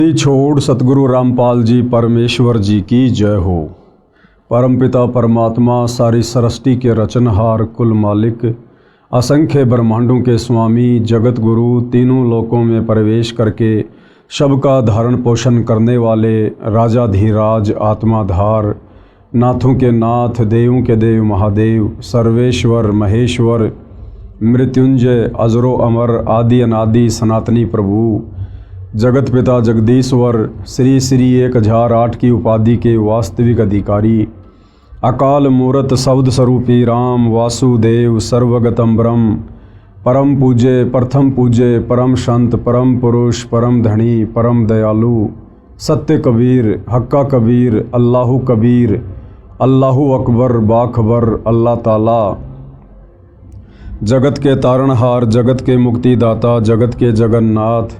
छोड़ सतगुरु रामपाल जी परमेश्वर जी की जय हो। परमपिता परमात्मा सारी सृष्टि के रचनहार कुल मालिक असंख्य ब्रह्मांडों के स्वामी जगत गुरु तीनों लोकों में प्रवेश करके सबका धारण पोषण करने वाले राजाधीराज आत्माधार नाथों के नाथ देवों के देव महादेव सर्वेश्वर महेश्वर मृत्युंजय अजरो अमर आदि अनादि सनातनी प्रभु जगत पिता जगदीश्वर श्री श्री 1008 की उपाधि के वास्तविक अधिकारी अकाल मूरत शब्द स्वरूपी राम वासुदेव सर्वगतम ब्रह्म परम पूज्य प्रथम पूज्य परम संत परम पुरुष परम धनी परम दयालु सत्य कबीर हक्का कबीर अल्लाहु कबीर अल्लाहु अकबर बाखबर अल्लाह ताला जगत के तारणहार जगत के मुक्तिदाता जगत के जगन्नाथ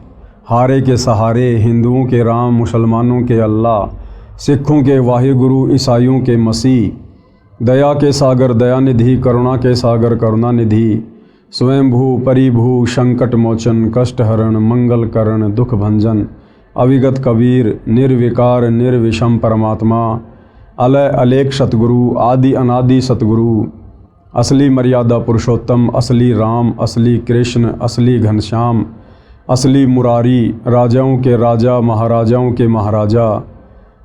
हारे के सहारे हिंदुओं के राम मुसलमानों के अल्लाह सिखों के वाहिगुरु ईसाइयों के मसीह दया के सागर दयानिधि करुणा के सागर करुणानिधि स्वयंभू परिभू संकट मोचन कष्टहरण मंगल करण दुख भंजन अविगत कबीर निर्विकार निर्विषम परमात्मा अलय अलेख सतगुरु आदि अनादि सतगुरु असली मर्यादा पुरुषोत्तम असली राम असली कृष्ण असली घनश्याम असली मुरारी राजाओं के राजा महाराजाओं के महाराजा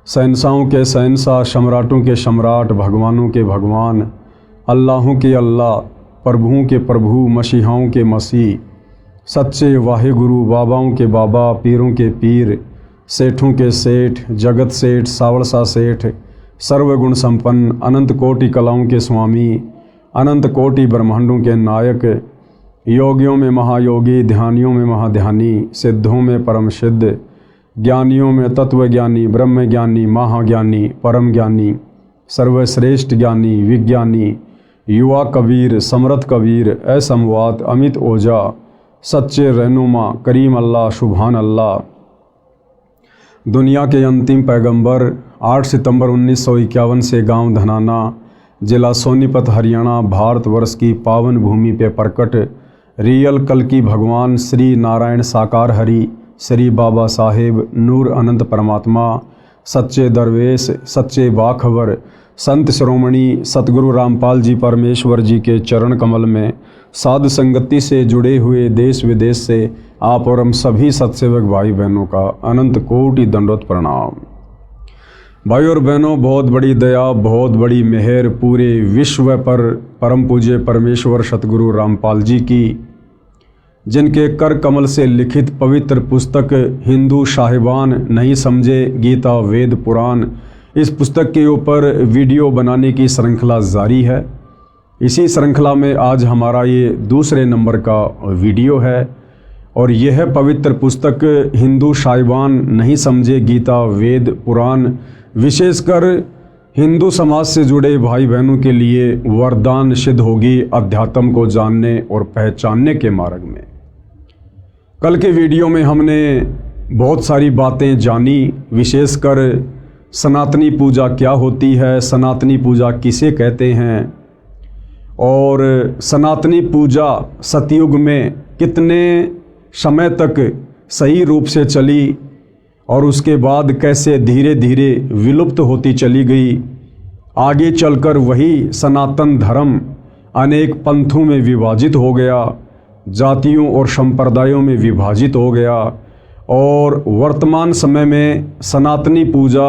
शहंशाहों के शहंशाह सम्राटों के सम्राट भगवानों के भगवान अल्लाहों के अल्लाह प्रभुओं के प्रभु मसीहाओं के मसीह सच्चे वाहिगुरु बाबाओं के बाबा पीरों के पीर सेठों के सेठ जगत सेठ सावड़सा सेठ सर्वगुण संपन्न अनंत कोटि कलाओं के स्वामी अनंत कोटि ब्रह्मांडों के नायक योगियों में महायोगी ध्यानियों में महाध्यानी सिद्धों में परम सिद्ध ज्ञानियों में तत्वज्ञानी ब्रह्मज्ञानी महाज्ञानी परम ज्ञानी सर्वश्रेष्ठ ज्ञानी विज्ञानी युवा कबीर समर्थ कबीर असमवात अमित ओझा सच्चे रहनुमा करीम अल्लाह सुभान अल्लाह दुनिया के अंतिम पैगंबर 8 सितंबर 1951 से गांव धनाना जिला सोनीपत हरियाणा भारतवर्ष की पावन भूमि पे प्रकट रियल कल की भगवान श्री नारायण साकार हरि श्री बाबा साहेब नूर अनंत परमात्मा सच्चे दरवेश सच्चे बाखबर संत श्रोमणी सतगुरु रामपाल जी परमेश्वर जी के चरण कमल में साध संगति से जुड़े हुए देश विदेश से आप और हम सभी सत्सेवक भाई बहनों का अनंत कोटि दंडोत प्रणाम। भाई और बहनों, बहुत बड़ी दया बहुत बड़ी मेहर पूरे विश्व पर परम पूज्य परमेश्वर सतगुरु रामपाल जी की, जिनके कर कमल से लिखित पवित्र पुस्तक हिंदू साहिबान नहीं समझे गीता वेद पुराण, इस पुस्तक के ऊपर वीडियो बनाने की श्रृंखला जारी है। इसी श्रृंखला में आज हमारा ये दूसरे नंबर का वीडियो है और यह पवित्र पुस्तक हिंदू साहिबान नहीं समझे गीता वेद पुराण विशेषकर हिंदू समाज से जुड़े भाई बहनों के लिए वरदान सिद्ध होगी अध्यात्म को जानने और पहचानने के मार्ग में। कल के वीडियो में हमने बहुत सारी बातें जानी, विशेषकर सनातनी पूजा क्या होती है, सनातनी पूजा किसे कहते हैं और सनातनी पूजा सतयुग में कितने समय तक सही रूप से चली और उसके बाद कैसे धीरे धीरे विलुप्त होती चली गई। आगे चलकर वही सनातन धर्म अनेक पंथों में विभाजित हो गया, जातियों और संप्रदायों में विभाजित हो गया और वर्तमान समय में सनातनी पूजा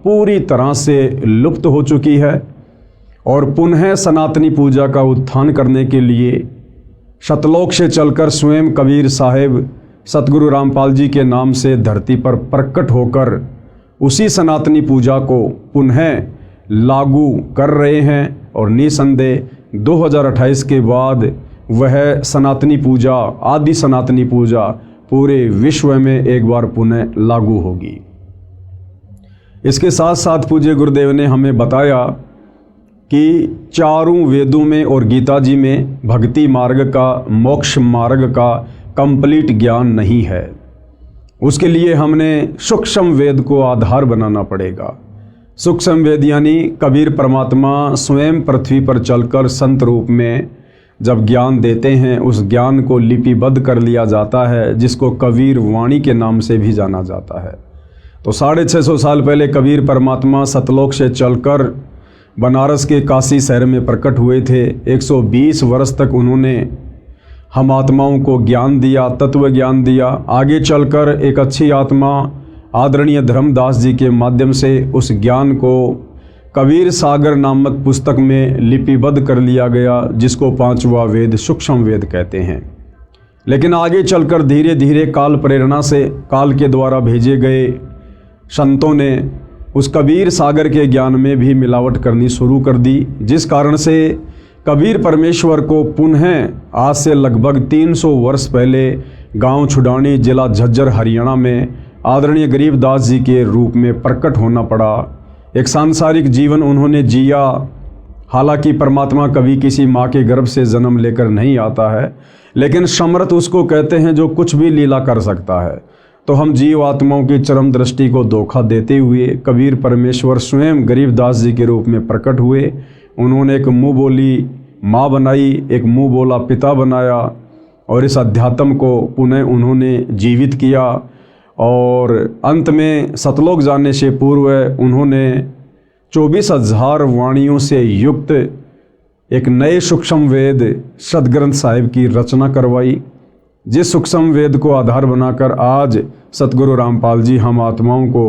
पूरी तरह से लुप्त हो चुकी है और पुनः सनातनी पूजा का उत्थान करने के लिए सतलोक से चलकर स्वयं कबीर साहेब सतगुरु रामपाल जी के नाम से धरती पर प्रकट होकर उसी सनातनी पूजा को पुनः लागू कर रहे हैं और निसंदेह 2028 के बाद वह सनातनी पूजा आदि सनातनी पूजा पूरे विश्व में एक बार पुनः लागू होगी। इसके साथ साथ पूज्य गुरुदेव ने हमें बताया कि चारों वेदों में और गीता जी में भक्ति मार्ग का मोक्ष मार्ग का कंप्लीट ज्ञान नहीं है। उसके लिए हमने सूक्ष्म वेद को आधार बनाना पड़ेगा। सूक्ष्म वेद यानी कबीर परमात्मा स्वयं पृथ्वी पर चलकर संत रूप में जब ज्ञान देते हैं उस ज्ञान को लिपिबद्ध कर लिया जाता है, जिसको कबीर वाणी के नाम से भी जाना जाता है। तो 650 साल पहले कबीर परमात्मा सतलोक से चलकर बनारस के काशी शहर में प्रकट हुए थे। 120 वर्ष तक उन्होंने हम आत्माओं को ज्ञान दिया, तत्व ज्ञान दिया। आगे चलकर एक अच्छी आत्मा आदरणीय धर्मदास जी के माध्यम से उस ज्ञान को कबीर सागर नामक पुस्तक में लिपिबद्ध कर लिया गया, जिसको 5वां वेद सूक्ष्म वेद कहते हैं। लेकिन आगे चलकर धीरे धीरे काल प्रेरणा से, काल के द्वारा भेजे गए संतों ने उस कबीर सागर के ज्ञान में भी मिलावट करनी शुरू कर दी, जिस कारण से कबीर परमेश्वर को पुनः आज से लगभग 300 वर्ष पहले गांव छुडानी, जिला झज्जर, हरियाणा में आदरणीय गरीबदास जी के रूप में प्रकट होना पड़ा। एक सांसारिक जीवन उन्होंने जिया। हालांकि परमात्मा कभी किसी माँ के गर्भ से जन्म लेकर नहीं आता है, लेकिन समर्थ उसको कहते हैं जो कुछ भी लीला कर सकता है। तो हम जीव आत्माओं की चरम दृष्टि को धोखा देते हुए कबीर परमेश्वर स्वयं गरीबदास जी के रूप में प्रकट हुए। उन्होंने एक मुँह बोली माँ बनाई, एक मुँह बोला पिता बनाया, और इस अध्यात्म को पुनः उन्होंने जीवित किया। और अंत में सतलोक जाने से पूर्व उन्होंने 24,000 वाणियों से युक्त एक नए सूक्ष्म वेद सदग्रंथ साहिब की रचना करवाई, जिस सूक्ष्म वेद को आधार बनाकर आज सतगुरु रामपाल जी हम आत्माओं को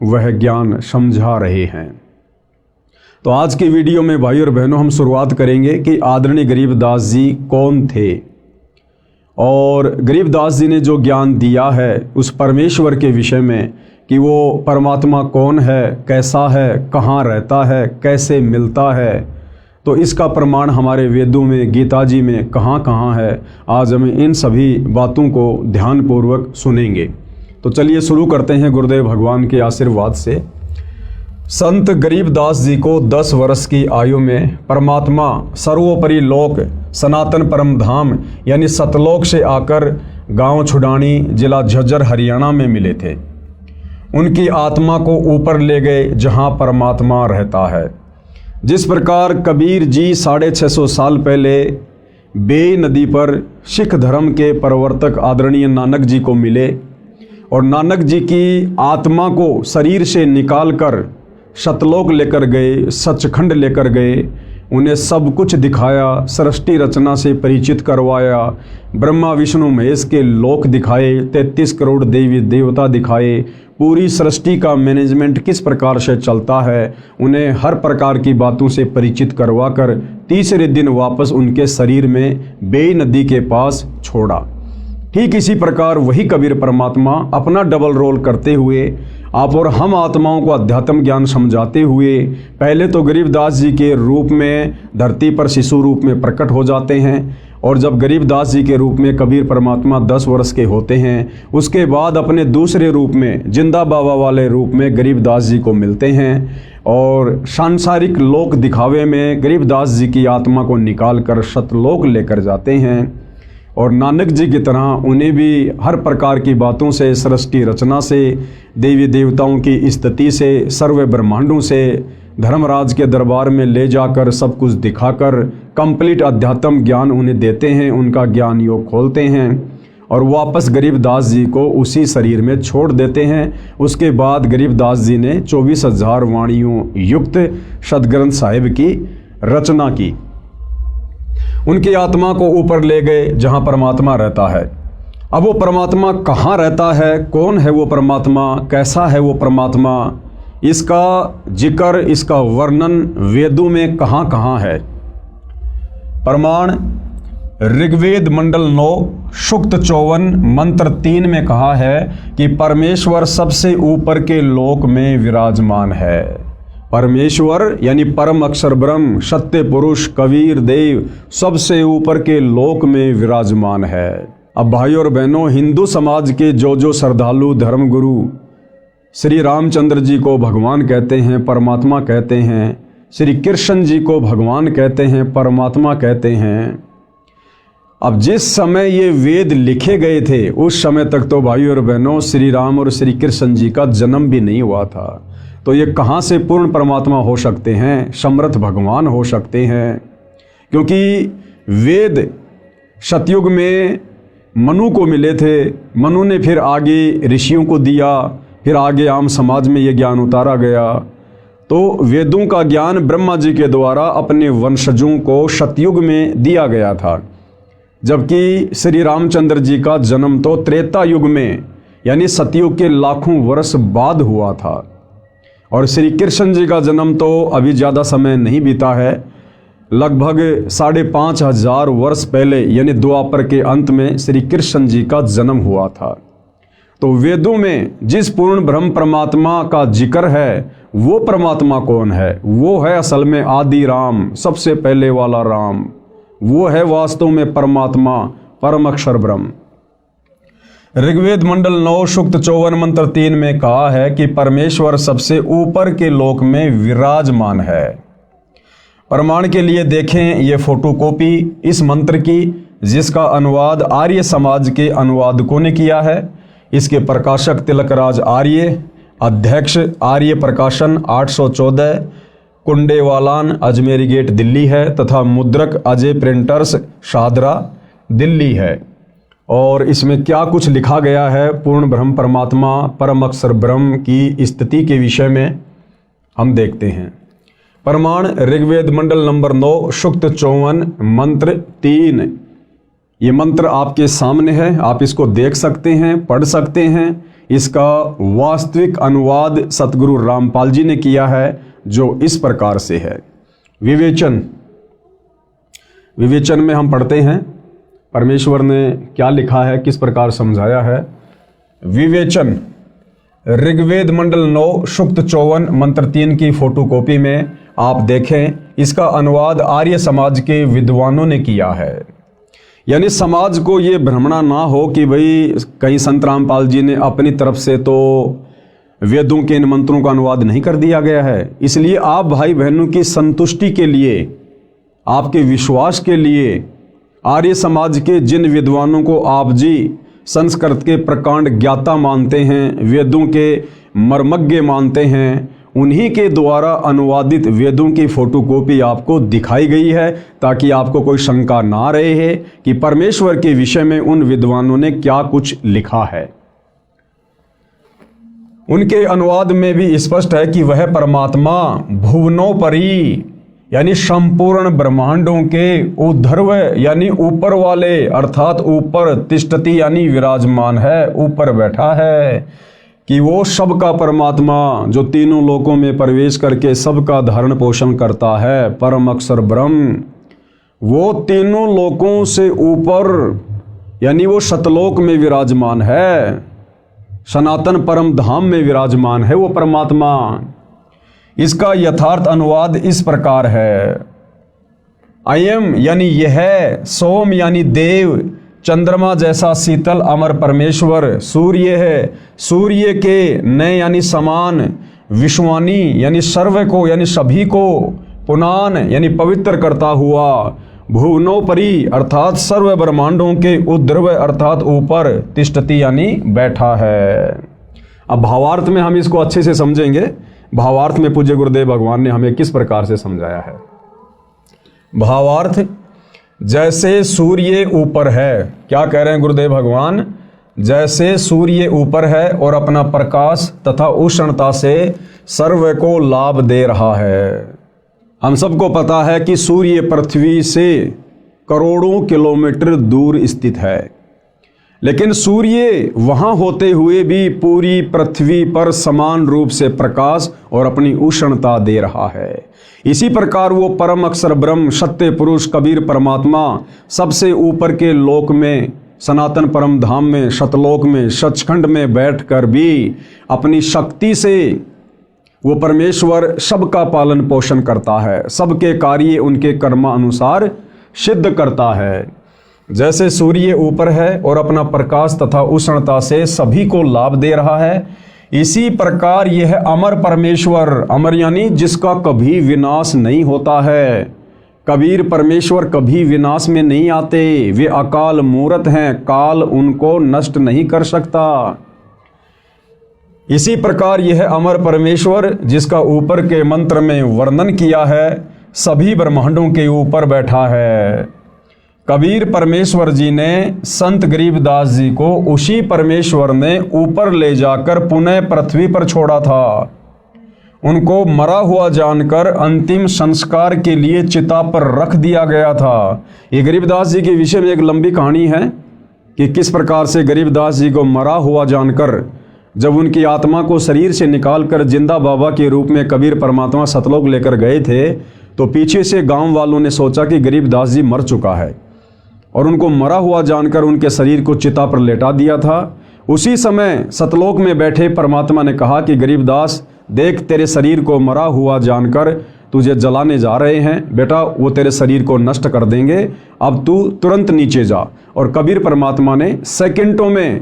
वह ज्ञान समझा रहे हैं। तो आज की वीडियो में भाई और बहनों हम शुरुआत करेंगे कि आदरणीय गरीबदास जी कौन थे, और गरीबदास जी ने जो ज्ञान दिया है उस परमेश्वर के विषय में कि वो परमात्मा कौन है, कैसा है, कहाँ रहता है, कैसे मिलता है, तो इसका प्रमाण हमारे वेदों में, गीता जी में कहाँ कहाँ है। आज हम इन सभी बातों को ध्यानपूर्वक सुनेंगे। तो चलिए शुरू करते हैं गुरुदेव भगवान के आशीर्वाद से। संत गरीबदास जी को 10 वर्ष की आयु में परमात्मा सर्वोपरि लोक सनातन परम धाम यानी सतलोक से आकर गांव छुडानी, जिला झज्जर, हरियाणा में मिले थे। उनकी आत्मा को ऊपर ले गए जहां परमात्मा रहता है। जिस प्रकार कबीर जी 650 साल पहले बेई नदी पर सिख धर्म के प्रवर्तक आदरणीय नानक जी को मिले और नानक जी की आत्मा को शरीर से निकाल कर सतलोक लेकर गए, सचखंड लेकर गए, उन्हें सब कुछ दिखाया, सृष्टि रचना से परिचित करवाया, ब्रह्मा विष्णु महेश के लोक दिखाए, 33 करोड़ देवी देवता दिखाए, पूरी सृष्टि का मैनेजमेंट किस प्रकार से चलता है, उन्हें हर प्रकार की बातों से परिचित करवाकर तीसरे दिन वापस उनके शरीर में बेई नदी के पास छोड़ा। ठीक इसी प्रकार वही कबीर परमात्मा अपना डबल रोल करते हुए आप और हम आत्माओं को अध्यात्म ज्ञान समझाते हुए पहले तो गरीबदास जी के रूप में धरती पर शिशु रूप में प्रकट हो जाते हैं, और जब गरीबदास जी के रूप में कबीर परमात्मा 10 वर्ष के होते हैं, उसके बाद अपने दूसरे रूप में जिंदा बाबा वाले रूप में गरीबदास जी को मिलते हैं और सांसारिक लोक दिखावे में गरीबदास जी की आत्मा को निकाल कर सतलोक लेकर जाते हैं। और नानक जी की तरह उन्हें भी हर प्रकार की बातों से, सृष्टि रचना से, देवी देवताओं की स्थिति से, सर्व ब्रह्मांडों से धर्मराज के दरबार में ले जाकर सब कुछ दिखाकर कंप्लीट अध्यात्म ज्ञान उन्हें देते हैं, उनका ज्ञान योग खोलते हैं और वापस गरीबदास जी को उसी शरीर में छोड़ देते हैं। उसके बाद गरीबदास जी ने 24,000 वाणियों युक्त सदग्रंथ साहिब की रचना की। उनकी आत्मा को ऊपर ले गए जहां परमात्मा रहता है। अब वो परमात्मा कहाँ रहता है, कौन है वो परमात्मा, कैसा है वो परमात्मा, इसका जिक्र, इसका वर्णन वेदों में कहाँ कहाँ है। प्रमाण ऋग्वेद मंडल 9 सूक्त 54 मंत्र 3 में कहा है कि परमेश्वर सबसे ऊपर के लोक में विराजमान है। परमेश्वर यानी परम अक्षर ब्रह्म, सत्य पुरुष, कबीर देव सबसे ऊपर के लोक में विराजमान है। अब भाई और बहनों, हिंदू समाज के जो श्रद्धालु धर्मगुरु श्री रामचंद्र जी को भगवान कहते हैं, परमात्मा कहते हैं, श्री कृष्ण जी को भगवान कहते हैं, परमात्मा कहते हैं। अब जिस समय ये वेद लिखे गए थे उस समय तक तो भाई और बहनों श्री राम और श्री कृष्ण जी का जन्म भी नहीं हुआ था। तो ये कहाँ से पूर्ण परमात्मा हो सकते हैं, समर्थ भगवान हो सकते हैं? क्योंकि वेद सतयुग में मनु को मिले थे, मनु ने फिर आगे ऋषियों को दिया, फिर आगे आम समाज में ये ज्ञान उतारा गया। तो वेदों का ज्ञान ब्रह्मा जी के द्वारा अपने वंशजों को सतयुग में दिया गया था, जबकि श्री रामचंद्र जी का जन्म तो त्रेता युग में यानी सतयुग के लाखों वर्ष बाद हुआ था, और श्री कृष्ण जी का जन्म तो अभी ज़्यादा समय नहीं बीता है, लगभग 5,500 वर्ष पहले यानी द्वापर के अंत में श्री कृष्ण जी का जन्म हुआ था। तो वेदों में जिस पूर्ण ब्रह्म परमात्मा का जिक्र है वो परमात्मा कौन है? वो है असल में आदि राम, सबसे पहले वाला राम। वो है वास्तव में परमात्मा, परम अक्षर ब्रह्म। ऋग्वेद मंडल 9 सूक्त 54 मंत्र 3 में कहा है कि परमेश्वर सबसे ऊपर के लोक में विराजमान है। प्रमाण के लिए देखें ये फोटोकॉपी इस मंत्र की, जिसका अनुवाद आर्य समाज के अनुवादकों ने किया है। इसके प्रकाशक तिलकराज आर्य, अध्यक्ष आर्य प्रकाशन 814, कुंडेवालान अजमेरी गेट दिल्ली है, तथा मुद्रक अजय प्रिंटर्स शाहदरा दिल्ली है। और इसमें क्या कुछ लिखा गया है पूर्ण ब्रह्म परमात्मा परम अक्षर ब्रह्म की स्थिति के विषय में हम देखते हैं। प्रमाण ऋग्वेद मंडल नंबर 9 सूक्त 54 मंत्र 3। ये मंत्र आपके सामने है, आप इसको देख सकते हैं, पढ़ सकते हैं। इसका वास्तविक अनुवाद सतगुरु रामपाल जी ने किया है, जो इस प्रकार से है। विवेचन में हम पढ़ते हैं परमेश्वर ने क्या लिखा है, किस प्रकार समझाया है। विवेचन ऋग्वेद मंडल 9 सूक्त 54 मंत्र 3 की फोटोकॉपी में आप देखें, इसका अनुवाद आर्य समाज के विद्वानों ने किया है। यानी समाज को ये भ्रमणा ना हो कि भाई कहीं संत रामपाल जी ने अपनी तरफ से तो वेदों के इन मंत्रों का अनुवाद नहीं कर दिया गया है। इसलिए आप भाई बहनों की संतुष्टि के लिए, आपके विश्वास के लिए आर्य समाज के जिन विद्वानों को आप जी संस्कृत के प्रकांड ज्ञाता मानते हैं, वेदों के मर्मज्ञ मानते हैं, उन्हीं के द्वारा अनुवादित वेदों की फोटोकॉपी आपको दिखाई गई है, ताकि आपको कोई शंका ना रहे है कि परमेश्वर के विषय में उन विद्वानों ने क्या कुछ लिखा है। उनके अनुवाद में भी स्पष्ट है कि वह परमात्मा भुवनोपरि यानी संपूर्ण ब्रह्मांडों के ऊर्ध्व यानी ऊपर वाले, अर्थात ऊपर तिष्ठति यानी विराजमान है, ऊपर बैठा है, कि वो सबका परमात्मा जो तीनों लोकों में प्रवेश करके सबका धारण पोषण करता है, परम अक्षर ब्रह्म, वो तीनों लोकों से ऊपर यानी वो सतलोक में विराजमान है, सनातन परम धाम में विराजमान है वो परमात्मा। इसका यथार्थ अनुवाद इस प्रकार है। अयम यानी यह, सोम यानी देव, चंद्रमा जैसा शीतल अमर परमेश्वर सूर्य है, सूर्य के नए यानी समान, विश्वानी यानी सर्व को यानी सभी को, पुनान यानी पवित्र करता हुआ, भुवनोपरि अर्थात सर्व ब्रह्मांडों के ऊर्ध्व अर्थात ऊपर, तिष्ठति यानी बैठा है। अब भावार्थ में हम इसको अच्छे से समझेंगे। भावार्थ में पूज्य गुरुदेव भगवान ने हमें किस प्रकार से समझाया है। भावार्थ, जैसे सूर्य ऊपर है, क्या कह रहे हैं गुरुदेव भगवान, जैसे सूर्य ऊपर है और अपना प्रकाश तथा उष्णता से सर्व को लाभ दे रहा है। हम सबको पता है कि सूर्य पृथ्वी से करोड़ों किलोमीटर दूर स्थित है, लेकिन सूर्य वहां होते हुए भी पूरी पृथ्वी पर समान रूप से प्रकाश और अपनी उष्णता दे रहा है। इसी प्रकार वो परम अक्षर ब्रह्म, सत्य पुरुष कबीर परमात्मा सबसे ऊपर के लोक में, सनातन परम धाम में, सतलोक में, सचखंड में बैठकर भी अपनी शक्ति से वो परमेश्वर सबका पालन पोषण करता है, सबके कार्य उनके कर्मानुसार सिद्ध करता है। जैसे सूर्य ऊपर है और अपना प्रकाश तथा उष्णता से सभी को लाभ दे रहा है, इसी प्रकार यह अमर परमेश्वर, अमर यानी जिसका कभी विनाश नहीं होता है, कबीर परमेश्वर कभी विनाश में नहीं आते, वे अकाल मूर्त हैं, काल उनको नष्ट नहीं कर सकता। इसी प्रकार यह अमर परमेश्वर जिसका ऊपर के मंत्र में वर्णन किया है, सभी ब्रह्मांडों के ऊपर बैठा है। कबीर परमेश्वर जी ने संत गरीबदास जी को उसी परमेश्वर ने ऊपर ले जाकर पुनः पृथ्वी पर छोड़ा था। उनको मरा हुआ जानकर अंतिम संस्कार के लिए चिता पर रख दिया गया था। ये गरीबदास जी के विषय में एक लंबी कहानी है कि किस प्रकार से गरीबदास जी को मरा हुआ जानकर जब उनकी आत्मा को शरीर से निकालकर जिंदा बाबा के रूप में कबीर परमात्मा सतलोक लेकर गए थे, तो पीछे से गांव वालों ने सोचा कि गरीबदास जी मर चुका है और उनको मरा हुआ जानकर उनके शरीर को चिता पर लेटा दिया था। उसी समय सतलोक में बैठे परमात्मा ने कहा कि गरीबदास देख, तेरे शरीर को मरा हुआ जानकर तुझे जलाने जा रहे हैं बेटा, वो तेरे शरीर को नष्ट कर देंगे, अब तू तुरंत नीचे जा। और कबीर परमात्मा ने सेकंडों में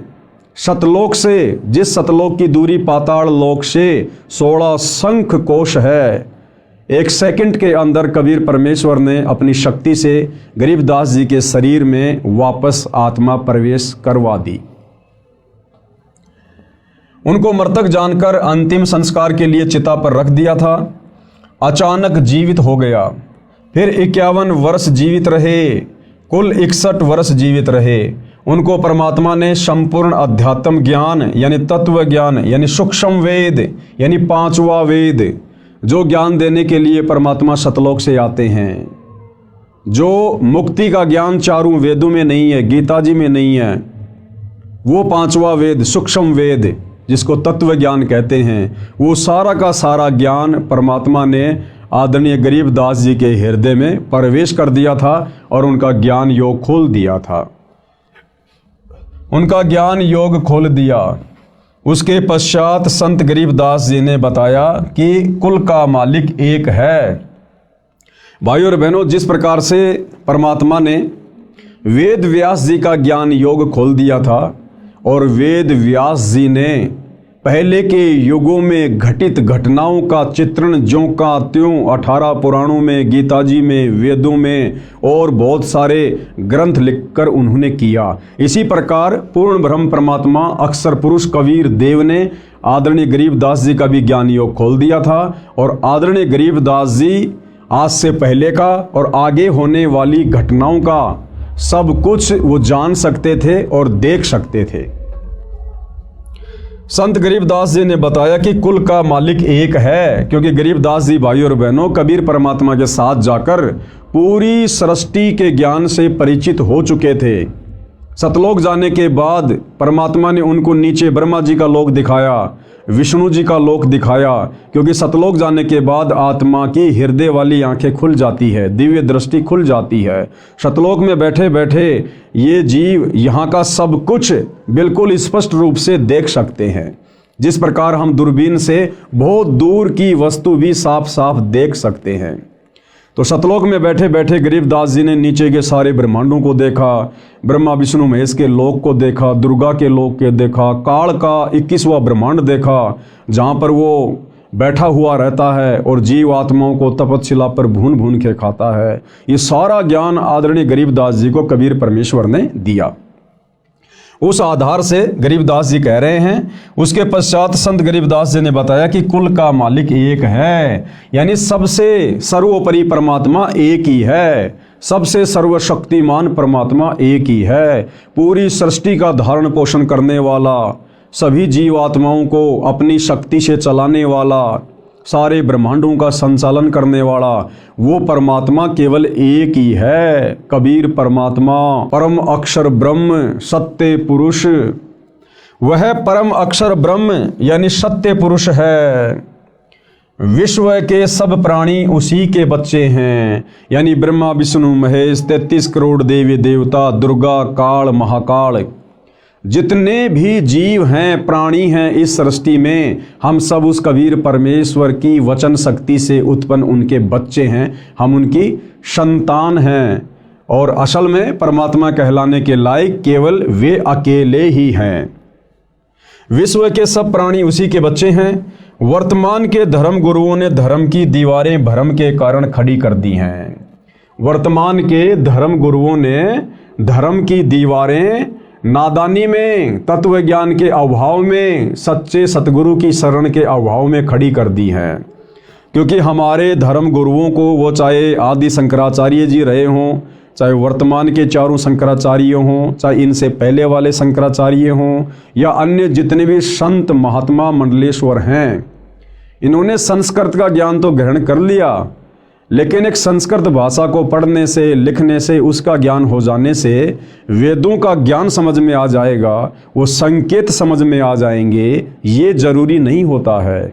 सतलोक से, जिस सतलोक की दूरी पाताल लोक से 16 शंख कोश है, एक सेकंड के अंदर कबीर परमेश्वर ने अपनी शक्ति से गरीबदास जी के शरीर में वापस आत्मा प्रवेश करवा दी। उनको मृतक जानकर अंतिम संस्कार के लिए चिता पर रख दिया था। अचानक जीवित हो गया। फिर 51 वर्ष जीवित रहे, कुल 61 वर्ष जीवित रहे। उनको परमात्मा ने संपूर्ण अध्यात्म ज्ञान यानी तत्व ज्ञान यानी सूक्ष्म वेद यानी 5वां वेद, जो ज्ञान देने के लिए परमात्मा सतलोक से आते हैं, जो मुक्ति का ज्ञान चारों वेदों में नहीं है, गीता जी में नहीं है, वो 5वां वेद सूक्ष्म वेद जिसको तत्व ज्ञान कहते हैं, वो सारा का सारा ज्ञान परमात्मा ने आदरणीय गरीबदास जी के हृदय में प्रवेश कर दिया था और उनका ज्ञान योग खोल दिया था। उनका ज्ञान योग खोल दिया। उसके पश्चात संत गरीबदास जी ने बताया कि कुल का मालिक एक है। भाइयों और बहनों, जिस प्रकार से परमात्मा ने वेद व्यास जी का ज्ञान योग खोल दिया था और वेद व्यास जी ने पहले के युगों में घटित घटनाओं का चित्रण ज्यों का त्यों 18 पुराणों में, गीता जी में, वेदों में और बहुत सारे ग्रंथ लिखकर उन्होंने किया, इसी प्रकार पूर्ण ब्रह्म परमात्मा अक्षर पुरुष कबीर देव ने आदरणीय गरीबदास जी का भी ज्ञान योग खोल दिया था। और आदरणीय गरीबदास जी आज से पहले का और आगे होने वाली घटनाओं का सब कुछ वो जान सकते थे और देख सकते थे। संत गरीबदास जी ने बताया कि कुल का मालिक एक है, क्योंकि गरीबदास जी भाइयों और बहनों कबीर परमात्मा के साथ जाकर पूरी सृष्टि के ज्ञान से परिचित हो चुके थे। सतलोक जाने के बाद परमात्मा ने उनको नीचे ब्रह्मा जी का लोक दिखाया, विष्णु जी का लोक दिखाया, क्योंकि सतलोक जाने के बाद आत्मा की हृदय वाली आंखें खुल जाती है, दिव्य दृष्टि खुल जाती है। सतलोक में बैठे बैठे ये जीव यहाँ का सब कुछ बिल्कुल स्पष्ट रूप से देख सकते हैं, जिस प्रकार हम दूरबीन से बहुत दूर की वस्तु भी साफ साफ देख सकते हैं। तो सतलोक में बैठे बैठे गरीबदास जी ने नीचे के सारे ब्रह्मांडों को देखा, ब्रह्मा विष्णु महेश के लोक को देखा, दुर्गा के लोक के देखा, काल का 21वां ब्रह्मांड देखा जहाँ पर वो बैठा हुआ रहता है और जीव आत्माओं को तपस्या पर भून भून के खाता है। ये सारा ज्ञान आदरणीय गरीबदास जी को कबीर परमेश्वर ने दिया। उस आधार से गरीबदास जी कह रहे हैं। उसके पश्चात संत गरीबदास जी ने बताया कि कुल का मालिक एक है, यानी सबसे सर्वोपरि परमात्मा एक ही है, सबसे सर्वशक्तिमान परमात्मा एक ही है, पूरी सृष्टि का धारण पोषण करने वाला, सभी जीवात्माओं को अपनी शक्ति से चलाने वाला, सारे ब्रह्मांडों का संचालन करने वाला वो परमात्मा केवल एक ही है, कबीर परमात्मा, परम अक्षर ब्रह्म, सत्य पुरुष। वह परम अक्षर ब्रह्म यानी सत्य पुरुष है। विश्व के सब प्राणी उसी के बच्चे हैं, यानी ब्रह्मा विष्णु महेश, 33 करोड़ देवी देवता, दुर्गा, काल, महाकाल, जितने भी जीव हैं, प्राणी हैं इस सृष्टि में, हम सब उस कबीर परमेश्वर की वचन शक्ति से उत्पन्न उनके बच्चे हैं, हम उनकी संतान हैं। और असल में परमात्मा कहलाने के लायक केवल वे अकेले ही हैं। विश्व के सब प्राणी उसी के बच्चे हैं। वर्तमान के धर्म गुरुओं ने धर्म की दीवारें भ्रम के कारण खड़ी कर दी हैं। वर्तमान के धर्म गुरुओं ने धर्म की दीवारें नादानी में, तत्व ज्ञान के अभाव में, सच्चे सतगुरु की शरण के अभाव में खड़ी कर दी हैं। क्योंकि हमारे धर्म गुरुओं को, वो चाहे आदि शंकराचार्य जी रहे हों, चाहे वर्तमान के चारों शंकराचार्य हों, चाहे इनसे पहले वाले शंकराचार्य हों, या अन्य जितने भी संत महात्मा मंडलेश्वर हैं, इन्होंने संस्कृत का ज्ञान तो ग्रहण कर लिया, लेकिन एक संस्कृत भाषा को पढ़ने से, लिखने से, उसका ज्ञान हो जाने से वेदों का ज्ञान समझ में आ जाएगा, वो संकेत समझ में आ जाएंगे, ये जरूरी नहीं होता है।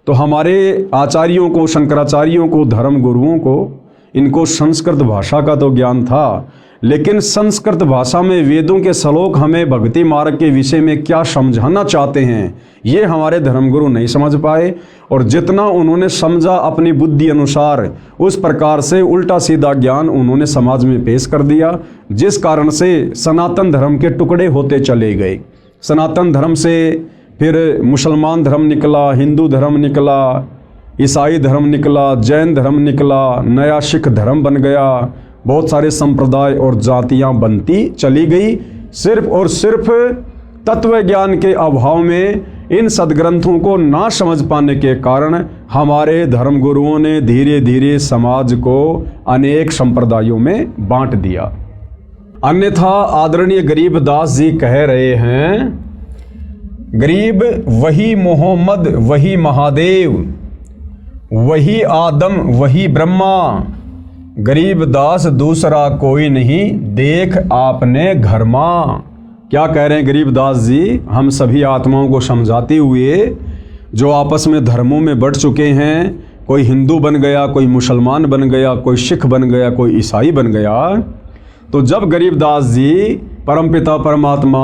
तो हमारे आचार्यों को, शंकराचार्यों को, धर्म गुरुओं को, इनको संस्कृत भाषा का तो ज्ञान था, लेकिन संस्कृत भाषा में वेदों के श्लोक हमें भक्ति मार्ग के विषय में क्या समझाना चाहते हैं, ये हमारे धर्मगुरु नहीं समझ पाए। और जितना उन्होंने समझा अपनी बुद्धि अनुसार, उस प्रकार से उल्टा सीधा ज्ञान उन्होंने समाज में पेश कर दिया, जिस कारण से सनातन धर्म के टुकड़े होते चले गए। सनातन धर्म से फिर मुसलमान धर्म निकला, हिंदू धर्म निकला, ईसाई धर्म निकला, जैन धर्म निकला, नया सिख धर्म बन गया, बहुत सारे संप्रदाय और जातियां बनती चली गई, सिर्फ और सिर्फ तत्व ज्ञान के अभाव में, इन सदग्रंथों को ना समझ पाने के कारण हमारे धर्मगुरुओं ने धीरे धीरे समाज को अनेक संप्रदायों में बांट दिया। अन्यथा आदरणीय गरीबदास जी कह रहे हैं, गरीब वही मोहम्मद वही महादेव, वही आदम वही ब्रह्मा, गरीबदास दूसरा कोई नहीं, देख आपने घर मां। क्या कह रहे हैं गरीबदास जी? हम सभी आत्माओं को समझाते हुए, जो आपस में धर्मों में बढ़ चुके हैं, कोई हिंदू बन गया, कोई मुसलमान बन गया, कोई सिख बन गया, कोई ईसाई बन गया, तो जब गरीबदास जी परमपिता परमात्मा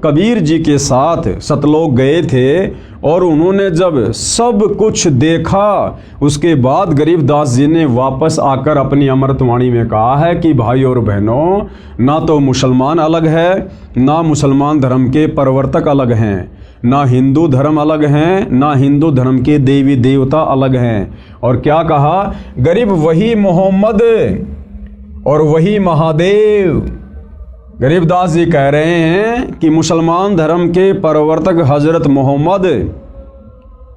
कबीर जी के साथ सतलोक गए थे और उन्होंने जब सब कुछ देखा, उसके बाद गरीबदास जी ने वापस आकर अपनी अमृतवाणी में कहा है कि भाई और बहनों, ना तो मुसलमान अलग है, ना मुसलमान धर्म के प्रवर्तक अलग हैं, ना हिंदू धर्म अलग हैं, ना हिंदू धर्म के देवी देवता अलग हैं। और क्या कहा? गरीब वही मोहम्मद और वही महादेव। गरीबदास जी कह रहे हैं कि मुसलमान धर्म के प्रवर्तक हजरत मोहम्मद,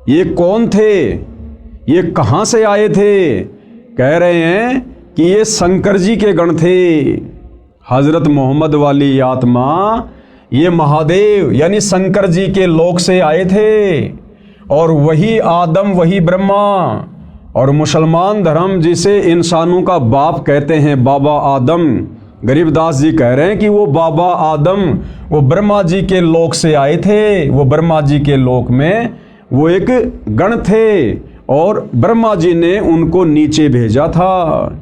ये कौन थे, ये कहाँ से आए थे? कह रहे हैं कि ये शंकर जी के गण थे। हजरत मोहम्मद वाली आत्मा, ये महादेव यानी शंकर जी के लोक से आए थे, और वही आदम वही ब्रह्मा। और मुसलमान धर्म जिसे इंसानों का बाप कहते हैं, बाबा आदम, गरीबदास जी कह रहे हैं कि वो बाबा आदम वो ब्रह्मा जी के लोक से आए थे। वो ब्रह्मा जी के लोक में वो एक गण थे और ब्रह्मा जी ने उनको नीचे भेजा था।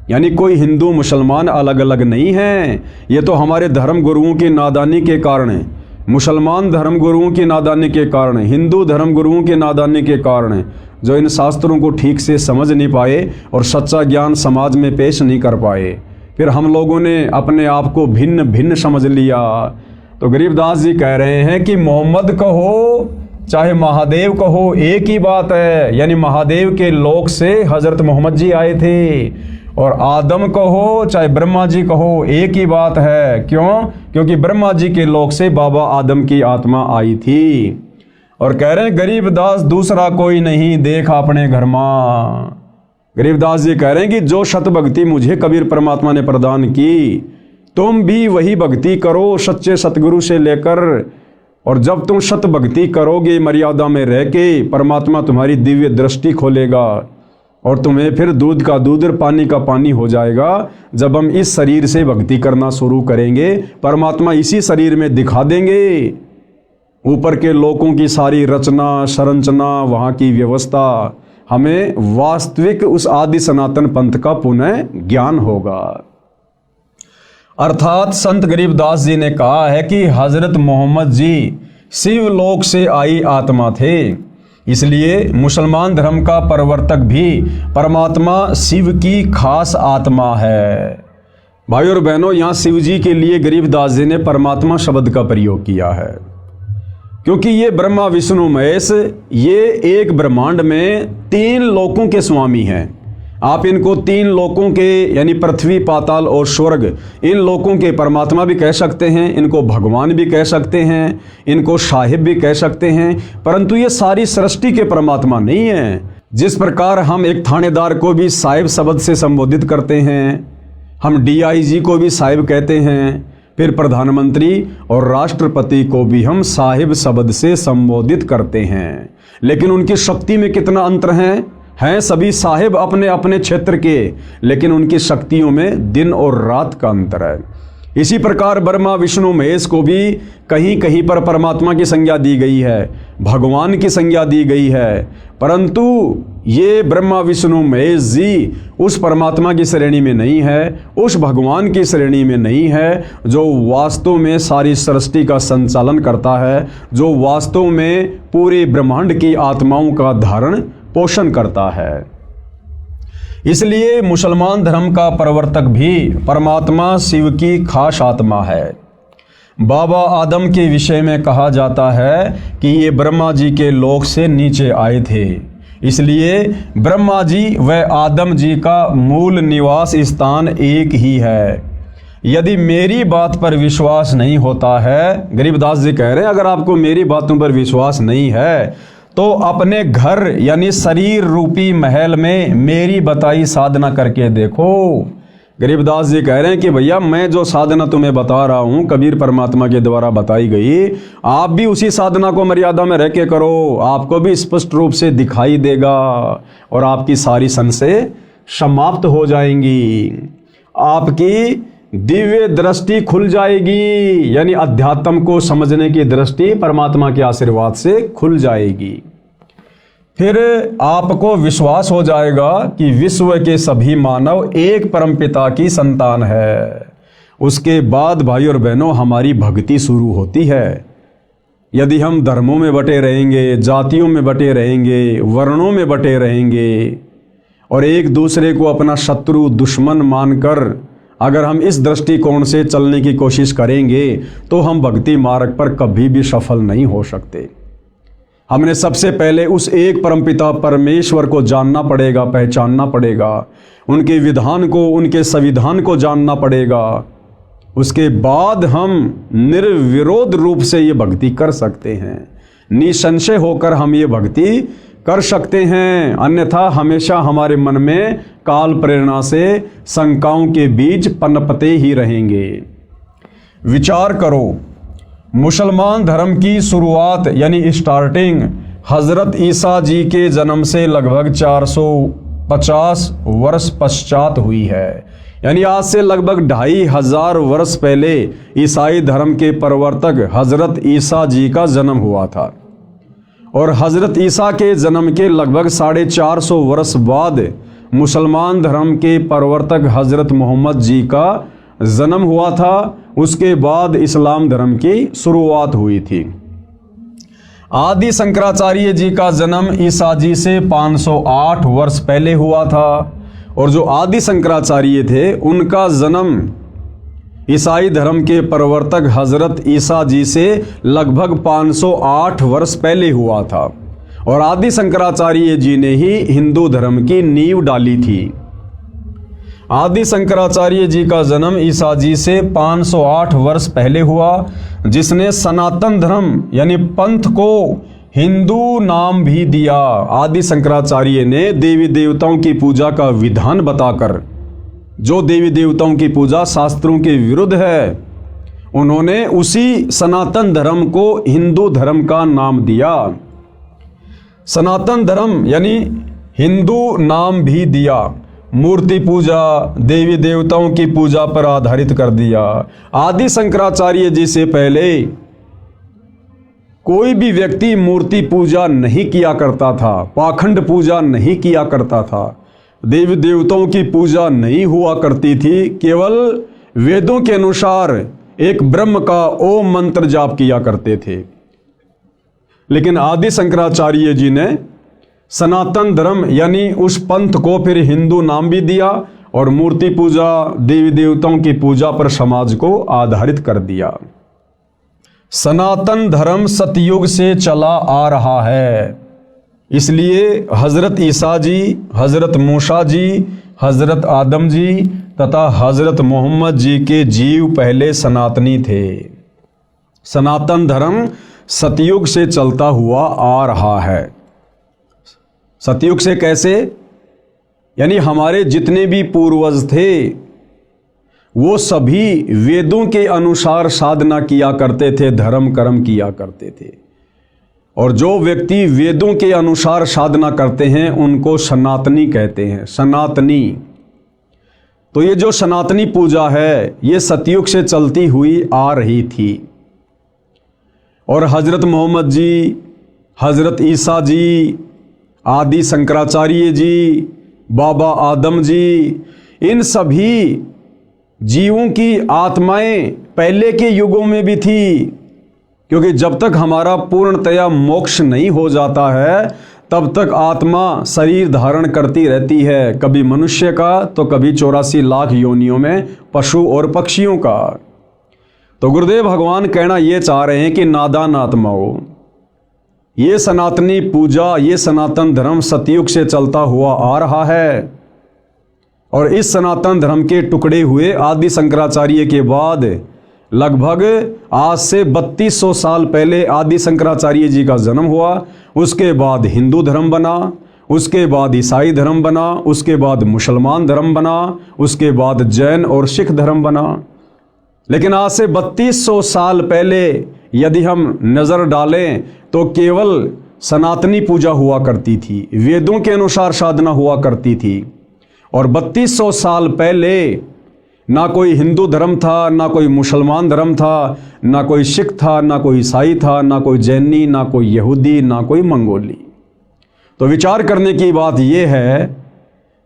यानी कोई हिंदू मुसलमान अलग अलग नहीं है। ये तो हमारे धर्म गुरुओं की नादानी के कारण है, मुसलमान धर्म गुरुओं की नादानी के कारण, हिंदू धर्म गुरुओं की नादानी के कारण, जो इन शास्त्रों को ठीक से समझ नहीं पाए और सच्चा ज्ञान समाज में पेश नहीं कर पाए। फिर हम लोगों ने अपने आप को भिन्न भिन्न समझ लिया। तो गरीबदास जी कह रहे हैं कि मोहम्मद कहो चाहे महादेव कहो, एक ही बात है। यानी महादेव के लोक से हजरत मोहम्मद जी आए थे, और आदम कहो चाहे ब्रह्मा जी कहो, एक ही बात है। क्यों? क्योंकि ब्रह्मा जी के लोक से बाबा आदम की आत्मा आई थी। और कह रहे हैं गरीबदास दूसरा कोई नहीं, देख अपने घर मां। गरीबदास जी कह रहे हैं कि जो सत भक्ति मुझे कबीर परमात्मा ने प्रदान की, तुम भी वही भक्ति करो सच्चे सतगुरु से लेकर। और जब तुम सत भक्ति करोगे मर्यादा में रह के, परमात्मा तुम्हारी दिव्य दृष्टि खोलेगा और तुम्हें फिर दूध का दूध और पानी का पानी हो जाएगा। जब हम इस शरीर से भक्ति करना शुरू करेंगे, परमात्मा इसी शरीर में दिखा देंगे। ऊपर के लोकों की सारी रचना संरचना, वहाँ की व्यवस्था, हमें वास्तविक उस आदि सनातन पंथ का पुनः ज्ञान होगा। अर्थात संत गरीबदास जी ने कहा है कि हजरत मोहम्मद जी शिव लोक से आई आत्मा थे, इसलिए मुसलमान धर्म का प्रवर्तक भी परमात्मा शिव की खास आत्मा है। भाई और बहनों, यहाँ शिव जी के लिए गरीबदास जी ने परमात्मा शब्द का प्रयोग किया है, क्योंकि ये ब्रह्मा विष्णु महेश, ये एक ब्रह्मांड में 3 लोकों के स्वामी हैं। आप इनको 3 लोकों के यानी पृथ्वी, पाताल और स्वर्ग, इन लोकों के परमात्मा भी कह सकते हैं, इनको भगवान भी कह सकते हैं, इनको साहिब भी कह सकते हैं। परंतु ये सारी सृष्टि के परमात्मा नहीं है। जिस प्रकार हम एक थानेदार को भी साहिब शब्द से संबोधित करते हैं, हम डीआईजी को भी साहिब कहते हैं, फिर प्रधानमंत्री और राष्ट्रपति को भी हम साहिब शब्द से संबोधित करते हैं। लेकिन उनकी शक्ति में कितना अंतर हैं सभी साहिब अपने अपने क्षेत्र के, लेकिन उनकी शक्तियों में दिन और रात का अंतर है। इसी प्रकार ब्रह्मा विष्णु महेश को भी कहीं कहीं पर परमात्मा की संज्ञा दी गई है, भगवान की संज्ञा दी गई है, परंतु ये ब्रह्मा विष्णु महेश जी उस परमात्मा की श्रेणी में नहीं है, उस भगवान की श्रेणी में नहीं है जो वास्तव में सारी सृष्टि का संचालन करता है, जो वास्तव में पूरे ब्रह्मांड की आत्माओं का धारण पोषण करता है। इसलिए मुसलमान धर्म का प्रवर्तक भी परमात्मा शिव की खास आत्मा है। बाबा आदम के विषय में कहा जाता है कि ये ब्रह्मा जी के लोक से नीचे आए थे, इसलिए ब्रह्मा जी व आदम जी का मूल निवास स्थान एक ही है। यदि मेरी बात पर विश्वास नहीं होता है, गरीबदास जी कह रहे हैं, अगर आपको मेरी बातों पर विश्वास नहीं है तो अपने घर यानी शरीर रूपी महल में मेरी बताई साधना करके देखो। गरीबदास जी कह रहे हैं कि भैया मैं जो साधना तुम्हें बता रहा हूँ कबीर परमात्मा के द्वारा बताई गई, आप भी उसी साधना को मर्यादा में रह के करो, आपको भी स्पष्ट रूप से दिखाई देगा और आपकी सारी संशय समाप्त हो जाएंगी, आपकी दिव्य दृष्टि खुल जाएगी, यानी अध्यात्म को समझने की दृष्टि परमात्मा के आशीर्वाद से खुल जाएगी। फिर आपको विश्वास हो जाएगा कि विश्व के सभी मानव एक परमपिता की संतान है। उसके बाद भाई और बहनों हमारी भक्ति शुरू होती है। यदि हम धर्मों में बटे रहेंगे, जातियों में बटे रहेंगे, वर्णों में बटे रहेंगे और एक दूसरे को अपना शत्रु दुश्मन मानकर अगर हम इस दृष्टिकोण से चलने की कोशिश करेंगे तो हम भक्ति मार्ग पर कभी भी सफल नहीं हो सकते। हमने सबसे पहले उस एक परमपिता परमेश्वर को जानना पड़ेगा, पहचानना पड़ेगा, उनके विधान को, उनके संविधान को जानना पड़ेगा। उसके बाद हम निर्विरोध रूप से ये भक्ति कर सकते हैं, निसंशय होकर हम ये भक्ति कर सकते हैं। अन्यथा हमेशा हमारे मन में काल प्रेरणा से शंकाओं के बीज पनपते ही रहेंगे। विचार करो, मुसलमान धर्म की शुरुआत यानी स्टार्टिंग हजरत ईसा जी के जन्म से लगभग 450 वर्ष पश्चात हुई है, यानी आज से लगभग 2500 वर्ष पहले ईसाई धर्म के प्रवर्तक हजरत ईसा जी का जन्म हुआ था और हजरत ईसा के जन्म के लगभग 450 वर्ष बाद मुसलमान धर्म के प्रवर्तक हजरत मोहम्मद जी का जन्म हुआ था। उसके बाद इस्लाम धर्म की शुरुआत हुई थी। आदि शंकराचार्य जी का जन्म ईसा जी से 508 वर्ष पहले हुआ था और जो आदि शंकराचार्य थे उनका जन्म ईसाई धर्म के प्रवर्तक हजरत ईसा जी से लगभग 508 वर्ष पहले हुआ था और आदि शंकराचार्य जी ने ही हिंदू धर्म की नींव डाली थी। आदि शंकराचार्य जी का जन्म ईसा जी से 508 वर्ष पहले हुआ, जिसने सनातन धर्म यानी पंथ को हिंदू नाम भी दिया। आदि शंकराचार्य ने देवी देवताओं की पूजा का विधान बताकर, जो देवी देवताओं की पूजा शास्त्रों के विरुद्ध है, उन्होंने उसी सनातन धर्म को हिंदू धर्म का नाम दिया। सनातन धर्म यानी हिंदू नाम भी दिया। मूर्ति पूजा, देवी देवताओं की पूजा पर आधारित कर दिया। आदि शंकराचार्य जी से पहले कोई भी व्यक्ति मूर्ति पूजा नहीं किया करता था, पाखंड पूजा नहीं किया करता था, देवी देवताओं की पूजा नहीं हुआ करती थी। केवल वेदों के अनुसार एक ब्रह्म का ओम मंत्र जाप किया करते थे। लेकिन आदि शंकराचार्य जी ने सनातन धर्म यानी उस पंथ को फिर हिंदू नाम भी दिया और मूर्ति पूजा, देवी देवताओं की पूजा पर समाज को आधारित कर दिया। सनातन धर्म सतयुग से चला आ रहा है, इसलिए हजरत ईसा जी, हजरत मूसा जी, हजरत आदम जी तथा हजरत मोहम्मद जी के जीव पहले सनातनी थे। सनातन धर्म सतयुग से चलता हुआ आ रहा है। सतयुग से कैसे? यानी हमारे जितने भी पूर्वज थे वो सभी वेदों के अनुसार साधना किया करते थे, धर्म कर्म किया करते थे। और जो व्यक्ति वेदों के अनुसार साधना करते हैं उनको सनातनी कहते हैं, सनातनी। तो ये जो सनातनी पूजा है ये सतयुग से चलती हुई आ रही थी। और हजरत मोहम्मद जी, हजरत ईसा जी, आदि शंकराचार्य जी, बाबा आदम जी, इन सभी जीवों की आत्माएं पहले के युगों में भी थी, क्योंकि जब तक हमारा पूर्णतया मोक्ष नहीं हो जाता है तब तक आत्मा शरीर धारण करती रहती है, कभी मनुष्य का तो कभी 84 लाख योनियों में पशु और पक्षियों का। तो गुरुदेव भगवान कहना ये चाह रहे हैं कि नादान आत्माओं, ये सनातनी पूजा, ये सनातन धर्म सतयुग से चलता हुआ आ रहा है। और इस सनातन धर्म के टुकड़े हुए आदि शंकराचार्य के बाद लगभग आज से 3200 साल पहले आदि शंकराचार्य जी का जन्म हुआ। उसके बाद हिंदू धर्म बना, उसके बाद ईसाई धर्म बना, उसके बाद मुसलमान धर्म बना, उसके बाद जैन और सिख धर्म बना। लेकिन आज से 3200 साल पहले यदि हम नज़र डालें तो केवल सनातनी पूजा हुआ करती थी, वेदों के अनुसार साधना हुआ करती थी। और 3200 साल पहले ना कोई हिंदू धर्म था, ना कोई मुसलमान धर्म था, ना कोई सिख था, ना कोई ईसाई था, ना कोई जैनी, ना कोई यहूदी, ना कोई मंगोली। तो विचार करने की बात यह है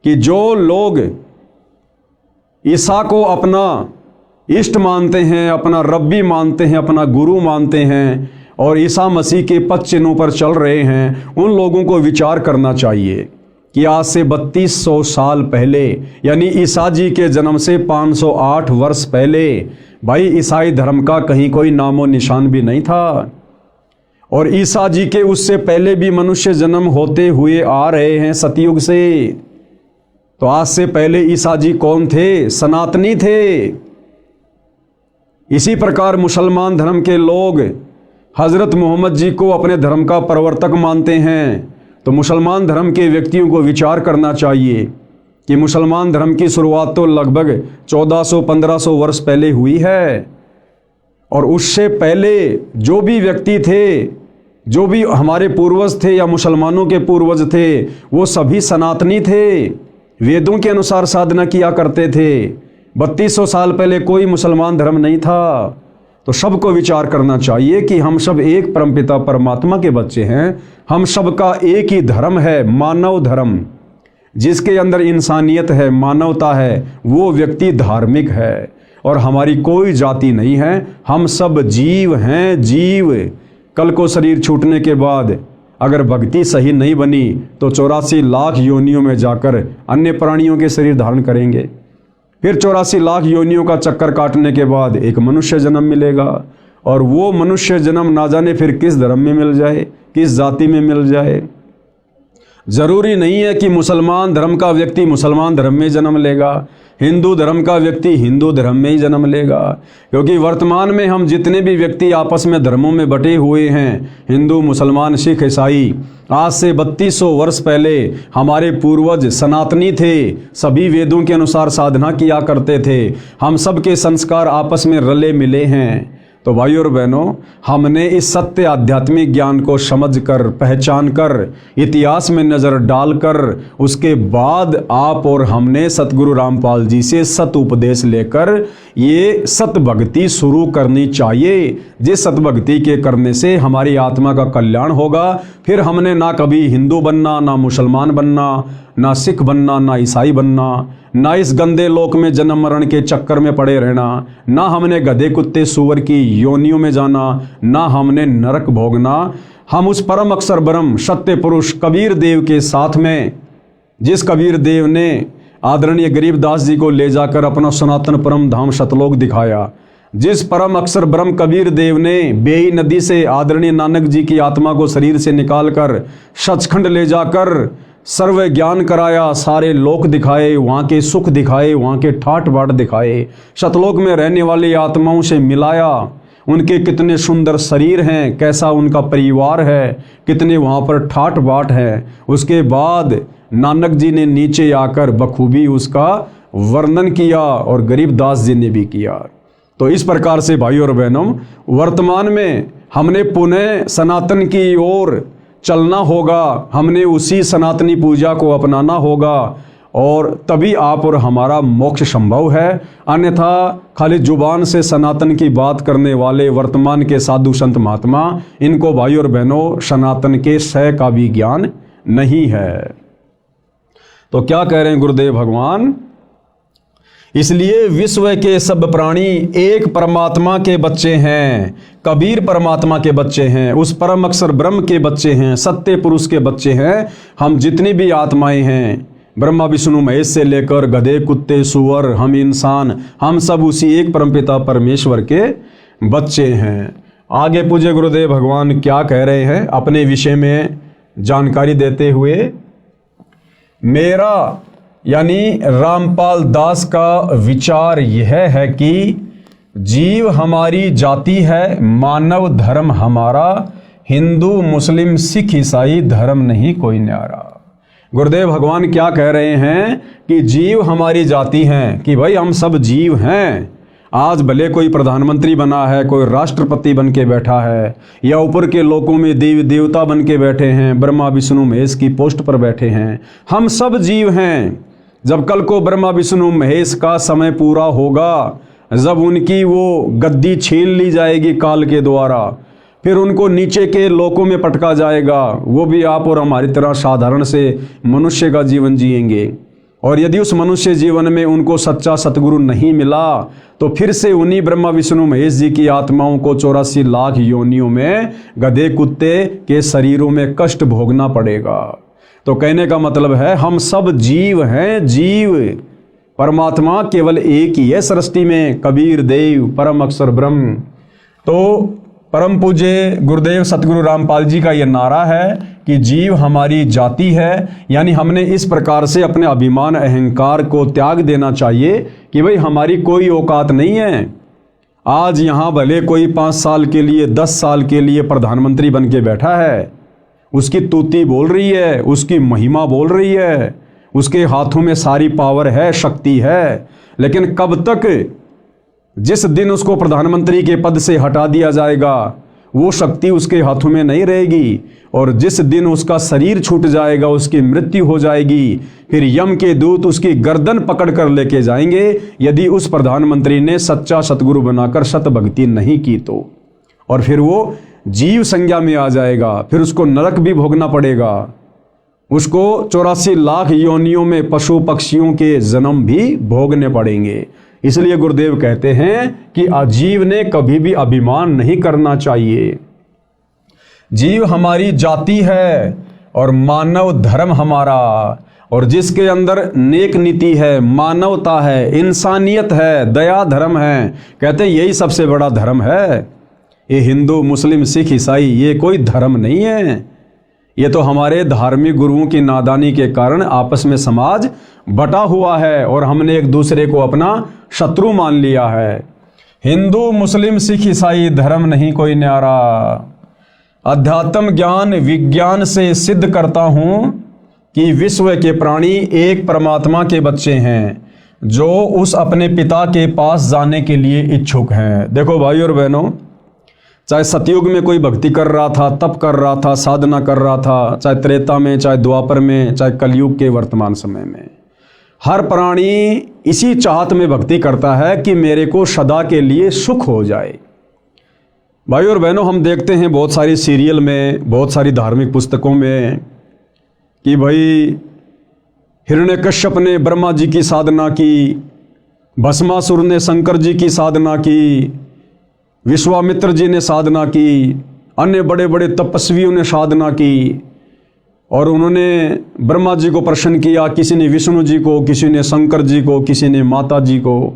कि जो लोग ईसा को अपना इष्ट मानते हैं, अपना रब्बी मानते हैं, अपना गुरु मानते हैं और ईसा मसीह के पद चिन्हों पर चल रहे हैं, उन लोगों को विचार करना चाहिए कि आज से 3200 साल पहले यानी ईसा जी के जन्म से 508 वर्ष पहले भाई ईसाई धर्म का कहीं कोई नामो निशान भी नहीं था। और ईसा जी के उससे पहले भी मनुष्य जन्म होते हुए आ रहे हैं सतयुग से। तो आज से पहले ईसा जी कौन थे? सनातनी थे। इसी प्रकार मुसलमान धर्म के लोग हजरत मोहम्मद जी को अपने धर्म का प्रवर्तक मानते हैं। तो मुसलमान धर्म के व्यक्तियों को विचार करना चाहिए कि मुसलमान धर्म की शुरुआत तो लगभग 1400-1500 वर्ष पहले हुई है। और उससे पहले जो भी व्यक्ति थे, जो भी हमारे पूर्वज थे या मुसलमानों के पूर्वज थे, वो सभी सनातनी थे, वेदों के अनुसार साधना किया करते थे। 3200 साल पहले कोई मुसलमान धर्म नहीं था। तो सबको विचार करना चाहिए कि हम सब एक परमपिता परमात्मा के बच्चे हैं। हम सबका एक ही धर्म है, मानव धर्म। जिसके अंदर इंसानियत है, मानवता है, वो व्यक्ति धार्मिक है। और हमारी कोई जाति नहीं है, हम सब जीव हैं, जीव। कल को शरीर छूटने के बाद अगर भक्ति सही नहीं बनी तो 84 लाख योनियों में जाकर अन्य प्राणियों के शरीर धारण करेंगे। फिर 84 लाख योनियों का चक्कर काटने के बाद एक मनुष्य जन्म मिलेगा। और वो मनुष्य जन्म ना जाने फिर किस धर्म में मिल जाए, किस जाति में मिल जाए। जरूरी नहीं है कि मुसलमान धर्म का व्यक्ति मुसलमान धर्म में जन्म लेगा, हिंदू धर्म का व्यक्ति हिंदू धर्म में ही जन्म लेगा। क्योंकि वर्तमान में हम जितने भी व्यक्ति आपस में धर्मों में बटे हुए हैं, हिंदू, मुसलमान, सिख, ईसाई, आज से 3200 वर्ष पहले हमारे पूर्वज सनातनी थे, सभी वेदों के अनुसार साधना किया करते थे। हम सब के संस्कार आपस में रले मिले हैं। तो भाइयों और बहनों, हमने इस सत्य आध्यात्मिक ज्ञान को समझकर, पहचान कर, इतिहास में नज़र डालकर, उसके बाद आप और हमने सतगुरु रामपाल जी से सत उपदेश लेकर ये सत भक्ति शुरू करनी चाहिए। जिस सत भक्ति के करने से हमारी आत्मा का कल्याण होगा। फिर हमने ना कभी हिंदू बनना, ना मुसलमान बनना, ना सिख बनना, ना ईसाई बनना, ना इस गंदे लोक में जन्म मरण के चक्कर में पड़े रहना, ना हमने गधे कुत्ते सूअर की योनियों में जाना, ना हमने नरक भोगना। हम उस परम अक्षर ब्रह्म सत्य पुरुष कबीर देव के साथ में, जिस कबीर देव ने आदरणीय गरीबदास जी को ले जाकर अपना सनातन परम धाम सतलोक दिखाया, जिस परम अक्षर ब्रह्म कबीर देव ने बेई नदी से आदरणीय नानक जी की आत्मा को शरीर से निकालकर सचखंड ले जाकर सर्व ज्ञान कराया, सारे लोक दिखाए, वहाँ के सुख दिखाए, वहाँ के ठाट बाट दिखाए, सतलोक में रहने वाली आत्माओं से मिलाया। उनके कितने सुंदर शरीर हैं, कैसा उनका परिवार है, कितने वहाँ पर ठाट बाट है। उसके बाद नानक जी ने नीचे आकर बखूबी उसका वर्णन किया और गरीबदास जी ने भी किया। तो इस प्रकार से भाई और बहनों, वर्तमान में हमने पुनः सनातन की ओर चलना होगा, हमने उसी सनातनी पूजा को अपनाना होगा और तभी आप और हमारा मोक्ष संभव है। अन्यथा खाली जुबान से सनातन की बात करने वाले वर्तमान के साधु संत महात्मा, इनको भाई और बहनों सनातन के सह का भी ज्ञान नहीं है। तो क्या कह रहे हैं गुरुदेव भगवान? इसलिए विश्व के सब प्राणी एक परमात्मा के बच्चे हैं, कबीर परमात्मा के बच्चे हैं, उस परम अक्षर ब्रह्म के बच्चे हैं, सत्य पुरुष के बच्चे हैं। हम जितनी भी आत्माएं हैं, ब्रह्मा विष्णु महेश से लेकर गधे कुत्ते सूअर हम इंसान, हम सब उसी एक परमपिता परमेश्वर के बच्चे हैं। आगे पूज्य गुरुदेव भगवान क्या कह रहे हैं अपने विषय में जानकारी देते हुए? मेरा यानी रामपाल दास का विचार यह है कि जीव हमारी जाति है, मानव धर्म हमारा, हिंदू मुस्लिम सिख ईसाई धर्म नहीं कोई न्यारा। गुरुदेव भगवान क्या कह रहे हैं कि जीव हमारी जाति हैं, कि भाई हम सब जीव हैं। आज भले कोई प्रधानमंत्री बना है, कोई राष्ट्रपति बन के बैठा है, या ऊपर के लोकों में देवी देवता बन के बैठे हैं, ब्रह्मा विष्णु महेश की पोस्ट पर बैठे हैं, हम सब जीव हैं। जब कल को ब्रह्मा विष्णु महेश का समय पूरा होगा, जब उनकी वो गद्दी छीन ली जाएगी काल के द्वारा, फिर उनको नीचे के लोकों में पटका जाएगा, वो भी आप और हमारी तरह साधारण से मनुष्य का जीवन जिएंगे। और यदि उस मनुष्य जीवन में उनको सच्चा सतगुरु नहीं मिला, तो फिर से उन्हीं ब्रह्मा विष्णु महेश जी की आत्माओं को 84 लाख योनियों में गधे कुत्ते के शरीरों में कष्ट भोगना पड़ेगा। तो कहने का मतलब है हम सब जीव हैं, जीव। परमात्मा केवल एक ही है सृष्टि में, कबीर देव परम अक्षर ब्रह्म। तो परम पूज्य गुरुदेव सतगुरु रामपाल जी का यह नारा है कि जीव हमारी जाति है, यानी हमने इस प्रकार से अपने अभिमान अहंकार को त्याग देना चाहिए कि भाई हमारी कोई औकात नहीं है। आज यहाँ भले कोई 5 साल के लिए 10 साल के लिए प्रधानमंत्री बन के बैठा है, उसकी तूती बोल रही है, उसकी महिमा बोल रही है, उसके हाथों में सारी पावर है, शक्ति है, लेकिन कब तक? जिस दिन उसको प्रधानमंत्री के पद से हटा दिया जाएगा, वो शक्ति उसके हाथों में नहीं रहेगी। और जिस दिन उसका शरीर छूट जाएगा, उसकी मृत्यु हो जाएगी, फिर यम के दूत उसकी गर्दन पकड़ कर लेके जाएंगे, यदि उस प्रधानमंत्री ने सच्चा सतगुरु बनाकर सत भक्ति नहीं की तो। और फिर वो जीव संज्ञा में आ जाएगा, फिर उसको नरक भी भोगना पड़ेगा, उसको 84 लाख योनियों में पशु पक्षियों के जन्म भी भोगने पड़ेंगे। इसलिए गुरुदेव कहते हैं कि अजीव ने कभी भी अभिमान नहीं करना चाहिए। जीव हमारी जाति है और मानव धर्म हमारा, और जिसके अंदर नेक नीति है, मानवता है, इंसानियत है, दया धर्म है, कहते हैं यही सबसे बड़ा धर्म है। ये हिंदू मुस्लिम सिख ईसाई ये कोई धर्म नहीं है, ये तो हमारे धार्मिक गुरुओं की नादानी के कारण आपस में समाज बटा हुआ है और हमने एक दूसरे को अपना शत्रु मान लिया है। हिंदू मुस्लिम सिख ईसाई धर्म नहीं कोई न्यारा। अध्यात्म ज्ञान विज्ञान से सिद्ध करता हूं कि विश्व के प्राणी एक परमात्मा के बच्चे हैं, जो उस अपने पिता के पास जाने के लिए इच्छुक हैं। देखो भाई और बहनों, चाहे सतयुग में कोई भक्ति कर रहा था, तप कर रहा था, साधना कर रहा था, चाहे त्रेता में, चाहे द्वापर में, चाहे कलयुग के वर्तमान समय में, हर प्राणी इसी चाहत में भक्ति करता है कि मेरे को सदा के लिए सुख हो जाए। भाई और बहनों, हम देखते हैं बहुत सारी सीरियल में, बहुत सारी धार्मिक पुस्तकों में कि भाई हिरण्यकश्यप ने ब्रह्मा जी की साधना की, भस्मासुर ने शंकर जी की साधना की, विश्वामित्र जी ने साधना की, अन्य बड़े बड़े तपस्वियों ने साधना की, और उन्होंने ब्रह्मा जी को प्रसन्न किया, किसी ने विष्णु जी को, किसी ने शंकर जी को, किसी ने माता जी को।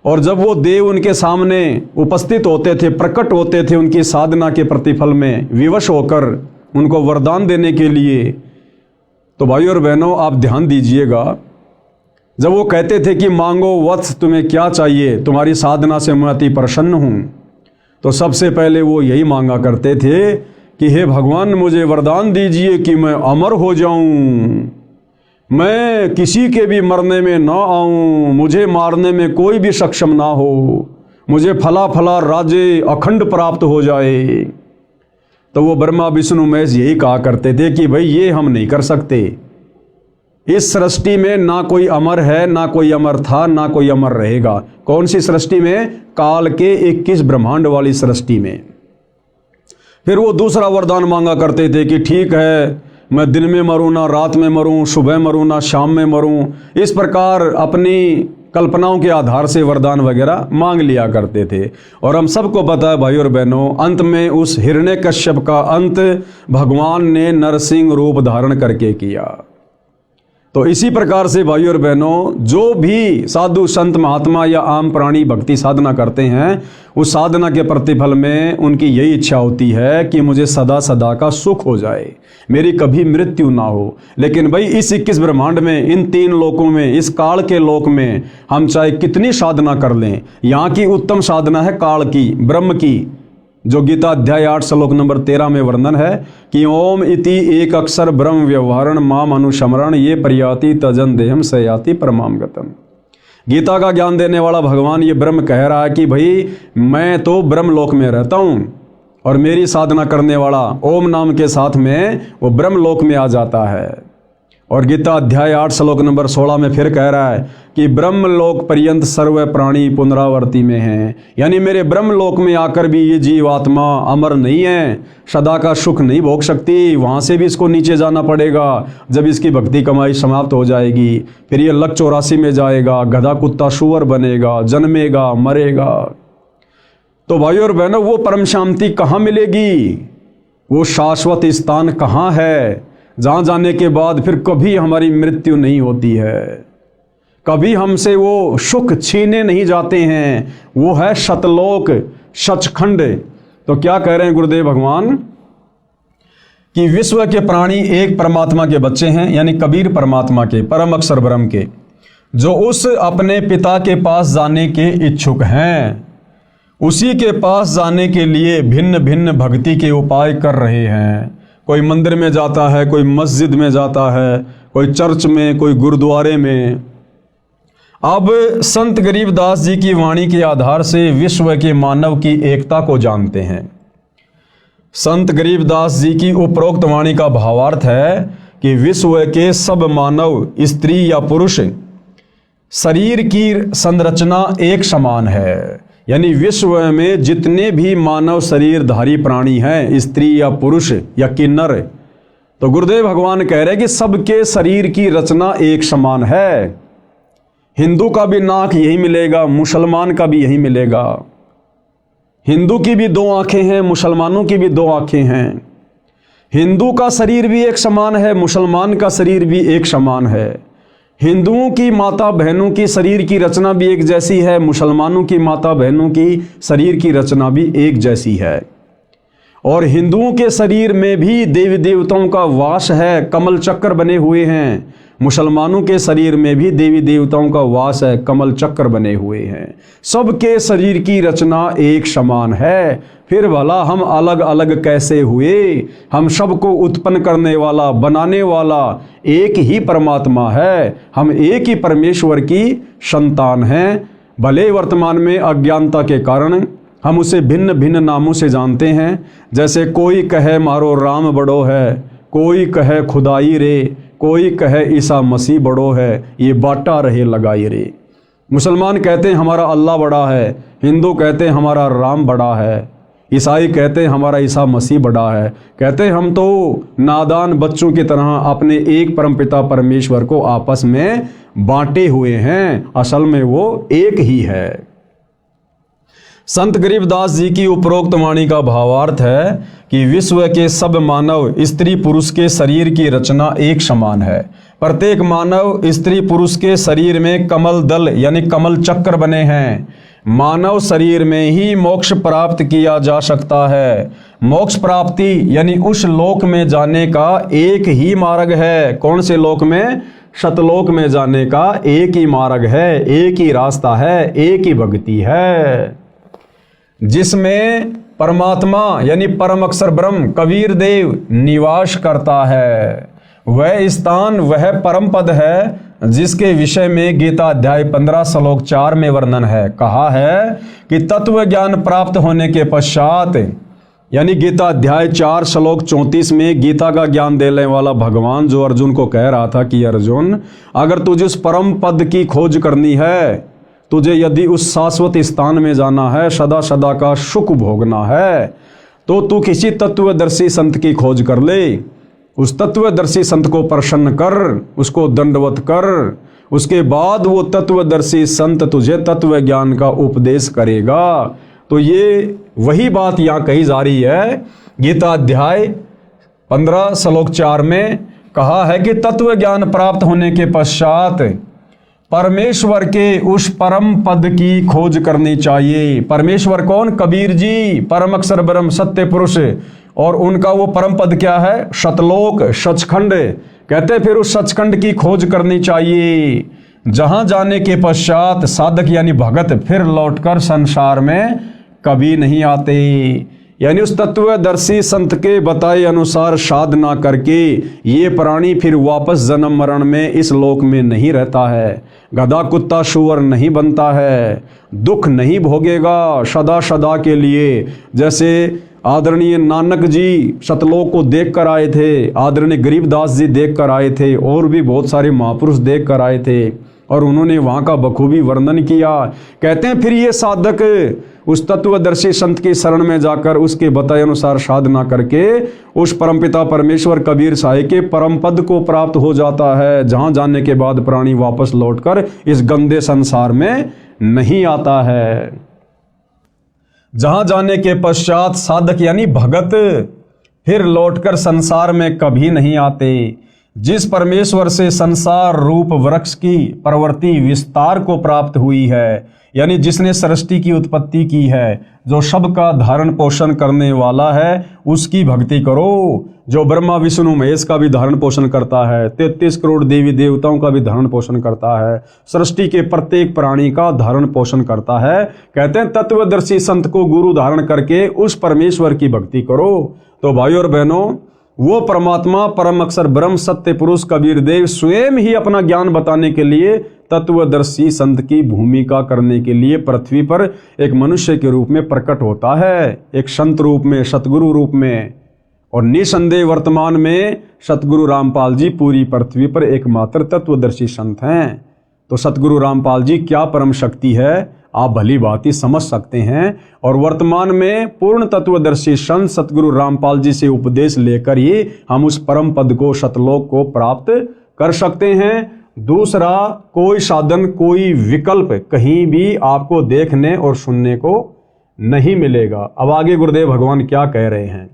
और जब वो देव उनके सामने उपस्थित होते थे, प्रकट होते थे उनकी साधना के प्रतिफल में विवश होकर उनको वरदान देने के लिए, तो भाई और बहनों आप ध्यान दीजिएगा, जब वो कहते थे कि मांगो वत्स तुम्हें क्या चाहिए, तुम्हारी साधना से मैं अति प्रसन्न हूँ, तो सबसे पहले वो यही मांगा करते थे कि हे भगवान मुझे वरदान दीजिए कि मैं अमर हो जाऊं, मैं किसी के भी मरने में ना आऊं, मुझे मारने में कोई भी सक्षम ना हो, मुझे फला फला राज्य अखंड प्राप्त हो जाए। तो वो ब्रह्मा विष्णु महेश यही कहा करते थे कि भाई ये हम नहीं कर सकते। इस सृष्टि में ना कोई अमर है, ना कोई अमर था, ना कोई अमर रहेगा। कौन सी सृष्टि में? काल के 21 ब्रह्मांड वाली सृष्टि में। फिर वो दूसरा वरदान मांगा करते थे कि ठीक है, मैं दिन में मरूं ना रात में मरूं, सुबह मरूं ना शाम में मरूं। इस प्रकार अपनी कल्पनाओं के आधार से वरदान वगैरह मांग लिया करते थे। और हम सबको पता है भाई और बहनों, अंत में उस हिरण्यकश्यप का अंत भगवान ने नरसिंह रूप धारण करके किया। तो इसी प्रकार से भाई और बहनों, जो भी साधु संत महात्मा या आम प्राणी भक्ति साधना करते हैं, उस साधना के प्रतिफल में उनकी यही इच्छा होती है कि मुझे सदा सदा का सुख हो जाए, मेरी कभी मृत्यु ना हो। लेकिन भाई इस 21 ब्रह्मांड में, इन 3 लोकों में, इस काल के लोक में हम चाहे कितनी साधना कर लें, यहाँ की उत्तम साधना है काल की, ब्रह्म की, जो गीता अध्याय 8 श्लोक नंबर 13 में वर्णन है कि ओम इति एक अक्षर ब्रह्म व्यवहारण माम अनुशमरण ये प्रयाति तजन देहम सयाति परमाम गतम। गीता का ज्ञान देने वाला भगवान ये ब्रह्म कह रहा है कि भाई मैं तो ब्रह्म लोक में रहता हूँ और मेरी साधना करने वाला ओम नाम के साथ में वो ब्रह्म लोक में आ जाता है। और गीता अध्याय 8 श्लोक नंबर 16 में फिर कह रहा है कि ब्रह्म लोक पर्यंत सर्व प्राणी पुनरावर्ती में हैं। यानी मेरे ब्रह्म लोक में आकर भी ये जीवात्मा अमर नहीं है, सदा का सुख नहीं भोग सकती, वहाँ से भी इसको नीचे जाना पड़ेगा। जब इसकी भक्ति कमाई समाप्त हो जाएगी, फिर ये लक 84 में जाएगा, गधा कुत्ता सुअर बनेगा, जन्मेगा, मरेगा। तो भाई और बहनों, वो परम शांति कहाँ मिलेगी? वो शाश्वत स्थान कहाँ है जहाँ जाने के बाद फिर कभी हमारी मृत्यु नहीं होती है, कभी हमसे वो सुख छीने नहीं जाते हैं? वो है सतलोक, सचखंड। तो क्या कह रहे हैं गुरुदेव भगवान कि विश्व के प्राणी एक परमात्मा के बच्चे हैं, यानी कबीर परमात्मा के, परम अक्षर ब्रह्म के, जो उस अपने पिता के पास जाने के इच्छुक हैं, उसी के पास जाने के लिए भिन्न भिन्न भक्ति के उपाय कर रहे हैं। कोई मंदिर में जाता है, कोई मस्जिद में जाता है, कोई चर्च में, कोई गुरुद्वारे में। अब संत गरीबदास जी की वाणी के आधार से विश्व के मानव की एकता को जानते हैं। संत गरीबदास जी की उपरोक्त वाणी का भावार्थ है कि विश्व के सब मानव, स्त्री या पुरुष, शरीर की संरचना एक समान है। यानी विश्व में जितने भी मानव शरीरधारी प्राणी हैं, स्त्री या पुरुष या किन्नर, तो गुरुदेव भगवान कह रहे हैं कि सबके शरीर की रचना एक समान है। हिंदू का भी नाक यही मिलेगा, मुसलमान का भी यही मिलेगा। हिंदू की भी 2 आंखें हैं, मुसलमानों की भी 2 आंखें हैं। हिंदू का शरीर भी एक समान है, मुसलमान का शरीर भी एक समान है। हिंदुओं की माता बहनों की शरीर की रचना भी एक जैसी है, मुसलमानों की माता बहनों की शरीर की रचना भी एक जैसी है। और हिंदुओं के शरीर में भी देवी देवताओं का वास है, कमल चक्र बने हुए हैं। मुसलमानों के शरीर में भी देवी देवताओं का वास है, कमल चक्र बने हुए हैं। सबके शरीर की रचना एक समान है। फिर भला हम अलग अलग कैसे हुए? हम सबको उत्पन्न करने वाला, बनाने वाला एक ही परमात्मा है। हम एक ही परमेश्वर की संतान हैं। भले वर्तमान में अज्ञानता के कारण हम उसे भिन्न भिन्न नामों से जानते हैं। जैसे कोई कहे मारो राम बड़ो है, कोई कहे खुदाई रे, कोई कहे ईसा मसीह बड़ो है, ये बाटा रहे लगाई रे। मुसलमान कहते हैं हमारा अल्लाह बड़ा है, हिंदू कहते हैं हमारा राम बड़ा है, ईसाई कहते हैं हमारा ईसा मसीह बड़ा है। कहते हैं हम तो नादान बच्चों की तरह अपने एक परमपिता परमेश्वर को आपस में बांटे हुए हैं, असल में वो एक ही है। संत गरीबदास जी की उपरोक्त वाणी का भावार्थ है कि विश्व के सब मानव, स्त्री पुरुष के शरीर की रचना एक समान है। प्रत्येक मानव, स्त्री पुरुष के शरीर में कमल दल यानी कमल चक्र बने हैं। मानव शरीर में ही मोक्ष प्राप्त किया जा सकता है। मोक्ष प्राप्ति यानी उस लोक में जाने का एक ही मार्ग है। कौन से लोक में? सतलोक में जाने का एक ही मार्ग है, एक ही रास्ता है, एक ही भक्ति है, जिसमें परमात्मा यानी परम अक्षर ब्रह्म कबीर देव निवास करता है। वह स्थान वह परम पद है जिसके विषय में गीता अध्याय 15 श्लोक 4 में वर्णन है। कहा है कि तत्व ज्ञान प्राप्त होने के पश्चात, यानी गीता अध्याय 4 श्लोक 34 में गीता का ज्ञान देने वाला भगवान जो अर्जुन को कह रहा था कि अर्जुन, अगर तुझे उस परम पद की खोज करनी है, तुझे यदि उस शाश्वत स्थान में जाना है, सदा सदा का सुख भोगना है, तो तू किसी तत्वदर्शी संत की खोज कर ले। उस तत्वदर्शी संत को प्रसन्न कर, उसको दंडवत कर, उसके बाद वो तत्वदर्शी संत तुझे तत्व ज्ञान का उपदेश करेगा। तो ये वही बात यहाँ कही जा रही है। गीता अध्याय 15 श्लोक 4 में कहा है कि तत्व ज्ञान प्राप्त होने के पश्चात परमेश्वर के उस परम पद की खोज करनी चाहिए। परमेश्वर कौन? कबीर जी, परम अक्षर ब्रह्म सत्य पुरुष। और उनका वो परम पद क्या है? सतलोक, सचखंड। कहते हैं फिर उस सचखंड की खोज करनी चाहिए, जहां जाने के पश्चात साधक यानी भगत फिर लौटकर संसार में कभी नहीं आते। यानी उस तत्वदर्शी संत के बताए अनुसार साधना करके ये प्राणी फिर वापस जन्म मरण में इस लोक में नहीं रहता है, गधा कुत्ता सुअर नहीं बनता है, दुख नहीं भोगेगा सदा सदा के लिए। जैसे आदरणीय नानक जी सतलोक को देख कर आए थे, आदरणीय गरीबदास जी देख कर आए थे, और भी बहुत सारे महापुरुष देख कर आए थे, और उन्होंने वहाँ का बखूबी वर्णन किया। कहते हैं फिर ये साधक उस तत्वदर्शी संत की शरण में जाकर उसके बताए अनुसार साधना करके उस परमपिता परमेश्वर कबीर साहिब के परम पद को प्राप्त हो जाता है, जहाँ जाने के बाद प्राणी वापस लौटकर इस गंदे संसार में नहीं आता है। जहाँ जाने के पश्चात साधक यानी भगत फिर लौटकर संसार में कभी नहीं आते। जिस परमेश्वर से संसार रूप वृक्ष की प्रवृत्ति विस्तार को प्राप्त हुई है, यानी जिसने सृष्टि की उत्पत्ति की है, जो सबका धारण पोषण करने वाला है, उसकी भक्ति करो। जो ब्रह्मा विष्णु महेश का भी धारण पोषण करता है, 33 करोड़ देवी देवताओं का भी धारण पोषण करता है, सृष्टि के प्रत्येक प्राणी का धारण पोषण करता है। कहते हैं तत्वदर्शी संत को गुरु धारण करके उस परमेश्वर की भक्ति करो। तो भाइयों और बहनों, वो परमात्मा परम अक्षर ब्रह्म सत्य पुरुष कबीर देव स्वयं ही अपना ज्ञान बताने के लिए तत्वदर्शी संत की भूमिका करने के लिए पृथ्वी पर एक मनुष्य के रूप में प्रकट होता है, एक संत रूप में, सतगुरु रूप में। और निसंदेह वर्तमान में सतगुरु रामपाल जी पूरी पृथ्वी पर एकमात्र तत्वदर्शी संत हैं। तो सतगुरु रामपाल जी क्या परम शक्ति है, आप भली भांति समझ सकते हैं। और वर्तमान में पूर्ण तत्वदर्शी संत सतगुरु रामपाल जी से उपदेश लेकर ही हम उस परम पद को, सतलोक को प्राप्त कर सकते हैं। दूसरा कोई साधन, कोई विकल्प कहीं भी आपको देखने और सुनने को नहीं मिलेगा। अब आगे गुरुदेव भगवान क्या कह रहे हैं।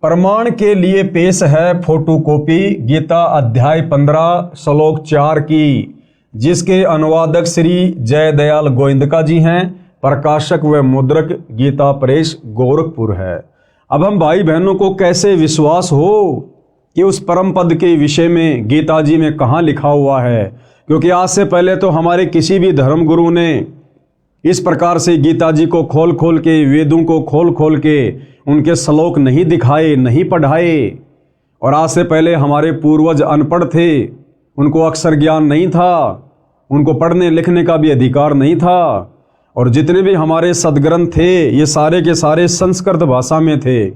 प्रमाण के लिए पेश है फोटोकॉपी गीता अध्याय 15 श्लोक 4 की, जिसके अनुवादक श्री जय दयाल गोविंदका जी हैं। प्रकाशक व मुद्रक गीता प्रेस गोरखपुर है। अब हम भाई बहनों को कैसे विश्वास हो कि उस परम पद के विषय में गीता जी में कहाँ लिखा हुआ है, क्योंकि आज से पहले तो हमारे किसी भी धर्म गुरु ने इस प्रकार से गीता जी को खोल खोल के, वेदों को खोल खोल के उनके श्लोक नहीं दिखाए, नहीं पढ़ाए। और आज से पहले हमारे पूर्वज अनपढ़ थे, उनको अक्षर ज्ञान नहीं था, उनको पढ़ने लिखने का भी अधिकार नहीं था। और जितने भी हमारे सदग्रंथ थे ये सारे के सारे संस्कृत भाषा में थे,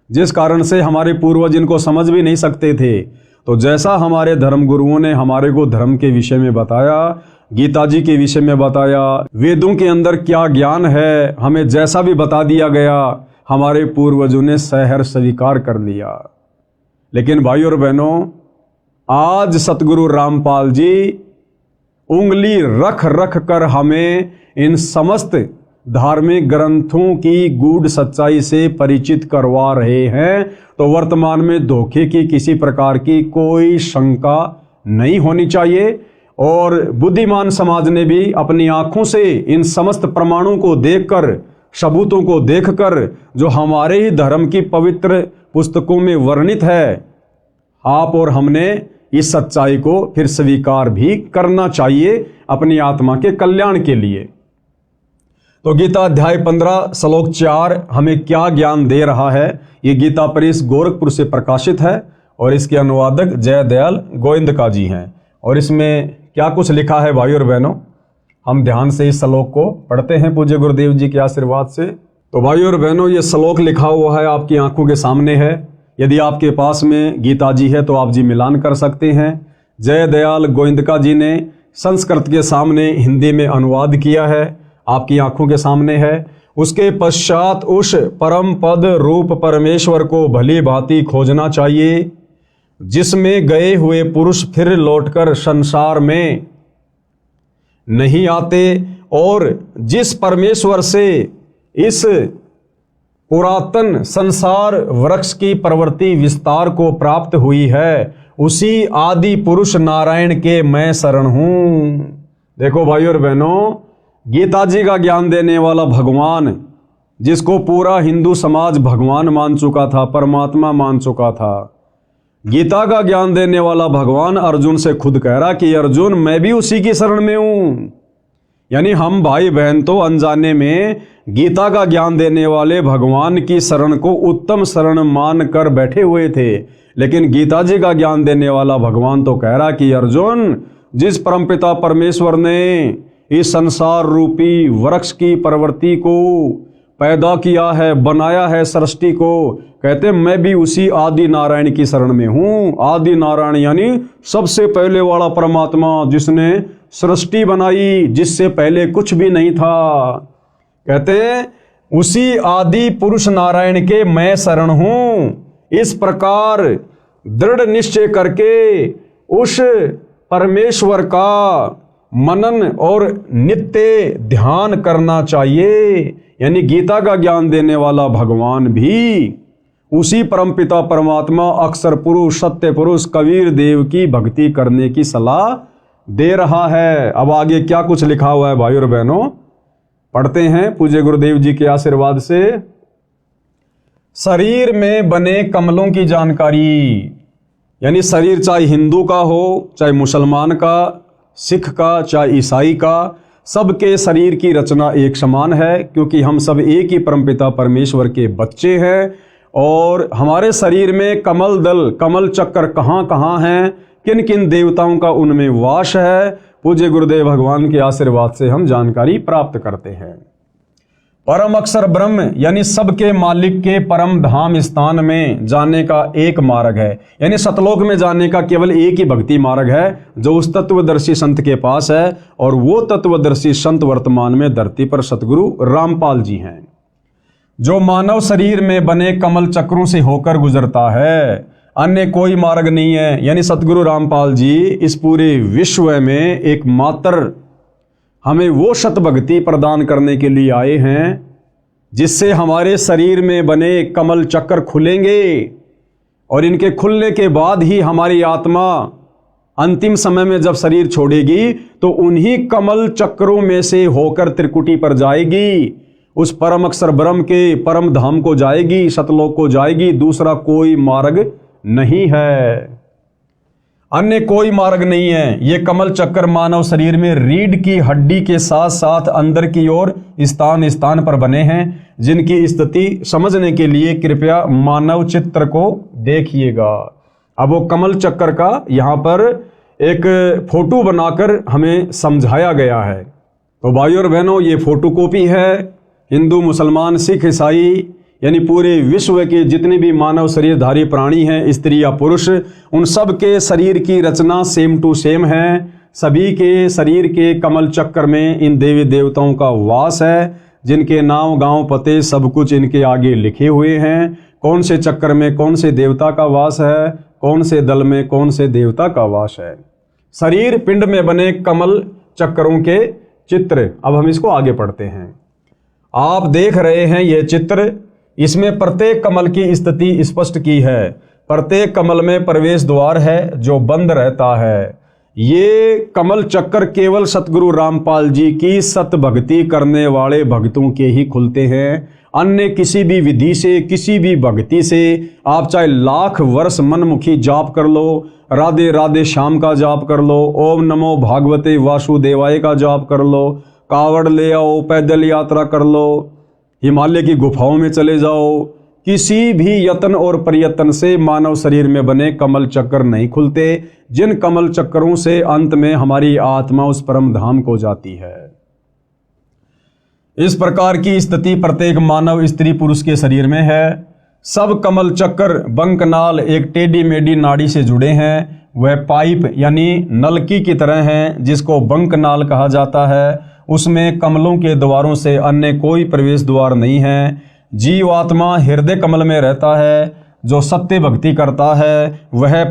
जिस कारण से हमारे पूर्वज इनको समझ भी नहीं सकते थे। तो जैसा हमारे धर्म गुरुओं ने हमारे को धर्म के विषय में बताया, गीता जी के विषय में बताया, वेदों के अंदर क्या ज्ञान है हमें जैसा भी बता दिया गया, हमारे पूर्वजों ने सहर स्वीकार कर लिया। लेकिन भाइयों और बहनों, आज सतगुरु रामपाल जी उंगली रख रख कर हमें इन समस्त धार्मिक ग्रंथों की गूढ़ सच्चाई से परिचित करवा रहे हैं। तो वर्तमान में धोखे की किसी प्रकार की कोई शंका नहीं होनी चाहिए। और बुद्धिमान समाज ने भी अपनी आंखों से इन समस्त प्रमाणों को देखकर, सबूतों को देखकर, जो हमारे ही धर्म की पवित्र पुस्तकों में वर्णित है, आप और हमने इस सच्चाई को फिर स्वीकार भी करना चाहिए अपनी आत्मा के कल्याण के लिए। तो गीता अध्याय 15 श्लोक 4 हमें क्या ज्ञान दे रहा है। ये गीता प्रेस गोरखपुर से प्रकाशित है और इसके अनुवादक जयदयाल गोविंदका जी हैं। और इसमें क्या कुछ लिखा है भाई और बहनों, हम ध्यान से इस श्लोक को पढ़ते हैं पूज्य गुरुदेव जी के आशीर्वाद से। तो भाई और बहनों, ये श्लोक लिखा हुआ है, आपकी आंखों के सामने है। यदि आपके पास में गीता जी है तो आप जी मिलान कर सकते हैं। जयदयाल गोविंदका जी ने संस्कृत के सामने हिंदी में अनुवाद किया है, आपकी आंखों के सामने है। उसके पश्चात उस परम पद रूप परमेश्वर को भली भांति खोजना चाहिए, जिसमें गए हुए पुरुष फिर लौटकर संसार में नहीं आते, और जिस परमेश्वर से इस पुरातन संसार वृक्ष की प्रवृत्ति विस्तार को प्राप्त हुई है, उसी आदि पुरुष नारायण के मैं शरण हूं। देखो भाई और बहनों, गीता जी का ज्ञान देने वाला भगवान, जिसको पूरा हिंदू समाज भगवान मान चुका था, परमात्मा मान चुका था, गीता का ज्ञान देने वाला भगवान अर्जुन से खुद कह रहा कि अर्जुन मैं भी उसी की शरण में हूं। यानी हम भाई बहन तो अनजाने में गीता का ज्ञान देने वाले भगवान की शरण को उत्तम शरण मान कर बैठे हुए थे, लेकिन गीता जी का ज्ञान देने वाला भगवान तो कह रहा कि अर्जुन, जिस परमपिता परमेश्वर ने इस संसार रूपी वृक्ष की प्रवृत्ति को पैदा किया है, बनाया है सृष्टि को, कहते मैं भी उसी आदि नारायण की शरण में हूं। आदि नारायण यानी सबसे पहले वाला परमात्मा, जिसने सृष्टि बनाई, जिससे पहले कुछ भी नहीं था। कहते उसी आदि पुरुष नारायण के मैं शरण हूं। इस प्रकार दृढ़ निश्चय करके उस परमेश्वर का मनन और नित्य ध्यान करना चाहिए। यानी गीता का ज्ञान देने वाला भगवान भी उसी परमपिता परमात्मा अक्षर पुरुष सत्य पुरुष कबीर देव की भक्ति करने की सलाह दे रहा है। अब आगे क्या कुछ लिखा हुआ है भाई और बहनों, पढ़ते हैं पूज्य गुरुदेव जी के आशीर्वाद से। शरीर में बने कमलों की जानकारी, यानी शरीर चाहे हिंदू का हो, चाहे मुसलमान का, सिख का, चाहे ईसाई का, सबके शरीर की रचना एक समान है, क्योंकि हम सब एक ही परमपिता परमेश्वर के बच्चे हैं। और हमारे शरीर में कमल दल, कमल चक्कर कहाँ कहाँ हैं, किन किन देवताओं का उनमें वास है, पूज्य गुरुदेव भगवान के आशीर्वाद से हम जानकारी प्राप्त करते हैं। परम अक्षर ब्रह्म यानी सबके मालिक के परम धाम स्थान में जाने का एक मार्ग है, यानी सतलोक में जाने का केवल एक ही भक्ति मार्ग है, जो उस तत्वदर्शी संत के पास है। और वो तत्वदर्शी संत वर्तमान में धरती पर सतगुरु रामपाल जी हैं, जो मानव शरीर में बने कमल चक्रों से होकर गुजरता है। अन्य कोई मार्ग नहीं है। यानी सतगुरु रामपाल जी इस पूरे विश्व में एकमात्र हमें वो सत भक्ति प्रदान करने के लिए आए हैं, जिससे हमारे शरीर में बने कमल चक्र खुलेंगे, और इनके खुलने के बाद ही हमारी आत्मा अंतिम समय में जब शरीर छोड़ेगी तो उन्हीं कमल चक्रों में से होकर त्रिकुटी पर जाएगी, उस परम अक्षर ब्रह्म के परम धाम को जाएगी, सतलोक को जाएगी। दूसरा कोई मार्ग नहीं है, अन्य कोई मार्ग नहीं है। ये कमल चक्कर मानव शरीर में रीढ़ की हड्डी के साथ साथ अंदर की ओर स्थान स्थान पर बने हैं, जिनकी स्थिति समझने के लिए कृपया मानव चित्र को देखिएगा। अब वो कमल चक्कर का यहाँ पर एक फोटो बनाकर हमें समझाया गया है। तो भाई और बहनों, ये फोटो कॉपी है। हिंदू, मुसलमान, सिख, ईसाई यानी पूरे विश्व के जितने भी मानव शरीरधारी प्राणी हैं, स्त्री या पुरुष, उन सब के शरीर की रचना सेम टू सेम है। सभी के शरीर के कमल चक्र में इन देवी देवताओं का वास है, जिनके नाम, गांव, पते सब कुछ इनके आगे लिखे हुए हैं। कौन से चक्र में कौन से देवता का वास है, कौन से दल में कौन से देवता का वास है। शरीर पिंड में बने कमल चक्रों के चित्र। अब हम इसको आगे पढ़ते हैं। आप देख रहे हैं यह चित्र, इसमें प्रत्येक कमल की स्थिति स्पष्ट की है। प्रत्येक कमल में प्रवेश द्वार है जो बंद रहता है। ये कमल चक्कर केवल सतगुरु रामपाल जी की सत भक्ति करने वाले भक्तों के ही खुलते हैं। अन्य किसी भी विधि से, किसी भी भक्ति से आप चाहे लाख वर्ष मनमुखी जाप कर लो, राधे राधे श्याम का जाप कर लो, ओम नमो भागवते वासुदेवाय का जाप कर लो, कावड़ ले आओ, पैदल यात्रा कर लो, हिमालय की गुफाओं में चले जाओ, किसी भी यत्न और प्रयत्न से मानव शरीर में बने कमल चक्र नहीं खुलते, जिन कमल चक्रों से अंत में हमारी आत्मा उस परम धाम को जाती है। इस प्रकार की स्थिति प्रत्येक मानव स्त्री पुरुष के शरीर में है। सब कमल चक्र बंकनाल एक टेढ़ी मेढ़ी नाड़ी से जुड़े हैं। वह पाइप यानी नलकी की तरह हैं, जिसको बंकनाल कहा जाता है। उसमें कमलों के द्वारों से अन्य कोई प्रवेश द्वार नहीं है। जीवात्मा हृदय कमल में रहता है। जो सत्य भक्ति करता है वह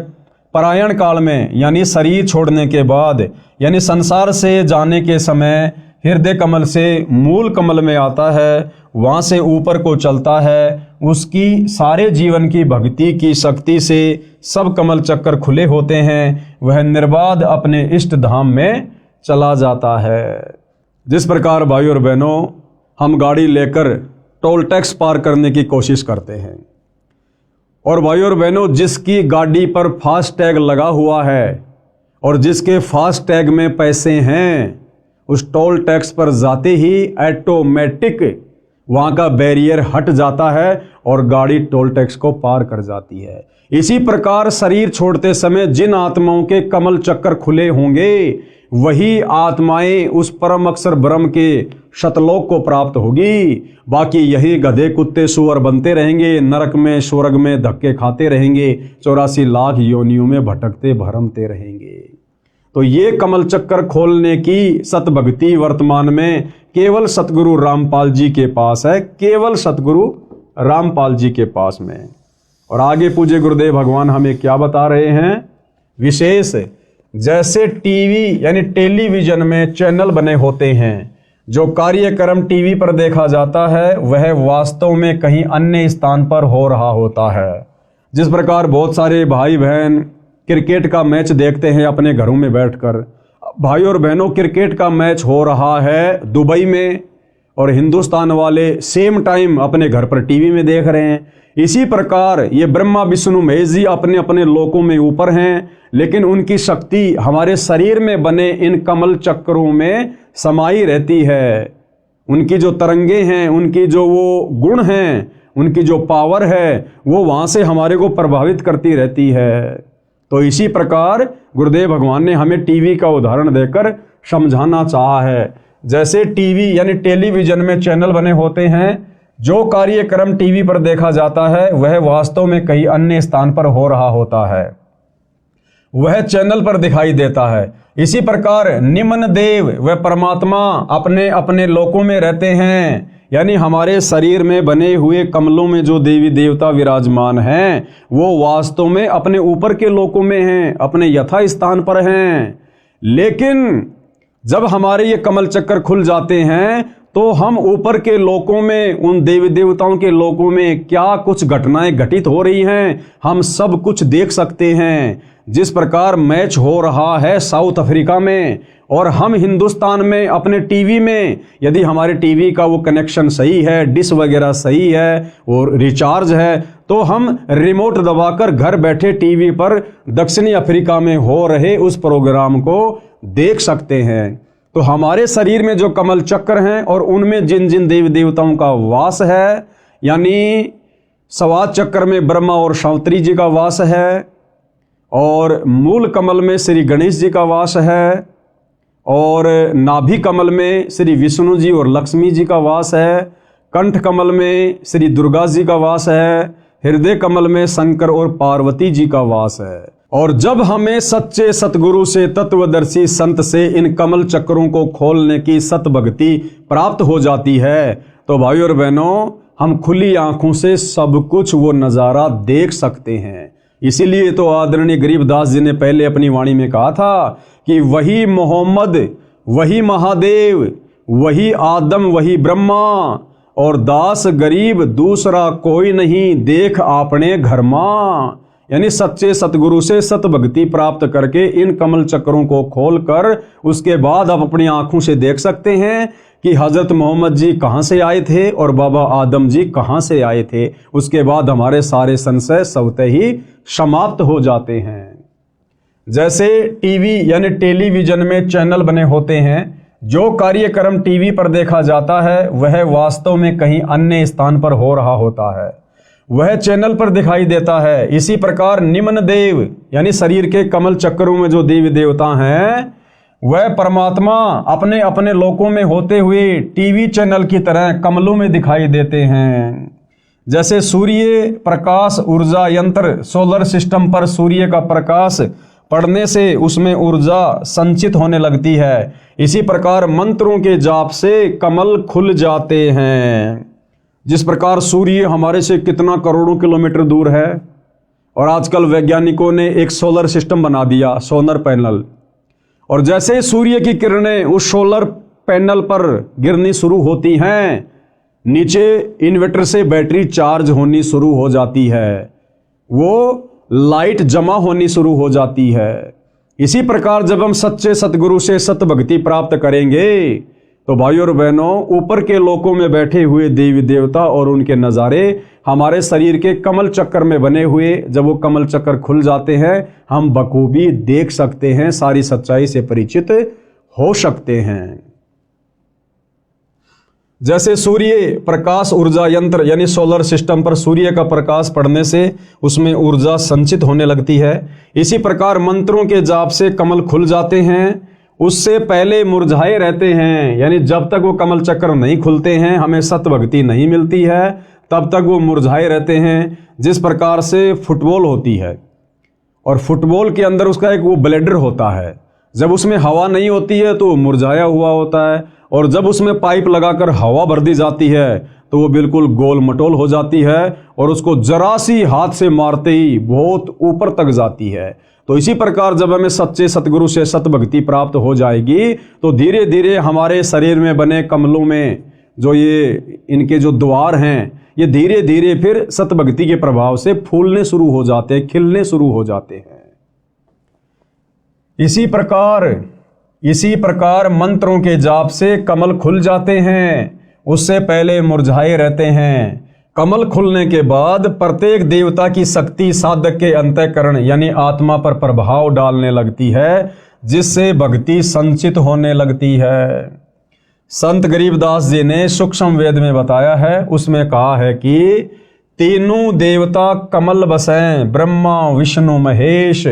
परायण काल में यानी शरीर छोड़ने के बाद यानी संसार से जाने के समय हृदय कमल से मूल कमल में आता है, वहाँ से ऊपर को चलता है। उसकी सारे जीवन की भक्ति की शक्ति से सब कमल चक्कर खुले होते हैं। वह निर्बाध अपने इष्ट धाम में चला जाता है। जिस प्रकार भाइयों और बहनों हम गाड़ी लेकर टोल टैक्स पार करने की कोशिश करते हैं, और भाइयों और बहनों जिसकी गाड़ी पर फास्ट टैग लगा हुआ है और जिसके फास्ट टैग में पैसे हैं, उस टोल टैक्स पर जाते ही ऑटोमेटिक वहाँ का बैरियर हट जाता है और गाड़ी टोल टैक्स को पार कर जाती है। इसी प्रकार शरीर छोड़ते समय जिन आत्माओं के कमल चक्कर खुले होंगे वही आत्माएं उस परम अक्षर ब्रह्म के शतलोक को प्राप्त होगी। बाकी यही गधे कुत्ते सुअर बनते रहेंगे, नरक में स्वर्ग में धक्के खाते रहेंगे, 84 लाख योनियों में भटकते भरमते रहेंगे। तो ये कमल चक्कर खोलने की सतभक्ति वर्तमान में केवल सतगुरु रामपाल जी के पास है, केवल सतगुरु रामपाल जी के पास में। और आगे पूज्य गुरुदेव भगवान हमें क्या बता रहे हैं? विशेष जैसे टीवी यानी टेलीविजन में चैनल बने होते हैं, जो कार्यक्रम टीवी पर देखा जाता है वह वास्तव में कहीं अन्य स्थान पर हो रहा होता है। जिस प्रकार बहुत सारे भाई बहन क्रिकेट का मैच देखते हैं अपने घरों में बैठकर। भाई और बहनों, क्रिकेट का मैच हो रहा है दुबई में और हिंदुस्तान वाले सेम टाइम अपने घर पर टीवी में देख रहे हैं। इसी प्रकार ये ब्रह्मा विष्णु महेश जी अपने अपने लोकों में ऊपर हैं, लेकिन उनकी शक्ति हमारे शरीर में बने इन कमल चक्रों में समाई रहती है। उनकी जो तरंगे हैं, उनकी जो वो गुण हैं, उनकी जो पावर है, वो वहाँ से हमारे को प्रभावित करती रहती है। तो इसी प्रकार गुरुदेव भगवान ने हमें टीवी का उदाहरण देकर समझाना चाहा है। जैसे टीवी यानी टेलीविजन में चैनल बने होते हैं, जो कार्यक्रम टीवी पर देखा जाता है वह वास्तव में कहीं अन्य स्थान पर हो रहा होता है, वह चैनल पर दिखाई देता है। इसी प्रकार निम्न देव व परमात्मा अपने अपने लोकों में रहते हैं, यानी हमारे शरीर में बने हुए कमलों में जो देवी देवता विराजमान हैं वो वास्तव में अपने ऊपर के लोकों में हैं, अपने यथा स्थान पर हैं। लेकिन जब हमारे ये कमल चक्कर खुल जाते हैं तो हम ऊपर के लोकों में, उन देवी देवताओं के लोकों में क्या कुछ घटनाएं घटित हो रही हैं हम सब कुछ देख सकते हैं। जिस प्रकार मैच हो रहा है साउथ अफ्रीका में और हम हिंदुस्तान में अपने टीवी में, यदि हमारे टीवी का वो कनेक्शन सही है, डिश वगैरह सही है और रिचार्ज है, तो हम रिमोट दबाकर घर बैठे टीवी पर दक्षिणी अफ्रीका में हो रहे उस प्रोग्राम को देख सकते हैं। तो हमारे शरीर में जो कमल चक्र हैं और उनमें जिन जिन देवी देवताओं का वास है, यानी सवाद चक्र में ब्रह्मा और शांतरी जी का वास है, और मूल कमल में श्री गणेश जी का वास है, और नाभि कमल में श्री विष्णु जी और लक्ष्मी जी का वास है, कंठ कमल में श्री दुर्गा जी का वास है, हृदय कमल में शंकर और पार्वती जी का वास है। और जब हमें सच्चे सतगुरु से, तत्वदर्शी संत से इन कमल चक्रों को खोलने की सतभक्ति प्राप्त हो जाती है, तो भाई और बहनों हम खुली आंखों से सब कुछ वो नज़ारा देख सकते हैं। इसीलिए तो आदरणीय गरीबदास जी ने पहले अपनी वाणी में कहा था कि वही मोहम्मद, वही महादेव, वही आदम, वही ब्रह्मा, और दास गरीब दूसरा कोई नहीं, देख आपने घर मां। यानी सच्चे सतगुरु से सतभक्ति प्राप्त करके इन कमल चक्रों को खोलकर उसके बाद आप अपनी आंखों से देख सकते हैं कि हजरत मोहम्मद जी कहाँ से आए थे और बाबा आदम जी कहाँ से आए थे। उसके बाद हमारे सारे संशय स्वतः ही समाप्त हो जाते हैं। जैसे टीवी यानी टेलीविजन में चैनल बने होते हैं, जो कार्यक्रम टीवी पर देखा जाता है वह वास्तव में कहीं अन्य स्थान पर हो रहा होता है। वह चैनल पर दिखाई देता है। इसी प्रकार निम्न देव यानी शरीर के कमल चक्रों में जो देवी देवता हैं वह परमात्मा अपने अपने लोकों में होते हुए टीवी चैनल की तरह कमलों में दिखाई देते हैं। जैसे सूर्य प्रकाश ऊर्जा यंत्र सोलर सिस्टम पर सूर्य का प्रकाश पड़ने से उसमें ऊर्जा संचित होने लगती है, इसी प्रकार मंत्रों के जाप से कमल खुल जाते हैं। जिस प्रकार सूर्य हमारे से कितना करोड़ों किलोमीटर दूर है और आजकल वैज्ञानिकों ने एक सोलर सिस्टम बना दिया, सोलर पैनल, और जैसे सूर्य की किरणें उस सोलर पैनल पर गिरनी शुरू होती हैं, नीचे इन्वर्टर से बैटरी चार्ज होनी शुरू हो जाती है, वो लाइट जमा होनी शुरू हो जाती है। इसी प्रकार जब हम सच्चे सतगुरु से सत भक्ति प्राप्त करेंगे तो भाइयों और बहनों, ऊपर के लोकों में बैठे हुए देवी देवता और उनके नज़ारे हमारे शरीर के कमल चक्कर में बने हुए, जब वो कमल चक्कर खुल जाते हैं हम बखूबी देख सकते हैं, सारी सच्चाई से परिचित हो सकते हैं। जैसे सूर्य प्रकाश ऊर्जा यंत्र यानी सोलर सिस्टम पर सूर्य का प्रकाश पड़ने से उसमें ऊर्जा संचित होने लगती है, इसी प्रकार मंत्रों के जाप से कमल खुल जाते हैं। उससे पहले मुरझाए रहते हैं, यानी जब तक वो कमल चक्र नहीं खुलते हैं, हमें सत भक्ति नहीं मिलती है, तब तक वो मुरझाए रहते हैं। जिस प्रकार से फुटबॉल होती है और फुटबॉल के अंदर उसका एक वो ब्लेडर होता है, जब उसमें हवा नहीं होती है तो वो मुरझाया हुआ होता है, और जब उसमें पाइप लगाकर हवा भर दी जाती है तो वो बिल्कुल गोल मटोल हो जाती है और उसको जरा सी हाथ से मारते ही बहुत ऊपर तक जाती है। तो इसी प्रकार जब हमें सच्चे सतगुरु से सत भक्ति प्राप्त हो जाएगी तो धीरे धीरे हमारे शरीर में बने कमलों में जो ये इनके जो द्वार हैं, ये धीरे धीरे फिर सत भक्ति के प्रभाव से फूलने शुरू हो जाते हैं, खिलने शुरू हो जाते हैं। इसी प्रकार मंत्रों के जाप से कमल खुल जाते हैं, उससे पहले मुरझाए रहते हैं। कमल खुलने के बाद प्रत्येक देवता की शक्ति साधक के अंतःकरण यानी आत्मा पर प्रभाव डालने लगती है, जिससे भक्ति संचित होने लगती है। संत गरीबदास जी ने सूक्ष्म वेद में बताया है, उसमें कहा है कि तीनों देवता कमल बसें ब्रह्मा विष्णु महेश,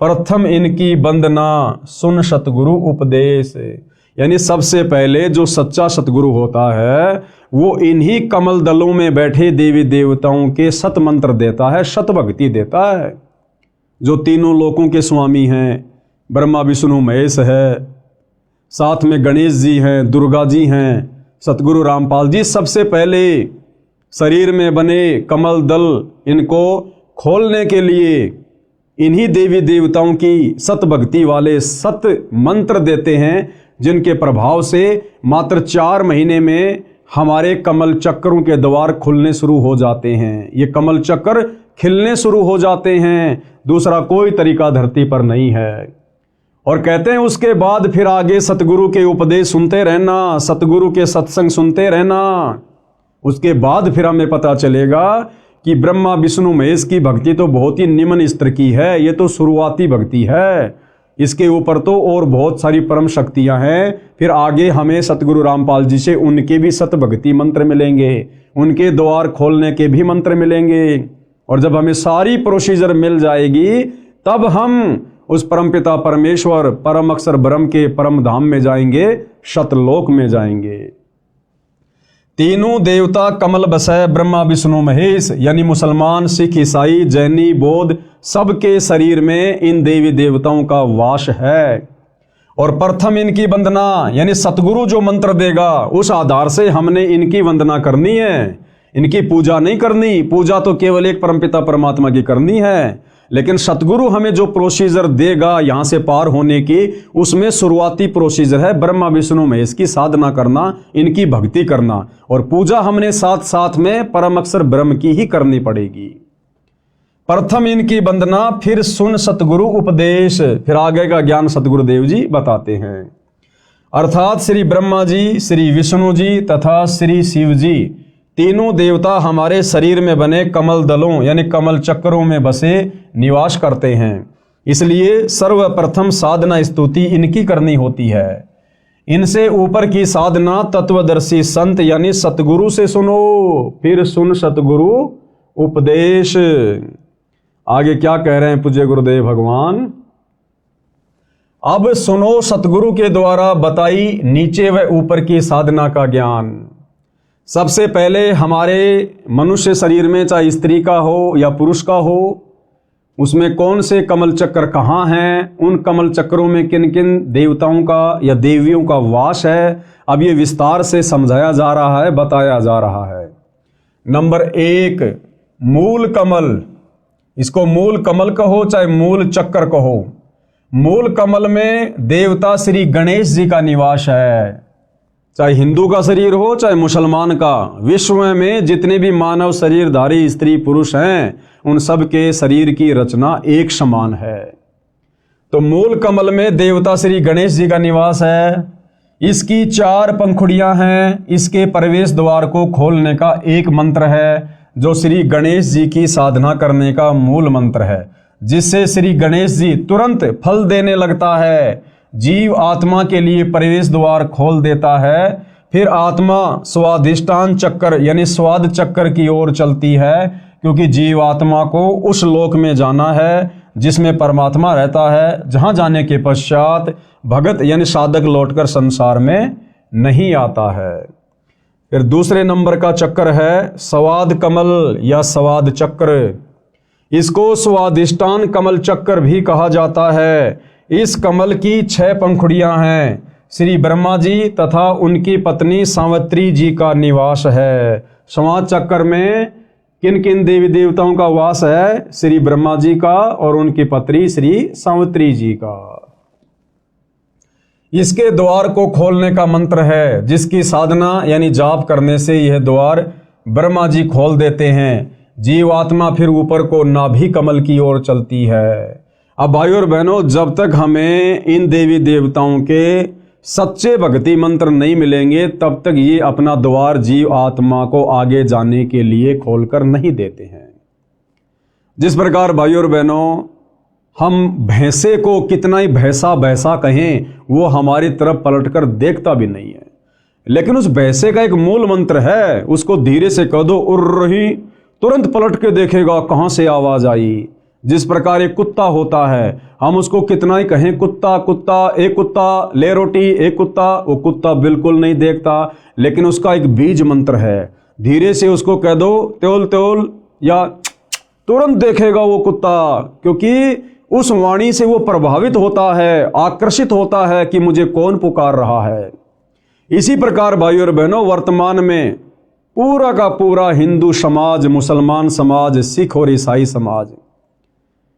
प्रथम इनकी वंदना सुन सतगुरु उपदेश। यानी सबसे पहले जो सच्चा सतगुरु होता है वो इन्हीं कमल दलों में बैठे देवी देवताओं के सत मंत्र देता है, सत भक्ति देता है। जो तीनों लोकों के स्वामी हैं, ब्रह्मा विष्णु महेश है, साथ में गणेश जी हैं, दुर्गा जी हैं, सतगुरु रामपाल जी, सबसे पहले शरीर में बने कमल दल इनको खोलने के लिए इन्हीं देवी देवताओं की सत भक्ति वाले सत मंत्र देते हैं, जिनके प्रभाव से मात्र 4 महीने में हमारे कमल चक्रों के द्वार खुलने शुरू हो जाते हैं। ये कमल चक्र खिलने शुरू हो जाते हैं, दूसरा कोई तरीका धरती पर नहीं है। और कहते हैं उसके बाद फिर आगे सतगुरु के उपदेश सुनते रहना, सतगुरु के सत्संग सुनते रहना। उसके बाद फिर हमें पता चलेगा कि ब्रह्मा विष्णु महेश की भक्ति तो बहुत ही निम्न स्तर की है, ये तो शुरुआती भक्ति है, इसके ऊपर तो और बहुत सारी परम शक्तियां हैं। फिर आगे हमें सतगुरु रामपाल जी से उनके भी सत भक्ति मंत्र मिलेंगे, उनके द्वार खोलने के भी मंत्र मिलेंगे, और जब हमें सारी प्रोसीजर मिल जाएगी तब हम उस परमपिता परमेश्वर परम अक्षर ब्रह्म के परम धाम में जाएंगे, शतलोक में जाएंगे। तीनों देवता कमल बसै ब्रह्मा विष्णु महेश, यानी मुसलमान सिख ईसाई जैनी बौद्ध सबके शरीर में इन देवी देवताओं का वास है। और प्रथम इनकी वंदना यानी सतगुरु जो मंत्र देगा उस आधार से हमने इनकी वंदना करनी है, इनकी पूजा नहीं करनी। पूजा तो केवल एक परमपिता परमात्मा की करनी है, लेकिन सतगुरु हमें जो प्रोसीजर देगा यहाँ से पार होने की, उसमें शुरुआती प्रोसीजर है ब्रह्मा विष्णु महेश की साधना करना, इनकी भक्ति करना, और पूजा हमने साथ साथ में परम अक्षर ब्रह्म की ही करनी पड़ेगी। प्रथम इनकी वंदना फिर सुन सतगुरु उपदेश, फिर आगे का ज्ञान सतगुरुदेव जी बताते हैं। अर्थात श्री ब्रह्मा जी, श्री विष्णु जी तथा श्री शिव जी तीनों देवता हमारे शरीर में बने कमल दलों यानी कमल चक्रों में बसे निवास करते हैं। इसलिए सर्वप्रथम साधना स्तुति इनकी करनी होती है। इनसे ऊपर की साधना तत्वदर्शी संत यानी सतगुरु से सुनो, फिर सुन सतगुरु उपदेश। आगे क्या कह रहे हैं पूज्य गुरुदेव भगवान? अब सुनो सतगुरु के द्वारा बताई नीचे व ऊपर की साधना का ज्ञान। सबसे पहले हमारे मनुष्य शरीर में, चाहे स्त्री का हो या पुरुष का हो, उसमें कौन से कमल चक्र कहाँ हैं, उन कमल चक्रों में किन किन देवताओं का या देवियों का वास है, अब ये विस्तार से समझाया जा रहा है, बताया जा रहा है। नंबर 1, मूल कमल। इसको मूल कमल कहो चाहे मूल चक्र कहो। मूल कमल में देवता श्री गणेश जी का निवास है। चाहे हिंदू का शरीर हो चाहे मुसलमान का, विश्व में जितने भी मानव शरीरधारी स्त्री पुरुष हैं, उन सब के शरीर की रचना एक समान है। तो मूल कमल में देवता श्री गणेश जी का निवास है। इसकी 4 पंखुड़ियां हैं। इसके प्रवेश द्वार को खोलने का एक मंत्र है, जो श्री गणेश जी की साधना करने का मूल मंत्र है, जिससे श्री गणेश जी तुरंत फल देने लगता है। जीव आत्मा के लिए प्रवेश द्वार खोल देता है। फिर आत्मा स्वादिष्टान चक्र यानी स्वाद चक्र की ओर चलती है, क्योंकि जीव आत्मा को उस लोक में जाना है जिसमें परमात्मा रहता है, जहां जाने के पश्चात भगत यानी साधक लौटकर संसार में नहीं आता है। फिर दूसरे नंबर का चक्र है स्वाद कमल या स्वाद चक्र। इसको स्वादिष्टान कमल चक्र भी कहा जाता है। इस कमल की 6 पंखुड़ियां हैं। श्री ब्रह्मा जी तथा उनकी पत्नी सावित्री जी का निवास है। स्वाद चक्र में किन किन देवी देवताओं का वास है? श्री ब्रह्मा जी का और उनकी पत्नी श्री सावित्री जी का। इसके द्वार को खोलने का मंत्र है, जिसकी साधना यानी जाप करने से यह द्वार ब्रह्मा जी खोल देते हैं। जीवात्मा फिर ऊपर को नाभि कमल की ओर चलती है। अब भाइयों और बहनों, जब तक हमें इन देवी देवताओं के सच्चे भक्ति मंत्र नहीं मिलेंगे, तब तक ये अपना द्वार जीव आत्मा को आगे जाने के लिए खोलकर नहीं देते हैं। जिस प्रकार भाइयों और बहनों, हम भैंसे को कितना ही भैंसा भैंसा कहें, वो हमारी तरफ पलटकर देखता भी नहीं है, लेकिन उस भैंसे का एक मूल मंत्र है। उसको धीरे से कह दो उर्र ही, तुरंत पलट के देखेगा कहां से आवाज आई। जिस प्रकार एक कुत्ता होता है, हम उसको कितना ही कहें कुत्ता कुत्ता, एक कुत्ता ले रोटी, एक कुत्ता, वो कुत्ता बिल्कुल नहीं देखता, लेकिन उसका एक बीज मंत्र है। धीरे से उसको कह दो त्योल त्योल या तुरंत देखेगा वो कुत्ता, क्योंकि उस वाणी से वो प्रभावित होता है, आकर्षित होता है कि मुझे कौन पुकार रहा है। इसी प्रकार भाइयों और बहनों, वर्तमान में पूरा का पूरा हिंदू समाज, मुसलमान समाज, सिख और ईसाई समाज,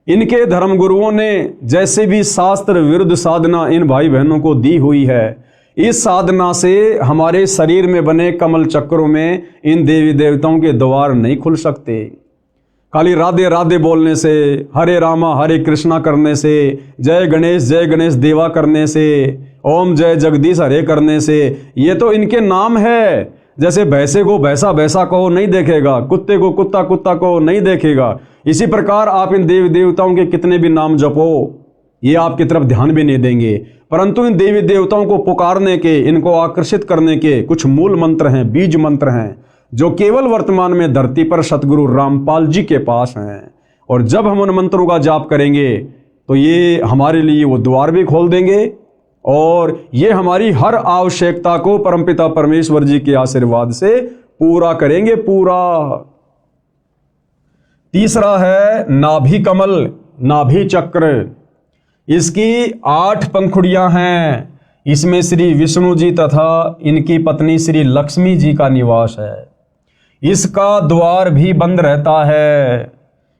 इनके धर्मगुरुओं ने जैसे भी शास्त्र विरुद्ध साधना इन भाई बहनों को दी हुई है, इस साधना से हमारे शरीर में बने कमल चक्रों में इन देवी देवताओं के द्वार नहीं खुल सकते। खाली राधे राधे बोलने से, हरे रामा हरे कृष्णा करने से, जय गणेश देवा करने से, ओम जय जगदीश हरे करने से, ये तो इनके नाम है। जैसे भैंसे को भैंसा भैंसा को नहीं देखेगा, कुत्ते को कुत्ता कुत्ता को नहीं देखेगा, इसी प्रकार आप इन देवी देवताओं के कितने भी नाम जपो, ये आपकी तरफ ध्यान भी नहीं देंगे। परंतु इन देवी देवताओं को पुकारने के, इनको आकर्षित करने के कुछ मूल मंत्र हैं, बीज मंत्र हैं, जो केवल वर्तमान में धरती पर सतगुरु रामपाल जी के पास हैं। और जब हम उन मंत्रों का जाप करेंगे तो ये हमारे लिए वो द्वार भी खोल देंगे, और ये हमारी हर आवश्यकता को परमपिता परमेश्वर जी के आशीर्वाद से पूरा करेंगे, पूरा। तीसरा है नाभि कमल, नाभि चक्र। इसकी 8 पंखुड़ियां हैं। इसमें श्री विष्णु जी तथा इनकी पत्नी श्री लक्ष्मी जी का निवास है। इसका द्वार भी बंद रहता है।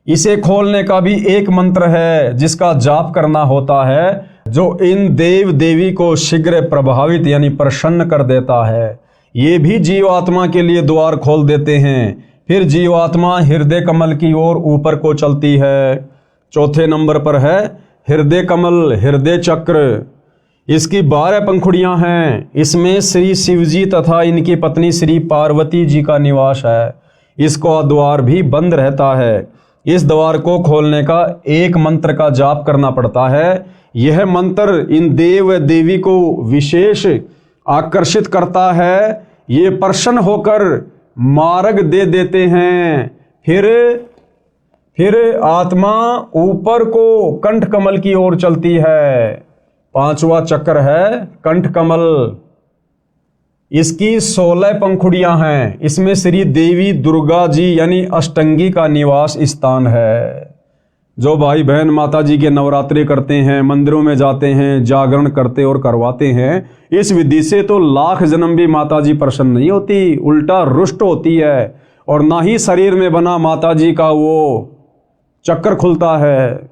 इसे खोलने का भी एक मंत्र है, जिसका जाप करना होता है, जो इन देव देवी को शीघ्र प्रभावित यानी प्रसन्न कर देता है। ये भी जीवात्मा के लिए द्वार खोल देते हैं। फिर जीवात्मा हृदय कमल की ओर ऊपर को चलती है। चौथे नंबर पर है हृदय कमल, हृदय चक्र। इसकी 12 पंखुड़ियां हैं। इसमें श्री शिव जी तथा इनकी पत्नी श्री पार्वती जी का निवास है। इसका द्वार भी बंद रहता है। इस द्वार को खोलने का एक मंत्र का जाप करना पड़ता है। यह मंत्र इन देव देवी को विशेष आकर्षित करता है। ये प्रसन्न होकर मार्ग दे देते हैं। फिर आत्मा ऊपर को कंठ कमल की ओर चलती है। पांचवा चक्र है कंठ कमल। इसकी 16 पंखुड़ियां हैं। इसमें श्री देवी दुर्गा जी यानी अष्टंगी का निवास स्थान है। जो भाई बहन माता जी के नवरात्रि करते हैं, मंदिरों में जाते हैं, जागरण करते और करवाते हैं, इस विधि से तो लाख जन्म भी माता जी प्रसन्न नहीं होती, उल्टा रुष्ट होती है। और ना ही शरीर में बना माता जी का वो चक्कर खुलता है।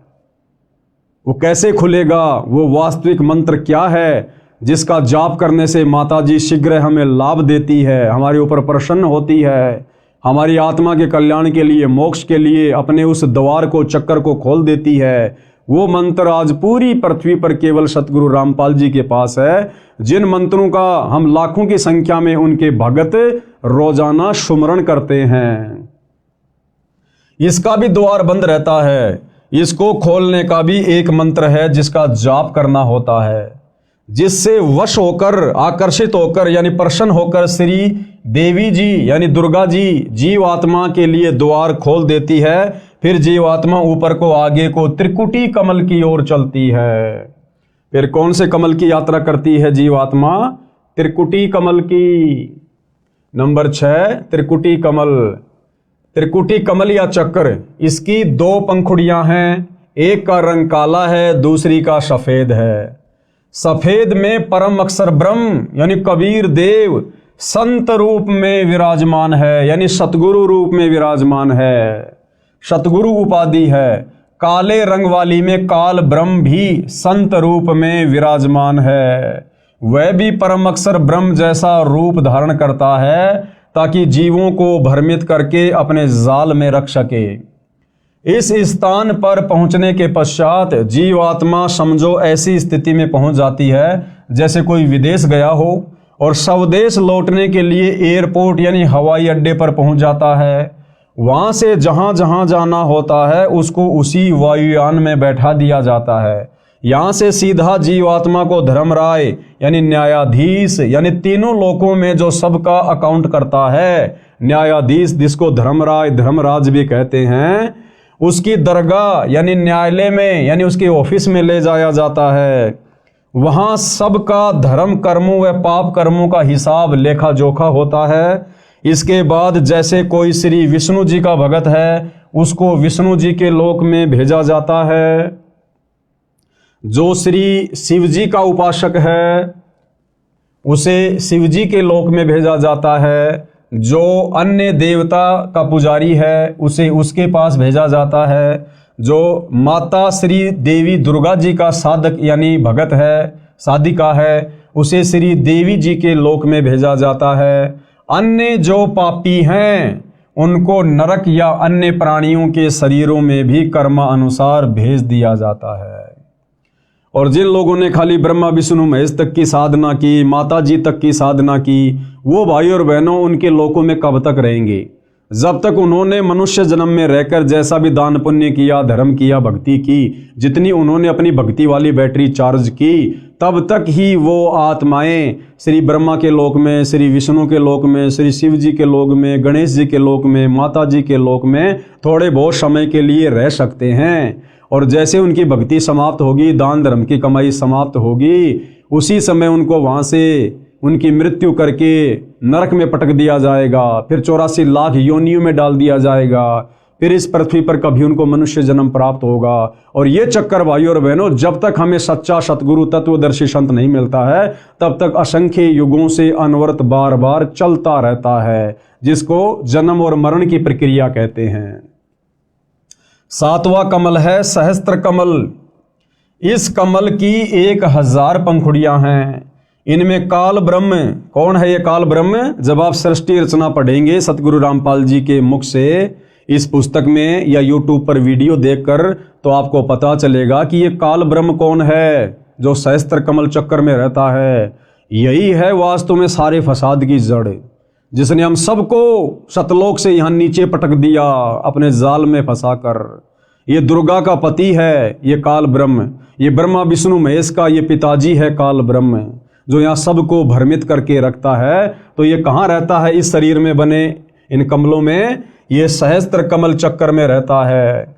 वो कैसे खुलेगा? वो वास्तविक मंत्र क्या है जिसका जाप करने से माता जी शीघ्र हमें लाभ देती है, हमारे ऊपर प्रसन्न होती है, हमारी आत्मा के कल्याण के लिए, मोक्ष के लिए अपने उस द्वार को, चक्कर को खोल देती है। वो मंत्र आज पूरी पृथ्वी पर केवल सतगुरु रामपाल जी के पास है, जिन मंत्रों का हम लाखों की संख्या में उनके भगत रोजाना सुमरण करते हैं। इसका भी द्वार बंद रहता है। इसको खोलने का भी एक मंत्र है जिसका जाप करना होता है, जिससे वश होकर, आकर्षित होकर यानी प्रसन्न होकर श्री देवी जी यानी दुर्गा जी जीवात्मा के लिए द्वार खोल देती है। फिर जीवात्मा ऊपर को, आगे को त्रिकुटी कमल की ओर चलती है। फिर कौन से कमल की यात्रा करती है जीवात्मा? त्रिकुटी कमल की। नंबर 6 त्रिकुटी कमल। त्रिकुटी कमल या चक्र, इसकी 2 पंखुड़ियां हैं। एक का रंग काला है, दूसरी का सफेद है। सफेद में परम अक्षर ब्रह्म यानी कबीर देव संत रूप में विराजमान है, यानी सतगुरु रूप में विराजमान है, सतगुरु उपाधि है। काले रंग वाली में काल ब्रह्म भी संत रूप में विराजमान है। वह भी परम अक्षर ब्रह्म जैसा रूप धारण करता है ताकि जीवों को भ्रमित करके अपने जाल में रख सके। इस स्थान पर पहुंचने के पश्चात जीवात्मा समझो ऐसी स्थिति में पहुंच जाती है जैसे कोई विदेश गया हो और स्वदेश लौटने के लिए एयरपोर्ट यानी हवाई अड्डे पर पहुंच जाता है। वहां से जहां जहां जाना होता है उसको उसी वायुयान में बैठा दिया जाता है। यहां से सीधा जीवात्मा को धर्मराय यानी न्यायाधीश यानी तीनों लोकों में जो सबका अकाउंट करता है, न्यायाधीश जिसको धर्मराय धर्मराज भी कहते हैं, उसकी दरगाह यानी न्यायालय में यानी उसके ऑफिस में ले जाया जाता है। वहां सबका धर्म कर्मों व पाप कर्मों का हिसाब लेखा जोखा होता है। इसके बाद जैसे कोई श्री विष्णु जी का भगत है उसको विष्णु जी के लोक में भेजा जाता है। जो श्री शिव जी का उपासक है उसे शिव जी के लोक में भेजा जाता है। जो अन्य देवता का पुजारी है उसे उसके पास भेजा जाता है। जो माता श्री देवी दुर्गा जी का साधक यानी भगत है, साधिका है, उसे श्री देवी जी के लोक में भेजा जाता है। अन्य जो पापी हैं उनको नरक या अन्य प्राणियों के शरीरों में भी कर्मानुसार भेज दिया जाता है। और जिन लोगों ने खाली ब्रह्मा विष्णु महेश तक की साधना की, माता जी तक की साधना की, वो भाई और बहनों उनके लोकों में कब तक रहेंगे? जब तक उन्होंने मनुष्य जन्म में रहकर जैसा भी दान पुण्य किया, धर्म किया, भक्ति की, जितनी उन्होंने अपनी भक्ति वाली बैटरी चार्ज की, तब तक ही वो आत्माएं श्री ब्रह्मा के लोक में, श्री विष्णु के लोक में, श्री शिव जी के लोक में, गणेश जी के लोक में, माता जी के लोक में थोड़े बहुत समय के लिए रह सकते हैं। और जैसे उनकी भक्ति समाप्त होगी, दान धर्म की कमाई समाप्त होगी, उसी समय उनको वहाँ से उनकी मृत्यु करके नरक में पटक दिया जाएगा। फिर 84 लाख योनियों में डाल दिया जाएगा। फिर इस पृथ्वी पर कभी उनको मनुष्य जन्म प्राप्त होगा। और ये चक्कर भाइयों और बहनों जब तक हमें सच्चा सतगुरु तत्वदर्शी संत नहीं मिलता है तब तक असंख्य युगों से अनवरत बार बार चलता रहता है, जिसको जन्म और मरण की प्रक्रिया कहते हैं। 7वां कमल है सहस्त्र कमल। इस कमल की 1000 पंखुड़ियां हैं। इनमें काल ब्रह्म, कौन है ये काल ब्रह्म? जब आप सृष्टि रचना पढ़ेंगे सतगुरु रामपाल जी के मुख से इस पुस्तक में या यूट्यूब पर वीडियो देखकर, तो आपको पता चलेगा कि ये काल ब्रह्म कौन है जो सहस्त्र कमल चक्कर में रहता है। यही है वास्तव में सारे फसाद की जड़, जिसने हम सबको सतलोक से यहाँ नीचे पटक दिया अपने जाल में फंसाकर। ये दुर्गा का पति है ये काल ब्रह्म, ये ब्रह्मा विष्णु महेश का ये पिताजी है काल ब्रह्म, जो यहाँ सबको भ्रमित करके रखता है। तो ये कहाँ रहता है? इस शरीर में बने इन कमलों में। ये सहस्त्र कमल चक्कर में रहता है।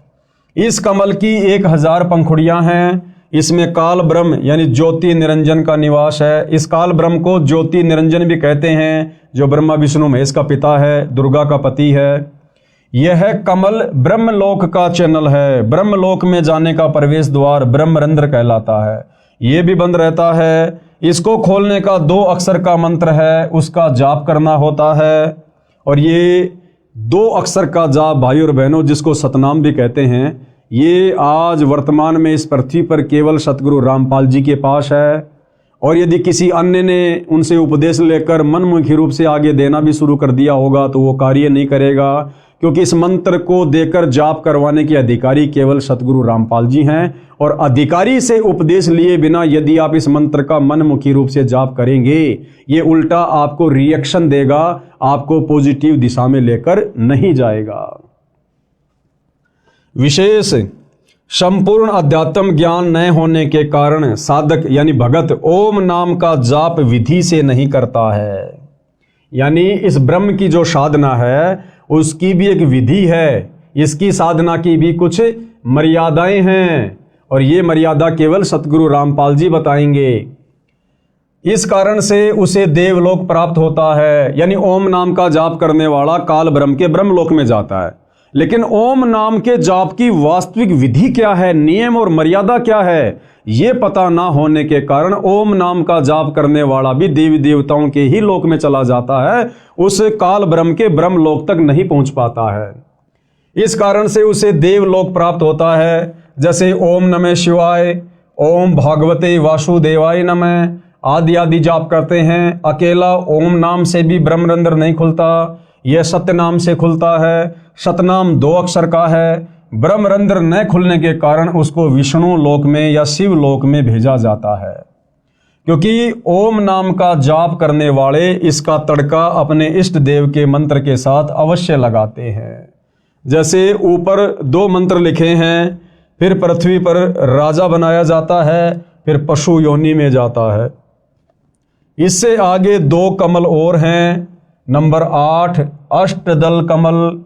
इस कमल की 1000 पंखुड़ियां हैं। इसमें काल ब्रह्म यानी ज्योति निरंजन का निवास है। इस काल ब्रह्म को ज्योति निरंजन भी कहते हैं, जो ब्रह्मा विष्णु महेश का पिता है, दुर्गा का पति है। यह कमल ब्रह्मलोक का चैनल है। ब्रह्मलोक में जाने का प्रवेश द्वार ब्रह्मरंध्र कहलाता है। ये भी बंद रहता है। इसको खोलने का 2 अक्षर का मंत्र है, उसका जाप करना होता है। और ये 2 अक्षर का जाप भाई और बहनों, जिसको सतनाम भी कहते हैं, ये आज वर्तमान में इस पृथ्वी पर केवल सतगुरु रामपाल जी के पास है। और यदि किसी अन्य ने उनसे उपदेश लेकर मनमुखी रूप से आगे देना भी शुरू कर दिया होगा तो वो कार्य नहीं करेगा, क्योंकि इस मंत्र को देकर जाप करवाने के अधिकारी केवल सतगुरु रामपाल जी हैं। और अधिकारी से उपदेश लिए बिना यदि आप इस मंत्र का मनमुखी रूप से जाप करेंगे, ये उल्टा आपको रिएक्शन देगा, आपको पॉजिटिव दिशा में लेकर नहीं जाएगा। विशेष संपूर्ण अध्यात्म ज्ञान न होने के कारण साधक यानी भगत ओम नाम का जाप विधि से नहीं करता है। यानी इस ब्रह्म की जो साधना है उसकी भी एक विधि है, इसकी साधना की भी कुछ मर्यादाएं हैं, और ये मर्यादा केवल सतगुरु रामपाल जी बताएंगे। इस कारण से उसे देवलोक प्राप्त होता है। यानी ओम नाम का जाप करने वाला काल ब्रह्म के ब्रह्मलोक में जाता है। लेकिन ओम नाम के जाप की वास्तविक विधि क्या है, नियम और मर्यादा क्या है, ये पता ना होने के कारण ओम नाम का जाप करने वाला भी देवी देवताओं के ही लोक में चला जाता है, उस काल ब्रह्म के ब्रह्मलोक तक नहीं पहुंच पाता है। इस कारण से उसे देवलोक प्राप्त होता है। जैसे ओम नमः शिवाय, ओम भागवते वासुदेवाय नमः आदि आदि जाप करते हैं। अकेला ओम नाम से भी ब्रह्मरंध्र नहीं खुलता, यह सत्य नाम से खुलता है। सतनाम 2 अक्षर का है। ब्रह्मरंध्र न खुलने के कारण उसको विष्णु लोक में या शिव लोक में भेजा जाता है, क्योंकि ओम नाम का जाप करने वाले इसका तड़का अपने इष्ट देव के मंत्र के साथ अवश्य लगाते हैं। जैसे ऊपर 2 मंत्र लिखे हैं, फिर पृथ्वी पर राजा बनाया जाता है, फिर पशु योनि में जाता है। इससे आगे 2 कमल और हैं, नंबर 8 अष्टदल कमल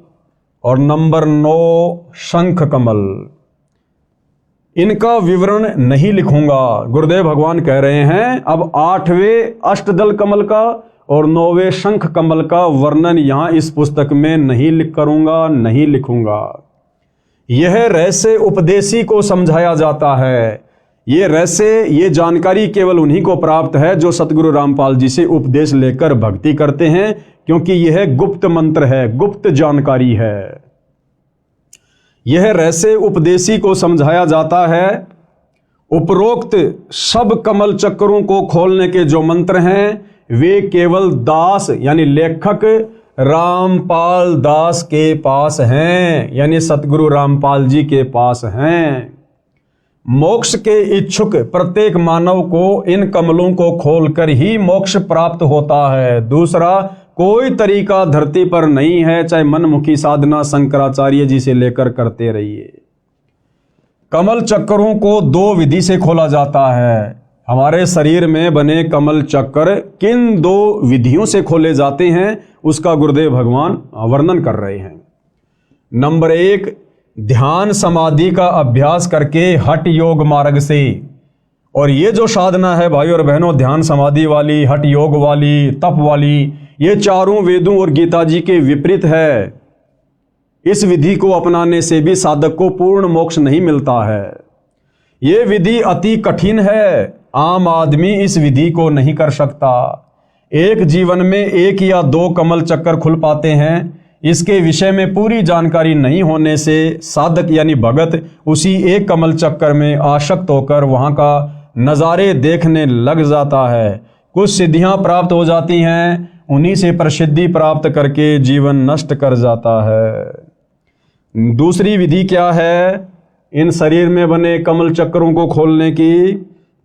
और नंबर 9 शंख कमल। इनका विवरण नहीं लिखूंगा, गुरुदेव भगवान कह रहे हैं अब 8वें अष्टदल कमल का और 9वें शंख कमल का वर्णन यहां इस पुस्तक में नहीं लिखूंगा। यह रहस्य उपदेशी को समझाया जाता है। ये रहस्य, ये जानकारी केवल उन्हीं को प्राप्त है जो सतगुरु रामपाल जी से उपदेश लेकर भक्ति करते हैं, क्योंकि यह गुप्त मंत्र है, गुप्त जानकारी है। यह रहस्य उपदेशी को समझाया जाता है। उपरोक्त सब कमल चक्रों को खोलने के जो मंत्र हैं वे केवल दास यानी लेखक रामपाल दास के पास हैं, यानी सतगुरु रामपाल जी के पास हैं। मोक्ष के इच्छुक प्रत्येक मानव को इन कमलों को खोलकर ही मोक्ष प्राप्त होता है। दूसरा कोई तरीका धरती पर नहीं है, चाहे मनमुखी साधना शंकराचार्य जी से लेकर करते रहिए। कमल चक्रों को 2 विधि से खोला जाता है। हमारे शरीर में बने कमल चक्र किन 2 विधियों से खोले जाते हैं उसका गुरुदेव भगवान वर्णन कर रहे हैं। नंबर 1 ध्यान समाधि का अभ्यास करके हठ योग मार्ग से। और ये जो साधना है भाई और बहनों, ध्यान समाधि वाली, हठ योग वाली, तप वाली, ये चारों वेदों और गीता जी के विपरीत है। इस विधि को अपनाने से भी साधक को पूर्ण मोक्ष नहीं मिलता है। ये विधि अति कठिन है, आम आदमी इस विधि को नहीं कर सकता। एक जीवन में 1 या 2 कमल चक्कर खुल पाते हैं। इसके विषय में पूरी जानकारी नहीं होने से साधक यानी भगत उसी एक कमल चक्कर में आसक्त होकर वहां का नज़ारे देखने लग जाता है। कुछ सिद्धियां प्राप्त हो जाती हैं, उन्हीं से प्रसिद्धि प्राप्त करके जीवन नष्ट कर जाता है। दूसरी विधि क्या है इन शरीर में बने कमल चक्रों को खोलने की?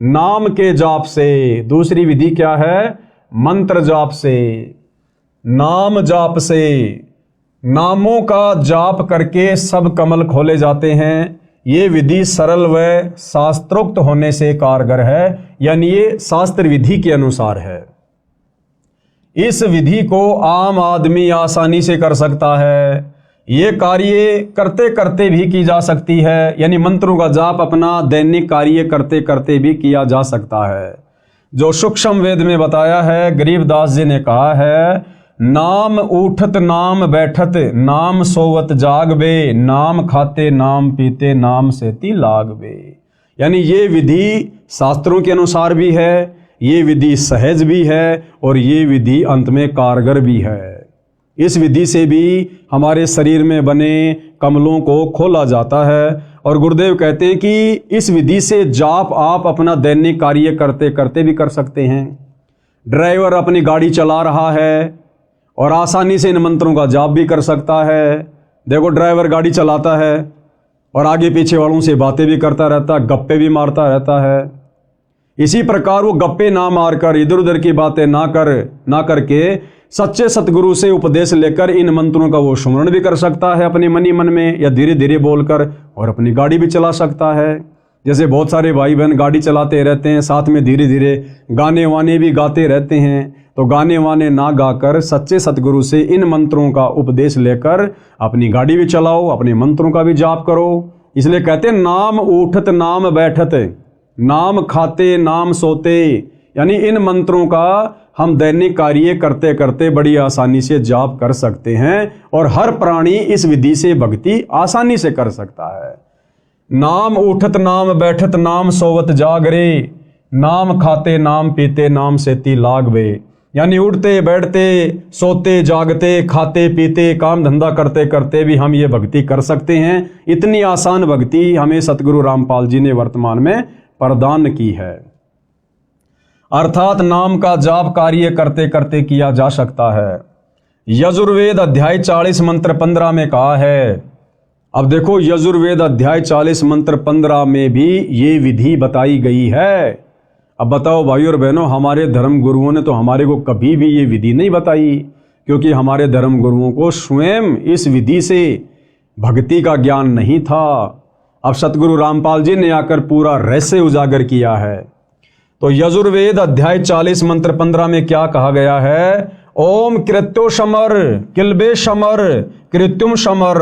नाम के जाप से। दूसरी विधि क्या है? मंत्र जाप से, नाम जाप से। नामों का जाप करके सब कमल खोले जाते हैं। ये विधि सरल व शास्त्रोक्त होने से कारगर है, यानी ये शास्त्र विधि के अनुसार है। इस विधि को आम आदमी आसानी से कर सकता है। ये कार्य करते करते भी की जा सकती है, यानी मंत्रों का जाप अपना दैनिक कार्य करते करते भी किया जा सकता है। जो सूक्ष्म वेद में बताया है, गरीबदास जी ने कहा है, नाम उठत नाम बैठत नाम सोवत जागबे, नाम खाते नाम पीते नाम सेती लागबे। यानी ये विधि शास्त्रों के अनुसार भी है, ये विधि सहज भी है और ये विधि अंत में कारगर भी है। इस विधि से भी हमारे शरीर में बने कमलों को खोला जाता है। और गुरुदेव कहते हैं कि इस विधि से जाप आप अपना दैनिक कार्य करते करते भी कर सकते हैं। ड्राइवर अपनी गाड़ी चला रहा है और आसानी से इन मंत्रों का जाप भी कर सकता है। देखो, ड्राइवर गाड़ी चलाता है और आगे पीछे वालों से बातें भी करता रहता है, गप्पे भी मारता रहता है। इसी प्रकार वो गप्पे ना मारकर, इधर उधर की बातें ना करके सच्चे सतगुरु से उपदेश लेकर इन मंत्रों का वो सुमरण भी कर सकता है अपने मनी मन में, या धीरे धीरे बोलकर, और अपनी गाड़ी भी चला सकता है। जैसे बहुत सारे भाई बहन गाड़ी चलाते रहते हैं, साथ में धीरे धीरे गाने वाने भी गाते रहते हैं। तो गाने वाने ना गाकर सच्चे सतगुरु से इन मंत्रों का उपदेश लेकर अपनी गाड़ी भी चलाओ, अपने मंत्रों का भी जाप करो। इसलिए कहते हैं, नाम उठत नाम बैठत नाम खाते नाम सोते, यानी इन मंत्रों का हम दैनिक कार्य करते करते बड़ी आसानी से जाप कर सकते हैं और हर प्राणी इस विधि से भक्ति आसानी से कर सकता है। नाम उठत नाम बैठत नाम सोवत जागरे, नाम खाते नाम पीते नाम सेती लागबे। यानी उठते बैठते सोते जागते खाते पीते काम धंधा करते करते भी हम ये भक्ति कर सकते हैं। इतनी आसान भक्ति हमें सतगुरु रामपाल जी ने वर्तमान में प्रदान की है। अर्थात नाम का जाप कार्य करते करते किया जा सकता है। यजुर्वेद अध्याय 40 मंत्र 15 में कहा है। अब देखो, यजुर्वेद अध्याय 40 मंत्र 15 में भी ये विधि बताई गई है। अब बताओ भाइयों और बहनों, हमारे धर्म गुरुओं ने तो हमारे को कभी भी ये विधि नहीं बताई, क्योंकि हमारे धर्म गुरुओं को स्वयं इस विधि से भक्ति का ज्ञान नहीं था। अब सतगुरु रामपाल जी ने आकर पूरा रहस्य उजागर किया है। तो यजुर्वेद अध्याय 40 मंत्र 15 में क्या कहा गया है? ओम कृत्यो समर किल्बे समर कृत्युम समर,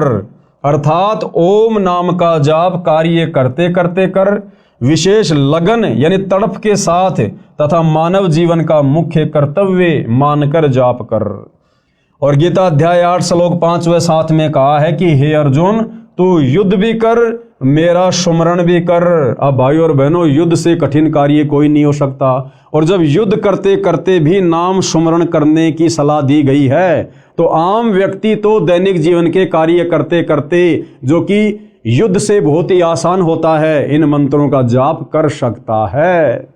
अर्थात ओम नाम का जाप कार्य करते करते कर, विशेष लगन यानी तड़प के साथ तथा मानव जीवन का मुख्य कर्तव्य मानकर जाप कर। और गीता अध्याय 8 श्लोक 5 व 7 में कहा है कि हे अर्जुन, तू युद्ध भी कर मेरा सुमरण भी कर। अब भाइयों और बहनों, युद्ध से कठिन कार्य कोई नहीं हो सकता। और जब युद्ध करते करते भी नाम सुमरण करने की सलाह दी गई है, तो आम व्यक्ति तो दैनिक जीवन के कार्य करते करते, जो कि युद्ध से बहुत ही आसान होता है, इन मंत्रों का जाप कर सकता है।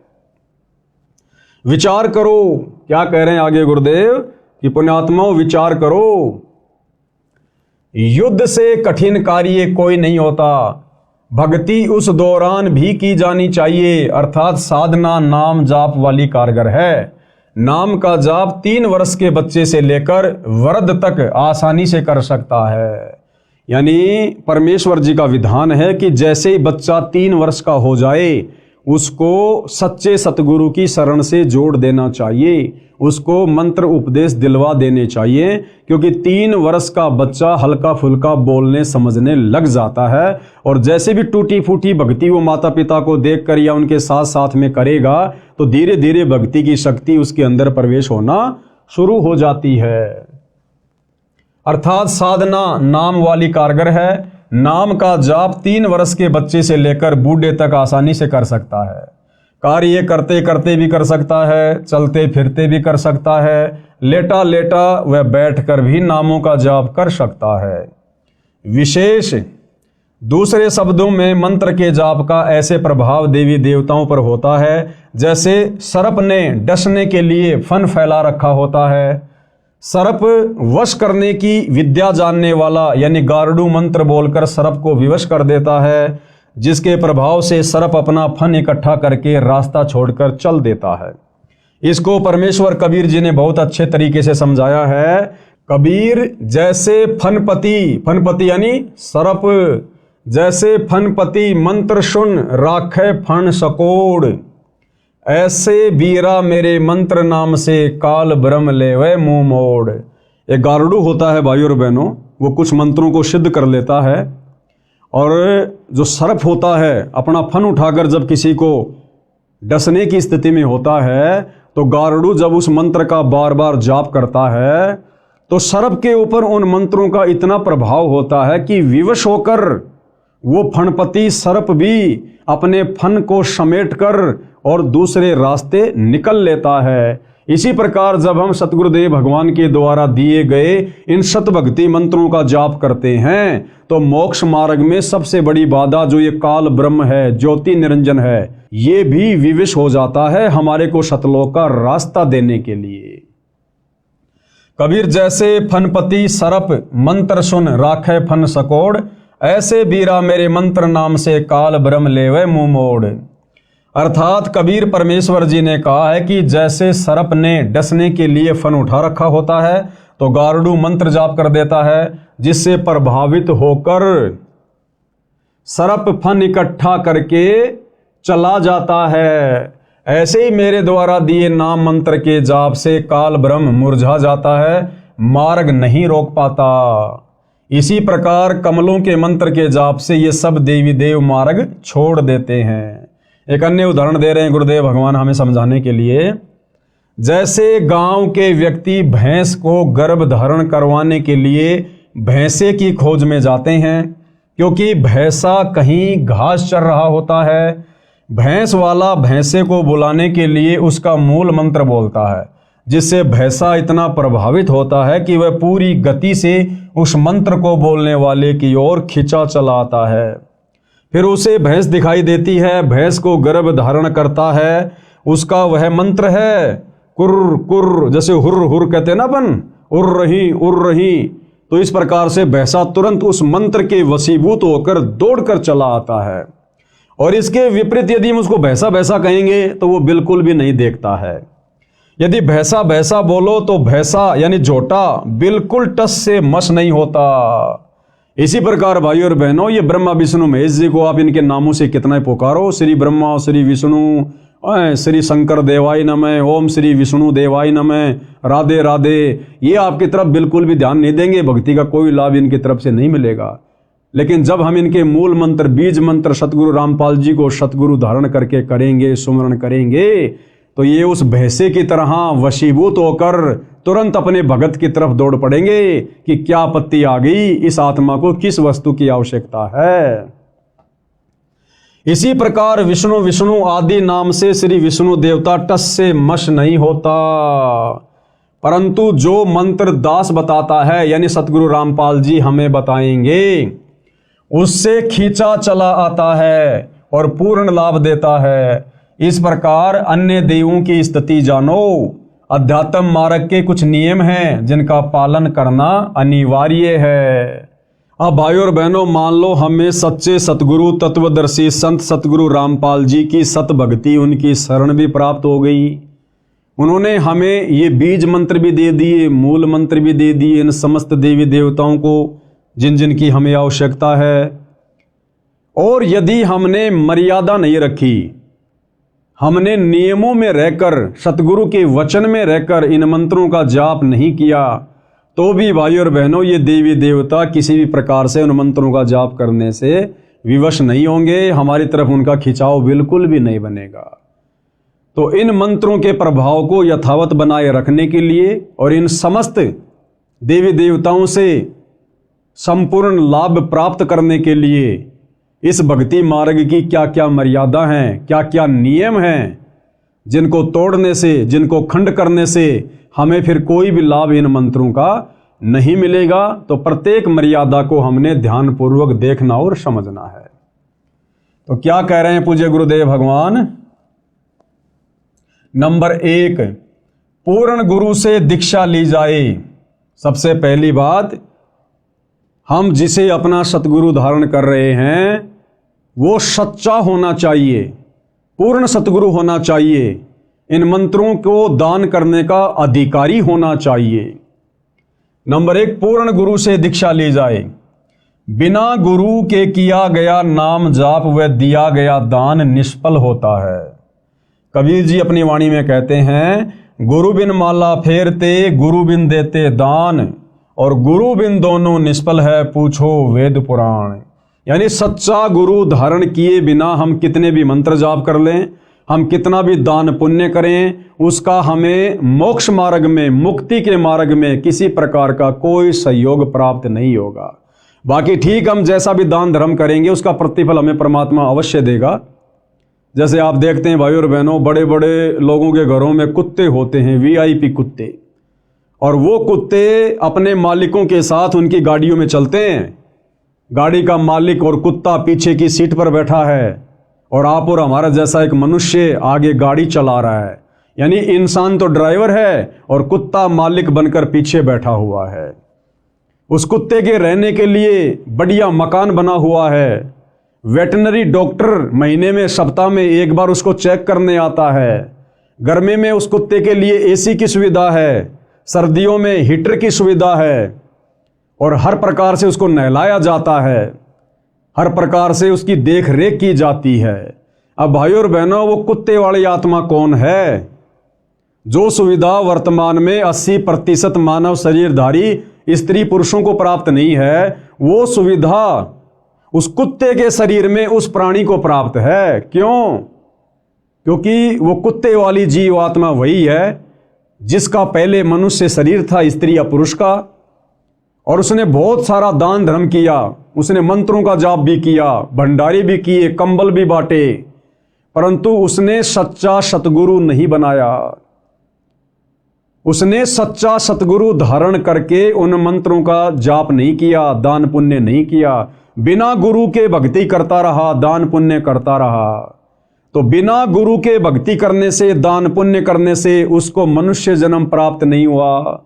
विचार करो, क्या कह रहे हैं आगे गुरुदेव कि पुण्यात्माओं विचार करो, युद्ध से कठिन कार्य कोई नहीं होता। भक्ति उस दौरान भी की जानी चाहिए, अर्थात साधना नाम जाप वाली कारगर है। नाम का जाप 3 वर्ष के बच्चे से लेकर वृद्ध तक आसानी से कर सकता है। यानी परमेश्वर जी का विधान है कि जैसे ही बच्चा 3 वर्ष का हो जाए, उसको सच्चे सतगुरु की शरण से जोड़ देना चाहिए, उसको मंत्र उपदेश दिलवा देने चाहिए, क्योंकि 3 वर्ष का बच्चा हल्का फुल्का बोलने समझने लग जाता है। और जैसे भी टूटी फूटी भक्ति वो माता पिता को देखकर या उनके साथ साथ में करेगा, तो धीरे धीरे भक्ति की शक्ति उसके अंदर प्रवेश होना शुरू हो जाती है। अर्थात साधना नाम वाली कारगर है। नाम का जाप 3 वर्ष के बच्चे से लेकर बूढ़े तक आसानी से कर सकता है। कार्य करते करते भी कर सकता है, चलते फिरते भी कर सकता है, लेटा लेटा व बैठकर भी नामों का जाप कर सकता है। विशेष दूसरे शब्दों में मंत्र के जाप का ऐसे प्रभाव देवी देवताओं पर होता है जैसे सर्प ने डसने के लिए फन फैला रखा होता है। सर्प वश करने की विद्या जानने वाला यानी गारुड़ मंत्र बोलकर सर्प को विवश कर देता है, जिसके प्रभाव से सर्प अपना फन इकट्ठा करके रास्ता छोड़कर चल देता है। इसको परमेश्वर कबीर जी ने बहुत अच्छे तरीके से समझाया है। कबीर जैसे फनपति यानी सर्प, जैसे फनपति मंत्र सुन राखे फन सकोड़, ऐसे बीरा मेरे मंत्र नाम से काल ब्रह्म लेवे मुंह मोड़। एक गारुड़ होता है भाइयों और बहनों, वो कुछ मंत्रों को सिद्ध कर लेता है, और जो सर्प होता है अपना फन उठाकर जब किसी को डसने की स्थिति में होता है, तो गारुड़ जब उस मंत्र का बार बार जाप करता है तो सर्प के ऊपर उन मंत्रों का इतना प्रभाव होता है कि विवश होकर वो फणपति सर्प भी अपने फन को समेटकर और दूसरे रास्ते निकल लेता है। इसी प्रकार जब हम सतगुरुदेव भगवान के द्वारा दिए गए इन शतभक्ति मंत्रों का जाप करते हैं तो मोक्ष मार्ग में सबसे बड़ी बाधा जो ये काल ब्रह्म है, ज्योति निरंजन है, ये भी विवश हो जाता है हमारे को सतलोक का रास्ता देने के लिए। कबीर जैसे फनपति सरप मंत्र सुन राखे फन सकोड़, ऐसे बीरा मेरे मंत्र नाम से काल ब्रह्म लेवे मुंह मोड़। अर्थात कबीर परमेश्वर जी ने कहा है कि जैसे सरप ने डसने के लिए फन उठा रखा होता है तो गारुड़ मंत्र जाप कर देता है, जिससे प्रभावित होकर सरप फन इकट्ठा करके चला जाता है। ऐसे ही मेरे द्वारा दिए नाम मंत्र के जाप से काल ब्रह्म मुरझा जाता है, मार्ग नहीं रोक पाता। इसी प्रकार कमलों के मंत्र के जाप से ये सब देवी देव मार्ग छोड़ देते हैं। एक अन्य उदाहरण दे रहे हैं गुरुदेव भगवान हमें समझाने के लिए। जैसे गांव के व्यक्ति भैंस को गर्भ धारण करवाने के लिए भैंसे की खोज में जाते हैं, क्योंकि भैंसा कहीं घास चर रहा होता है। भैंस वाला भैंसे को बुलाने के लिए उसका मूल मंत्र बोलता है, जिससे भैंसा इतना प्रभावित होता है कि वह पूरी गति से उस मंत्र को बोलने वाले की ओर खिंचा चला आता है। फिर उसे भैंस दिखाई देती है, भैंस को गर्भ धारण करता है, उसका वह मंत्र है कुर्र कुर्र, जैसे हुर्र हुर्र कहते हैं ना अपन, उड़ रही। तो इस प्रकार से भैंसा तुरंत उस मंत्र के वशीभूत होकर दौड़कर चला आता है। और इसके विपरीत यदि हम उसको भैंसा भैंसा कहेंगे तो वो बिल्कुल भी नहीं देखता है। यदि भैंसा भैंसा बोलो तो भैंसा यानी झोटा बिल्कुल टस से मस नहीं होता। इसी प्रकार भाई और बहनों, ये ब्रह्मा विष्णु महेश जी को आप इनके नामों से कितना ही पुकारो, श्री ब्रह्मा श्री विष्णु श्री शंकर देवाय नमः, ओम श्री विष्णु देवाय नमः, राधे राधे, ये आपकी तरफ बिल्कुल भी ध्यान नहीं देंगे, भक्ति का कोई लाभ इनकी तरफ से नहीं मिलेगा। लेकिन जब हम इनके मूल मंत्र बीज मंत्र सतगुरु रामपाल जी को सतगुरु धारण करके करेंगे, सुमरण करेंगे, तो ये उस भैंसे की तरह वशीभूत होकर तुरंत अपने भगत की तरफ दौड़ पड़ेंगे कि क्या आपत्ति आ गई, इस आत्मा को किस वस्तु की आवश्यकता है। इसी प्रकार विष्णु विष्णु आदि नाम से श्री विष्णु देवता टस से मश नहीं होता, परंतु जो मंत्र दास बताता है यानी सतगुरु रामपाल जी हमें बताएंगे, उससे खींचा चला आता है और पूर्ण लाभ देता है। इस प्रकार अन्य देवों की स्थिति जानो। अध्यात्म मार्ग के कुछ नियम हैं जिनका पालन करना अनिवार्य है। अब भाई और बहनों, मान लो हमें सच्चे सतगुरु तत्वदर्शी संत सतगुरु रामपाल जी की सत भक्ति, उनकी शरण भी प्राप्त हो गई। उन्होंने हमें ये बीज मंत्र भी दे दिए, मूल मंत्र भी दे दिए इन समस्त देवी देवताओं को जिन जिन की हमें आवश्यकता है। और यदि हमने मर्यादा नहीं रखी, हमने नियमों में रहकर सतगुरु के वचन में रहकर इन मंत्रों का जाप नहीं किया, तो भी भाई और बहनों ये देवी देवता किसी भी प्रकार से उन मंत्रों का जाप करने से विवश नहीं होंगे, हमारी तरफ उनका खिंचाव बिल्कुल भी नहीं बनेगा। तो इन मंत्रों के प्रभाव को यथावत बनाए रखने के लिए और इन समस्त देवी देवताओं से संपूर्ण लाभ प्राप्त करने के लिए इस भक्ति मार्ग की क्या क्या मर्यादा हैं, क्या क्या नियम हैं, जिनको तोड़ने से, जिनको खंड करने से हमें फिर कोई भी लाभ इन मंत्रों का नहीं मिलेगा, तो प्रत्येक मर्यादा को हमने ध्यानपूर्वक देखना और समझना है। तो क्या कह रहे हैं पूज्य गुरुदेव भगवान? नंबर 1, पूर्ण गुरु से दीक्षा ली जाए। सबसे पहली बात, हम जिसे अपना सतगुरु धारण कर रहे हैं वो सच्चा होना चाहिए, पूर्ण सतगुरु होना चाहिए, इन मंत्रों को दान करने का अधिकारी होना चाहिए। नंबर 1, पूर्ण गुरु से दीक्षा ली जाए। बिना गुरु के किया गया नाम जाप व दिया गया दान निष्फल होता है। कबीर जी अपनी वाणी में कहते हैं, गुरु बिन माला फेरते, गुरु बिन देते दान, और गुरु बिन दोनों निष्फल है, पूछो वेद पुराण। यानी सच्चा गुरु धारण किए बिना हम कितने भी मंत्र जाप कर लें, हम कितना भी दान पुण्य करें, उसका हमें मोक्ष मार्ग में, मुक्ति के मार्ग में किसी प्रकार का कोई सहयोग प्राप्त नहीं होगा। बाकी ठीक, हम जैसा भी दान धर्म करेंगे उसका प्रतिफल हमें परमात्मा अवश्य देगा। जैसे आप देखते हैं भाई और बहनों, बड़े बड़े लोगों के घरों में कुत्ते होते हैं, वीआईपी कुत्ते, और वो कुत्ते अपने मालिकों के साथ उनकी गाड़ियों में चलते हैं। गाड़ी का मालिक और कुत्ता पीछे की सीट पर बैठा है और आप और हमारा जैसा एक मनुष्य आगे गाड़ी चला रहा है। यानी इंसान तो ड्राइवर है और कुत्ता मालिक बनकर पीछे बैठा हुआ है। उस कुत्ते के रहने के लिए बढ़िया मकान बना हुआ है। वेटनरी डॉक्टर महीने में, सप्ताह में एक बार उसको चेक करने आता है। गर्मी में उस कुत्ते के लिए एसी की सुविधा है, सर्दियों में हीटर की सुविधा है, और हर प्रकार से उसको नहलाया जाता है, हर प्रकार से उसकी देख रेख की जाती है। अब भाइयों और बहनों, वो कुत्ते वाली आत्मा कौन है? जो सुविधा वर्तमान में 80% मानव शरीरधारी स्त्री पुरुषों को प्राप्त नहीं है, वो सुविधा उस कुत्ते के शरीर में उस प्राणी को प्राप्त है। क्यों? क्योंकि वो कुत्ते वाली जीव आत्मा वही है जिसका पहले मनुष्य शरीर था, स्त्री या पुरुष का, और उसने बहुत सारा दान धर्म किया, उसने मंत्रों का जाप भी किया, भंडारे भी किए, कंबल भी बांटे, परंतु उसने सच्चा सतगुरु नहीं बनाया। उसने सच्चा सतगुरु धारण करके उन मंत्रों का जाप नहीं किया, दान पुण्य नहीं किया, बिना गुरु के भक्ति करता रहा, दान पुण्य करता रहा। तो बिना गुरु के भक्ति करने से, दान पुण्य करने से उसको मनुष्य जन्म प्राप्त नहीं हुआ।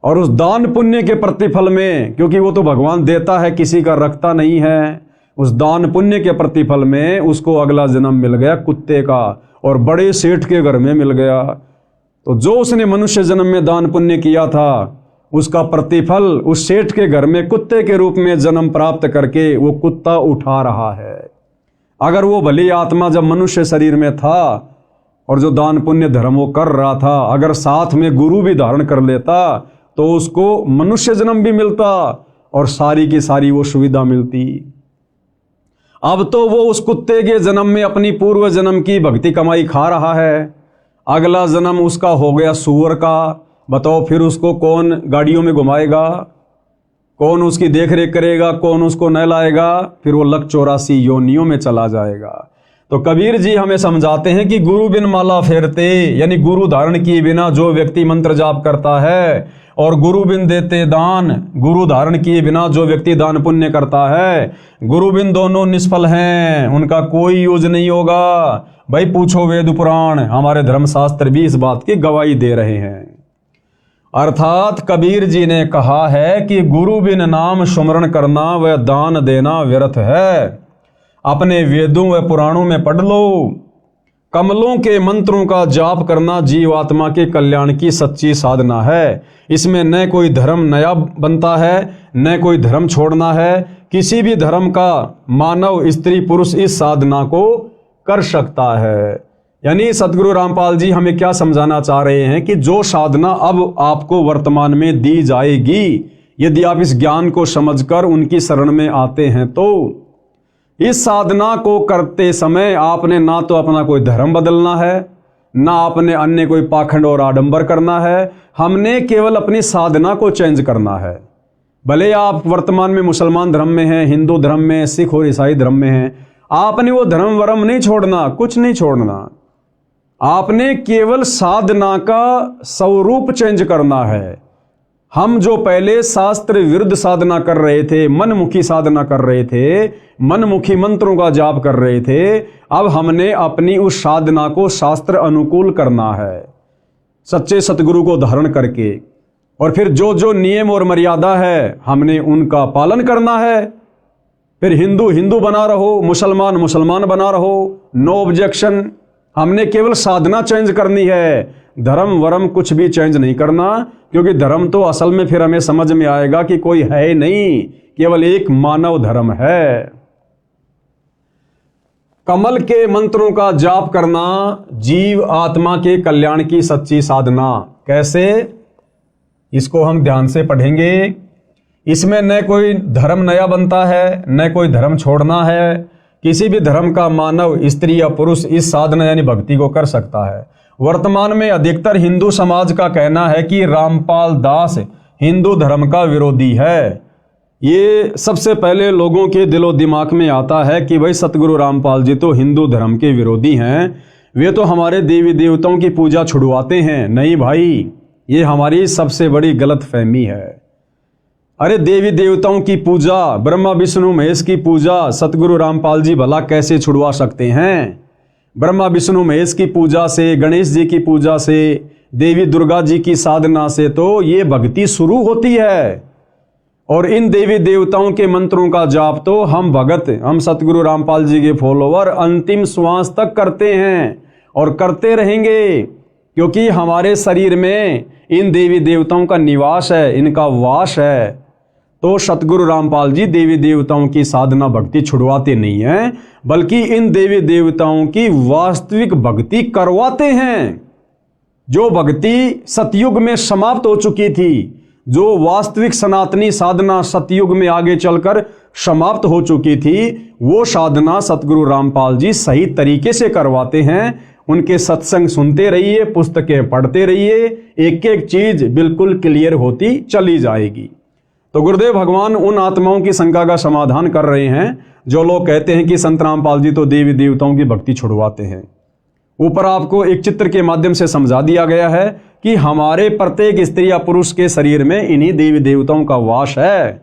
और उस दान पुण्य के प्रतिफल में, क्योंकि वो तो भगवान देता है, किसी का रखता नहीं है, उस दान पुण्य के प्रतिफल में उसको अगला जन्म मिल गया कुत्ते का, और बड़े सेठ के घर में मिल गया। तो जो उसने मनुष्य जन्म में दान पुण्य किया था, उसका प्रतिफल उस सेठ के घर में कुत्ते के रूप में जन्म प्राप्त करके वो कुत्ता उठा रहा है। अगर वो भली आत्मा जब मनुष्य शरीर में था और जो दान पुण्य धर्म वो कर रहा था, अगर साथ में गुरु भी धारण कर लेता तो उसको मनुष्य जन्म भी मिलता और सारी की सारी वो सुविधा मिलती। अब तो वो उस कुत्ते के जन्म में अपनी पूर्व जन्म की भक्ति कमाई खा रहा है, अगला जन्म उसका हो गया सूअर का। बताओ फिर उसको कौन गाड़ियों में घुमाएगा, कौन उसकी देख रेख करेगा, कौन उसको नहलाएगा? फिर वो लक 84 योनियों में चला जाएगा। तो कबीर जी हमें समझाते हैं कि गुरु बिन माला फेरते, यानी गुरु धारण किए बिना जो व्यक्ति मंत्र जाप करता है, और गुरु बिन देते दान, गुरु धारण किए बिना जो व्यक्ति दान पुण्य करता है, गुरु बिन दोनों निष्फल हैं, उनका कोई यूज नहीं होगा। भाई पूछो वेद पुराण, हमारे धर्मशास्त्र भी इस बात की गवाही दे रहे हैं। अर्थात कबीर जी ने कहा है कि गुरु बिन नाम सुमरण करना व दान देना व्यर्थ है। अपने वेदों व पुराणों में पढ़ लो, कमलों के मंत्रों का जाप करना जीवात्मा के कल्याण की सच्ची साधना है। इसमें न कोई धर्म नया बनता है, न कोई धर्म छोड़ना है। किसी भी धर्म का मानव, स्त्री पुरुष इस साधना को कर सकता है। यानी सतगुरु रामपाल जी हमें क्या समझाना चाह रहे हैं कि जो साधना अब आपको वर्तमान में दी जाएगी, यदि आप इस ज्ञान को समझकर उनकी शरण में आते हैं, तो इस साधना को करते समय आपने ना तो अपना कोई धर्म बदलना है, ना आपने अन्य कोई पाखंड और आडंबर करना है। हमने केवल अपनी साधना को चेंज करना है। भले आप वर्तमान में मुसलमान धर्म में हैं, हिंदू धर्म में, सिख और ईसाई धर्म में हैं, आपने वो धर्म वर्म नहीं छोड़ना, कुछ नहीं छोड़ना। आपने केवल साधना का स्वरूप चेंज करना है। हम जो पहले शास्त्र विरुद्ध साधना कर रहे थे, मनमुखी साधना कर रहे थे, मनमुखी मंत्रों का जाप कर रहे थे, अब हमने अपनी उस साधना को शास्त्र अनुकूल करना है, सच्चे सतगुरु को धारण करके। और फिर जो जो नियम और मर्यादा है हमने उनका पालन करना है। फिर हिंदू हिंदू बना रहो, मुसलमान मुसलमान बना रहो, नो ऑब्जेक्शन। हमने केवल साधना चेंज करनी है, धर्म वरम कुछ भी चेंज नहीं करना, क्योंकि धर्म तो असल में फिर हमें समझ में आएगा कि कोई है ही नहीं, केवल एक मानव धर्म है। कमल के मंत्रों का जाप करना जीव आत्मा के कल्याण की सच्ची साधना। कैसे? इसको हम ध्यान से पढ़ेंगे। इसमें न कोई धर्म नया बनता है, न कोई धर्म छोड़ना है। किसी भी धर्म का मानव, स्त्री या पुरुष इस साधना यानी भक्ति को कर सकता है। वर्तमान में अधिकतर हिंदू समाज का कहना है कि रामपाल दास हिंदू धर्म का विरोधी है। ये सबसे पहले लोगों के दिलो दिमाग में आता है कि भाई सतगुरु रामपाल जी तो हिंदू धर्म के विरोधी हैं, वे तो हमारे देवी देवताओं की पूजा छुड़वाते हैं। नहीं भाई, ये हमारी सबसे बड़ी गलतफहमी है। अरे देवी देवताओं की पूजा, ब्रह्मा विष्णु महेश की पूजा सतगुरु रामपाल जी भला कैसे छुड़वा सकते हैं? ब्रह्मा विष्णु महेश की पूजा से, गणेश जी की पूजा से, देवी दुर्गा जी की साधना से तो ये भक्ति शुरू होती है। और इन देवी देवताओं के मंत्रों का जाप तो हम भगत, हम सतगुरु रामपाल जी के फॉलोवर अंतिम श्वास तक करते हैं और करते रहेंगे, क्योंकि हमारे शरीर में इन देवी देवताओं का निवास है, इनका वास है। तो सतगुरु रामपाल जी देवी देवताओं की साधना भक्ति छुड़वाते नहीं हैं, बल्कि इन देवी देवताओं की वास्तविक भक्ति करवाते हैं। जो भक्ति सतयुग में समाप्त हो चुकी थी, जो वास्तविक सनातनी साधना सतयुग में आगे चलकर समाप्त हो चुकी थी, वो साधना सतगुरु रामपाल जी सही तरीके से करवाते हैं। उनके सत्संग सुनते रहिए, पुस्तकें पढ़ते रहिए, एक एक चीज बिल्कुल क्लियर होती चली जाएगी। तो गुरुदेव भगवान उन आत्माओं की शंका का समाधान कर रहे हैं जो लोग कहते हैं कि संत रामपाल जी तो देवी देवताओं की भक्ति छुड़वाते हैं। ऊपर आपको एक चित्र के माध्यम से समझा दिया गया है कि हमारे प्रत्येक स्त्री या पुरुष के शरीर में इन्हीं देवी देवताओं का वास है,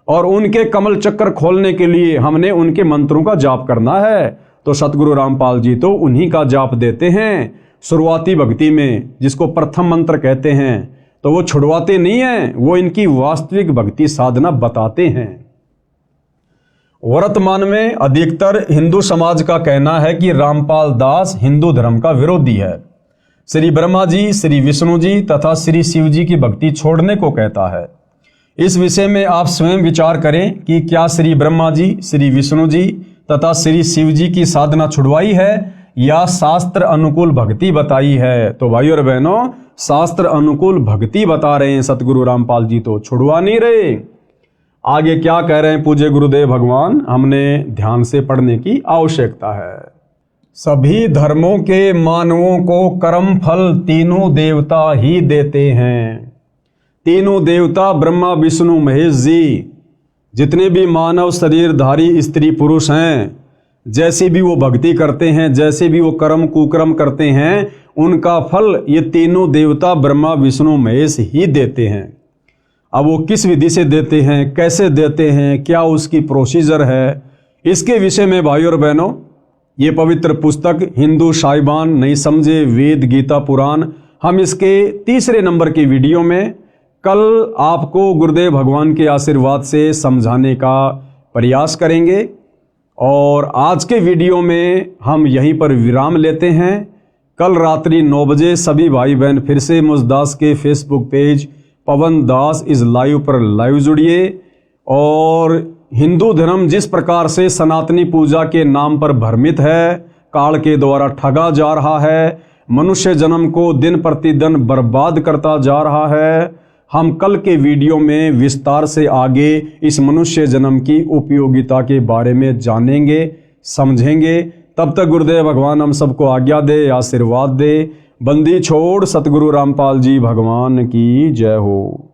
और उनके कमल चक्कर खोलने के लिए हमने उनके मंत्रों का जाप करना है। तो सतगुरु रामपाल जी तो उन्हीं का जाप देते हैं शुरुआती भक्ति में, जिसको प्रथम मंत्र कहते हैं। तो वो छुड़वाते नहीं हैं, वो इनकी वास्तविक भक्ति साधना बताते हैं। वर्तमान में अधिकतर हिंदू समाज का कहना है कि रामपाल दास हिंदू धर्म का विरोधी है। श्री ब्रह्मा जी, श्री विष्णु जी तथा श्री शिव जी की भक्ति छोड़ने को कहता है। इस विषय में आप स्वयं विचार करें कि क्या श्री ब्रह्मा जी, श्री विष्णु जी तथा श्री शिव जी की साधना छुड़वाई है या शास्त्र अनुकूल भक्ति बताई है? तो भाई और बहनों, शास्त्र अनुकूल भक्ति बता रहे हैं सतगुरु रामपाल जी, तो छुड़वा नहीं रहे। आगे क्या कह रहे हैं पूज्य गुरुदेव भगवान, हमने ध्यान से पढ़ने की आवश्यकता है। सभी धर्मों के मानवों को कर्म फल तीनों देवता ही देते हैं। तीनों देवता ब्रह्मा विष्णु महेश जी, जितने भी मानव शरीरधारी स्त्री पुरुष हैं, जैसी भी वो भक्ति करते हैं, जैसे भी वो कर्म कुकर्म करते हैं, उनका फल ये तीनों देवता ब्रह्मा विष्णु महेश ही देते हैं। अब वो किस विधि से देते हैं, कैसे देते हैं, क्या उसकी प्रोसीजर है, इसके विषय में भाई और बहनों ये पवित्र पुस्तक हिंदू साहिबान नहीं समझे वेद गीता पुराण, हम इसके तीसरे नंबर की वीडियो में कल आपको गुरुदेव भगवान के आशीर्वाद से समझाने का प्रयास करेंगे। और आज के वीडियो में हम यहीं पर विराम लेते हैं। कल रात्रि 9 बजे सभी भाई बहन फिर से मुझदास के Facebook page Pawan Das is live पर लाइव जुड़िए। और हिंदू धर्म जिस प्रकार से सनातनी पूजा के नाम पर भ्रमित है, काल के द्वारा ठगा जा रहा है, मनुष्य जन्म को दिन प्रतिदिन बर्बाद करता जा रहा है, हम कल के वीडियो में विस्तार से आगे इस मनुष्य जन्म की उपयोगिता के बारे में जानेंगे, समझेंगे। तब तक गुरुदेव भगवान हम सबको आज्ञा दे, आशीर्वाद दे। बंदी छोड़ सतगुरु रामपाल जी भगवान की जय हो।